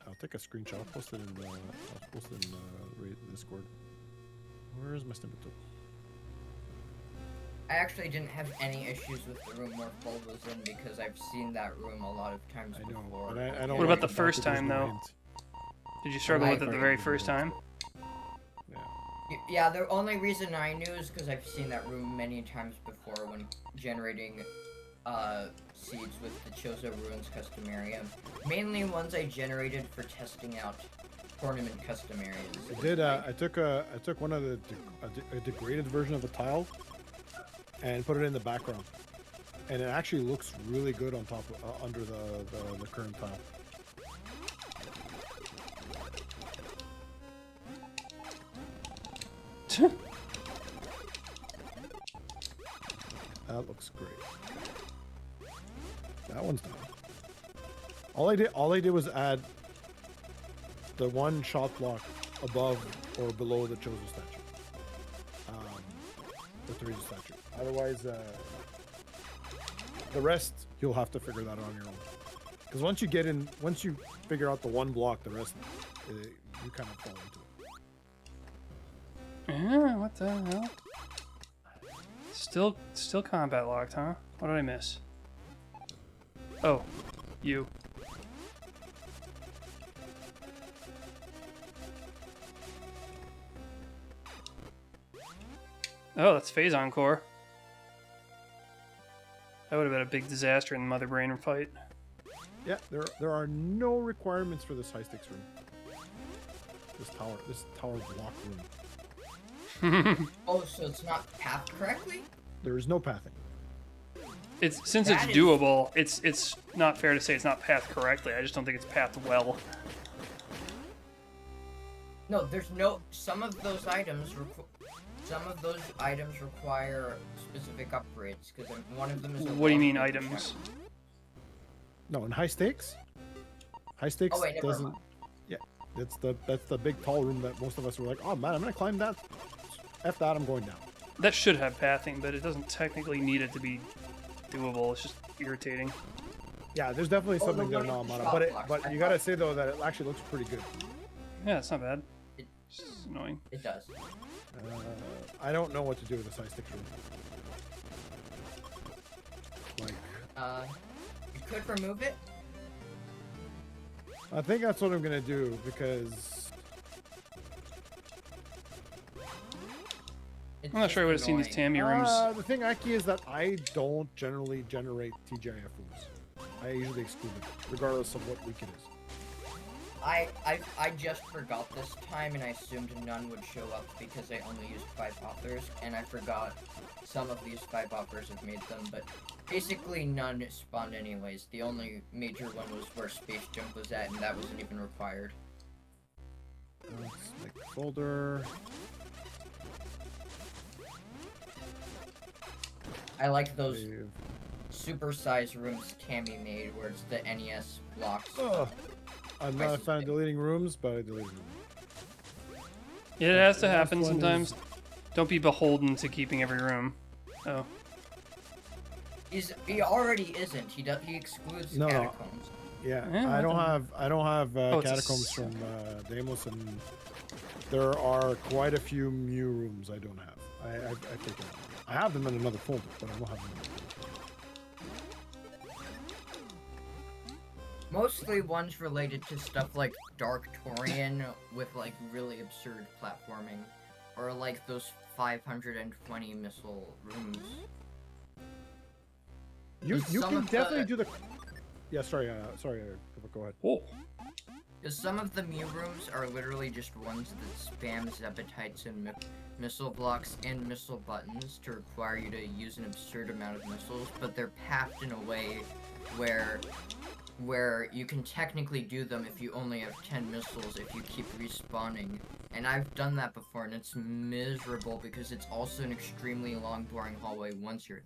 I'll take a screenshot. I'll post it in Discord. Where is my snippet tool? I actually didn't have any issues with the room Morph Ball was in because I've seen that room a lot of times I know, before. but I don't What about like the first there's time, no though? hint. Did you struggle I with it the agree. very first time? Yeah. Yeah, the only reason I knew is because I've seen that room many times before when generating seeds with the Chozo Ruins Customarium. Mainly ones I generated for testing out tournament custom areas. I did. I took one of a degraded version of a tile and put it in the background, and it actually looks really good on top under the current tile. That looks great. That one's done. All I did was add the one shot block above or below the Chozo statue. The Teresa statue. Otherwise, the rest you'll have to figure that out on your own. Because once you figure out the one block, the rest you kind of fall into it. Yeah, what the hell? Still combat locked, huh? What did I miss? Oh, you. Oh, that's Phase Encore. That would have been a big disaster in the Mother Brain fight. Yeah, there are no requirements for this high stakes room. This tower block room. Oh, so it's not pathed correctly? There is no pathing. Since That it's is- doable, it's not fair to say it's not pathed correctly. I just don't think it's pathed well. No, there's no. Some of those items require specific upgrades because one of them is. What do you mean long items? check. No, in high stakes. High stakes Oh, wait, never doesn't. mind. Yeah, that's the big tall room that most of us were like, oh man, I'm gonna climb that. F that, I'm going down. That should have pathing, but it doesn't technically need it to be doable. It's just irritating. Yeah, there's definitely Oh, something the there, way no, the Amada, shop blocks, but I you gotta thought- say though that it actually looks pretty good. Yeah, it's not bad. It- It's just annoying. It does. I don't know what to do with the side stick room. Like, You could remove it. I think that's what I'm gonna do because It's I'm not just sure I would have seen these annoying. Tammy rooms. the thing, Aki, is that I don't generally generate TGIF rooms. I usually exclude them, regardless of what week it is. I just forgot this time, and I assumed none would show up because I only used 5 authors, and I forgot some of these 5 authors have made them, but basically none spawned anyways. The only major one was where Space Jump was at, and that wasn't even required. Let's make a folder. I like those Save. super-sized rooms Tammy made, where it's the NES blocks. Oh, I'm not a Price is fan of big. deleting rooms, but I delete them. It has to The last happen one sometimes. is- Don't be beholden to keeping every room. Oh, He already isn't. He excludes No, no. catacombs. Yeah, Yeah, I I don't don't- have Oh, it's a catacombs from Daimos, and there are quite a few Mew rooms I don't have. I've taken out. I have them in another folder, but I don't have them. Mostly ones related to stuff like Dark Torian with like really absurd platforming, or like those 520 missile rooms. You Some can of definitely the- do the. Yeah, sorry, go ahead. whoa. Because some of the Mew rooms are literally just ones that spam Zepatites and missile blocks and missile buttons to require you to use an absurd amount of missiles, but they're pathed in a way where you can technically do them if you only have 10 missiles if you keep respawning. And I've done that before, and it's miserable because it's also an extremely long, boring hallway once you're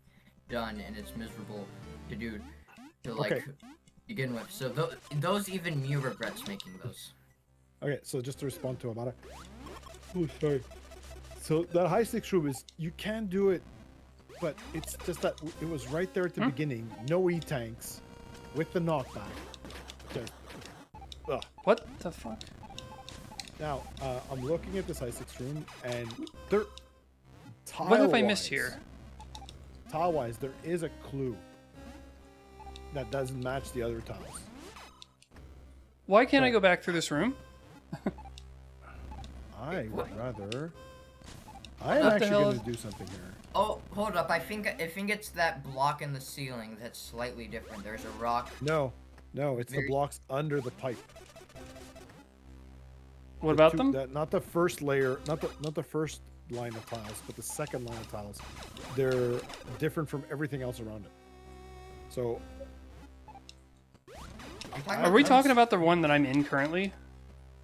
done, and it's miserable to do to like Okay. begin with. So those even Mew regrets making those. Okay, so just to respond to Amara. Oh, sorry. So that high stakes room is, you can do it, but it's just that it was right there at the beginning. No E-tanks, with the knockback. Just, ugh. What the fuck? Now, I'm looking at this high stakes room, and there. What have I missed here? Tile-wise, there is a clue that doesn't match the other tiles. Why can't I go back through this room? I would rather. What I am the actually hell going is- to do something here. Oh, hold up! I think it's that block in the ceiling that's slightly different. There's a rock. No, it's the Very- blocks under the pipe. What The about two- them? not the first layer, not the first line of tiles, but the second line of tiles. They're different from everything else around it. So I'm talking Are we about talking those- about the one that I'm in currently?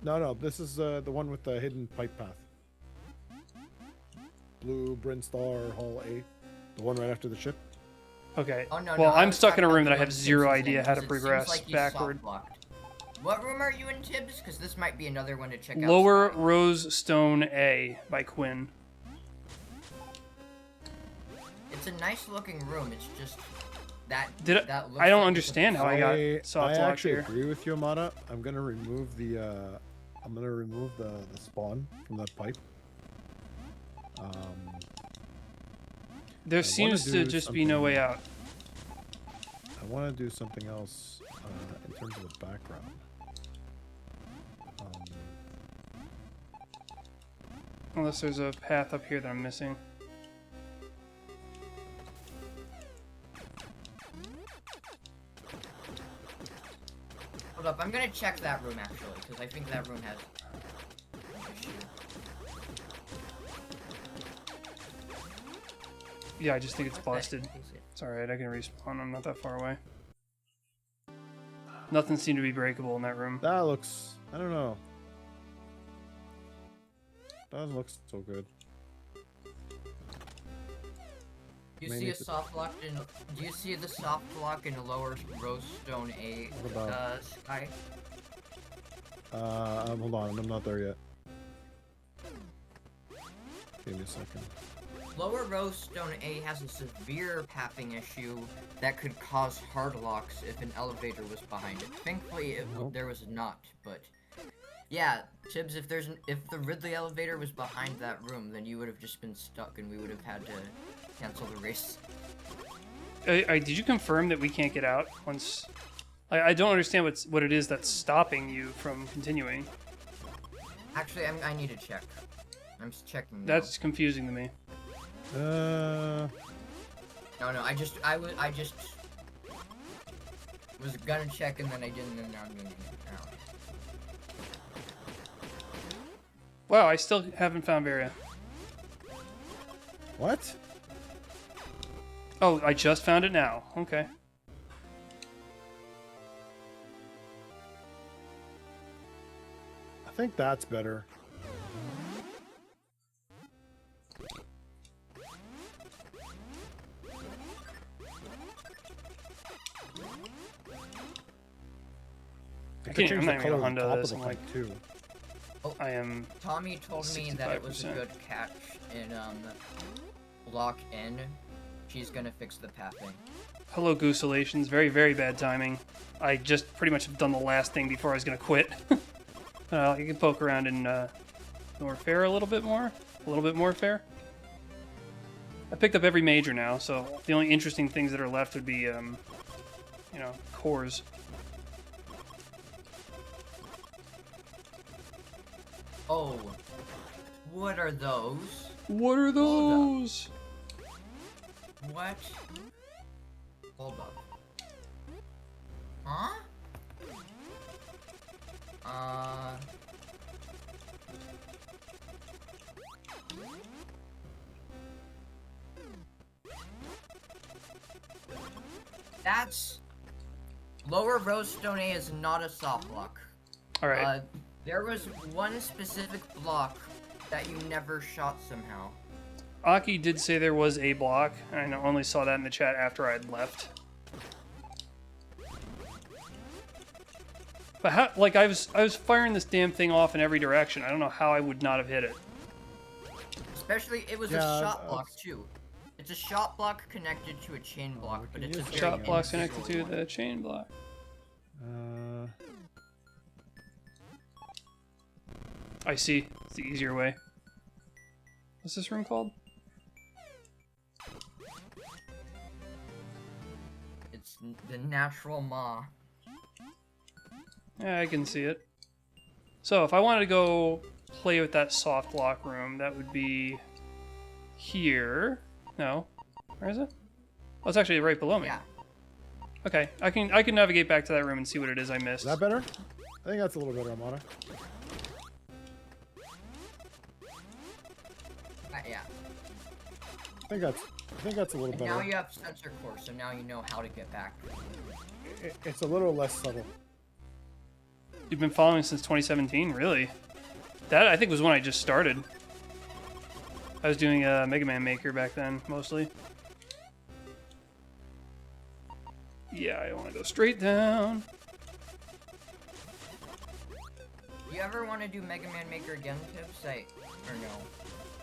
no, this is the one with the hidden pipe path. Blue Brinstar Hall A, the one right after the ship. Okay. Oh, no, Well, I I'm was stuck in a talking room about that I the have one zero Tibbs is in, idea how to because it seems progress like you backward. soft-blocked. What room are you in, Tibbs? Because this might be another one to check out. Lower soon. Rose Stone A by Quinn. It's a nice looking room. It's just that. Did it- that looks I don't like understand how I got I soft lock actually here. agree with you, Amada. I'm gonna remove the the spawn from that pipe. There I seems wanna to do just be no way something- out. I want to do something else in terms of the background. Unless there's a path up here that I'm missing. Hold up, I'm gonna check that room actually, because I think that room has an issue. Yeah, I just think it's Okay, busted. is it? It's alright, I can respawn. I'm not that far away. Nothing seemed to be breakable in that room. That looks, I don't know. Doesn't look so good. Do you May see need a to- soft block in? Do you see the soft block in a lower Rose Stone A What about- sky? Hold on, I'm not there yet. Give me a second. Lower row stone A has a severe pathing issue that could cause hard locks if an elevator was behind it. Thankfully, there was not, but yeah, Tibbs, if the Ridley elevator was behind that room, then you would have just been stuck, and we would have had to cancel the race. Did you confirm that we can't get out once? I don't understand what it is that's stopping you from continuing. Actually, I need to check. I'm checking now. That's confusing to me. No, I just was gonna check and then I didn't, and now I'm gonna out. Wow, I still haven't found Varia. What? Oh, I just found it now. Okay. I think that's better. I can't, I'm not even gonna of the Honda top this. of the I'm pipe like, too. I am. Tommy told me that it was a 65%. good catch in block N. She's gonna fix the pathing. Hello, Gooselations. Very, very bad timing. I just pretty much have done the last thing before I was gonna quit. You can poke around in Norfair a little bit more. A little bit more fair. I picked up every major now, so the only interesting things that are left would be, cores. Oh, what are those? What are those? What? Hold up. Huh? That's... Lower Rosestone A is not a soft block. Alright. There was one specific block that you never shot somehow. Aki did say there was a block, and I only saw that in the chat after I'd left. But how, like, I was firing this damn thing off in every direction. I don't know how I would not have hit it. Especially, it was a shot block too. It's a shot block connected to a chain block, but it's a very Shot block's individual connected to one. the chain block. I see. It's the easier way. What's this room called? It's the natural maw. Yeah, I can see it. So if I wanted to go play with that soft lock room, that would be here. No, where is it? Oh, it's actually right below me. Yeah. Okay, I can navigate back to that room and see what it is I missed. Is that better? I think that's a little better, Amada. Yeah. I think that's a little And better. now you have sensor core, so now you know how to get back. It's a little less subtle. You've been following since 2017, really? That I think was when I just started. I was doing a Mega Man Maker back then, mostly. Yeah, I want to go straight down. You ever want to do Mega Man Maker again, Tips? Or no?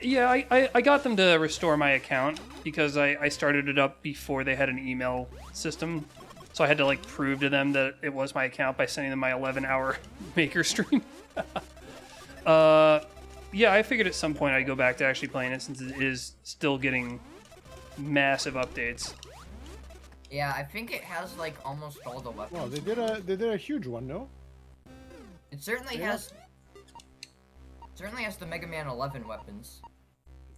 Yeah, I got them to restore my account because I started it up before they had an email system. So I had to, like, prove to them that it was my account by sending them my 11-hour Maker stream. Yeah, I figured at some point I'd go back to actually playing it since it is still getting massive updates. Yeah, I think it has like almost all the weapons. Well, they did a huge one, no? It certainly Yeah. has. Certainly has the Mega Man 11 weapons.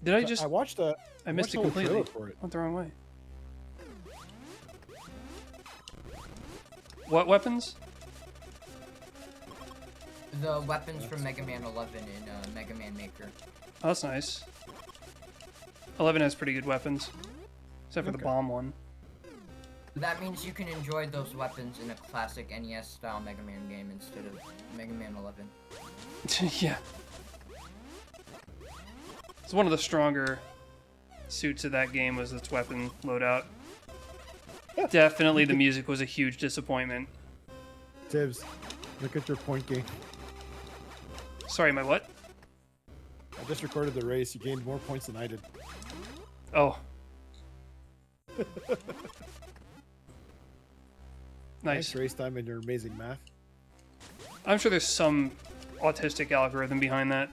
Did I just... I watched the. I missed it watched the whole completely. trailer for it. Went the wrong way. What weapons? The weapons from Mega Man 11 in Mega Man Maker. Oh, that's nice. 11 has pretty good weapons. Except for the Okay. bomb one. That means you can enjoy those weapons in a classic NES style Mega Man game instead of Mega Man 11. Yeah. It's one of the stronger suits of that game was its weapon loadout. Definitely the music was a huge disappointment. Tibbs, look at your point gain. Sorry, my what? I just recorded the race. You gained more points than I did. Oh. Nice Nice. race time and your amazing math. I'm sure there's some autistic algorithm behind that.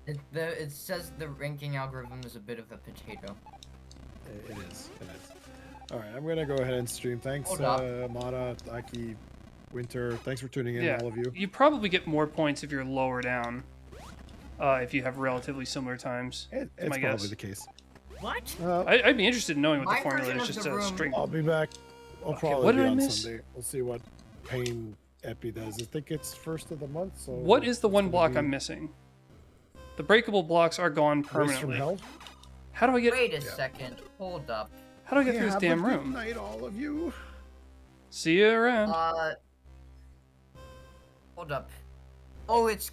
It says the ranking algorithm is a bit of a potato. It is. It is. All right, I'm gonna go ahead and stream. Thanks, Hold up. Mata, Aki, Winter. Thanks for tuning in, Yeah. all of you. You probably get more points if you're lower down. If you have relatively similar times. It's my probably guess. the case. What? I'd be interested in knowing what My the formula version is, of just the a room- string. I'll be back. I'll Okay, probably what be did I on miss? Sunday. We'll see what Pain Epi does. I think it's first of the month. So What is the it's one gonna block be I'm missing? The breakable blocks are gone Race from permanently. Hell. How do I get? Wait a second. Hold up. How do I get through this Have damn a good room? night, all of you. See you around. Hold up. Oh, it's.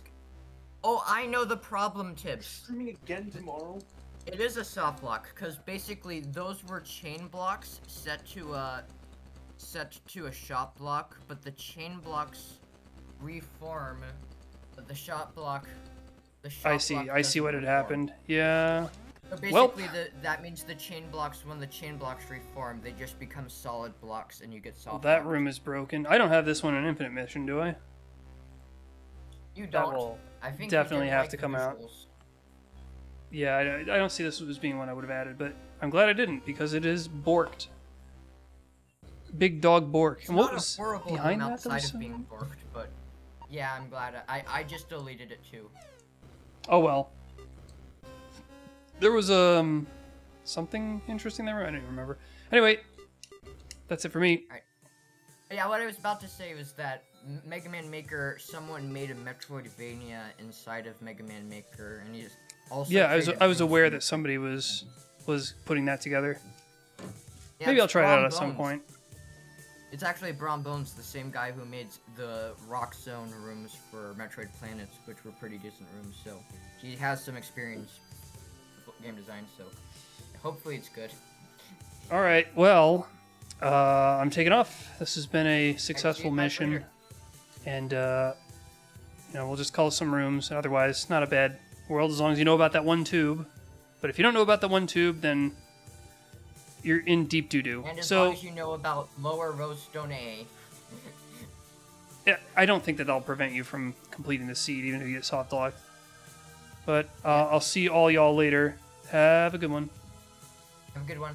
Oh, I know the problem, Tips. Streaming again tomorrow. It is a soft lock, because basically those were chain blocks set to a shop block, but the chain blocks reform. But the shop block. I see what had happened. Yeah. So Well- basically, that means the chain blocks. When the chain blocks reform, they just become solid blocks, and you get Well, soft. that locked. room is broken. I don't have this one in Infinite Mission, do I? You That don't. will I think you definitely didn't have like to the come out. visuals. Yeah, I don't see this as being one I would have added, but I'm glad I didn't because it is borked. Big dog bork. It's And what not was a horrible behind room that? That outside was of being borked, but yeah, I'm glad I just deleted it too. Oh well. There was something interesting there. I don't even remember. Anyway, that's it for me. Yeah, what I was about to say was that Mega Man Maker, someone made a Metroidvania inside of Mega Man Maker, and he just also. Yeah, created I was aware Restream. that somebody was putting that together. Yeah, Maybe it's I'll try it out Brom at some Bones. point. It's actually Brom Bones, the same guy who made the Rock Zone rooms for Metroid Planets, which were pretty decent rooms. So he has some experience with game design. So hopefully it's good. All right. Well, I'm taking off. This has been a successful guys mission, later. and we'll just call some rooms. Otherwise, not a bad world as long as you know about that one tube. But if you don't know about the one tube, then you're in deep doo-doo. And as So long as you know about Lower Rosestone A. yeah, I don't think that that'll prevent you from completing the seed, even if you get soft locked. But I'll see all y'all later. Have a good one. Have a good one.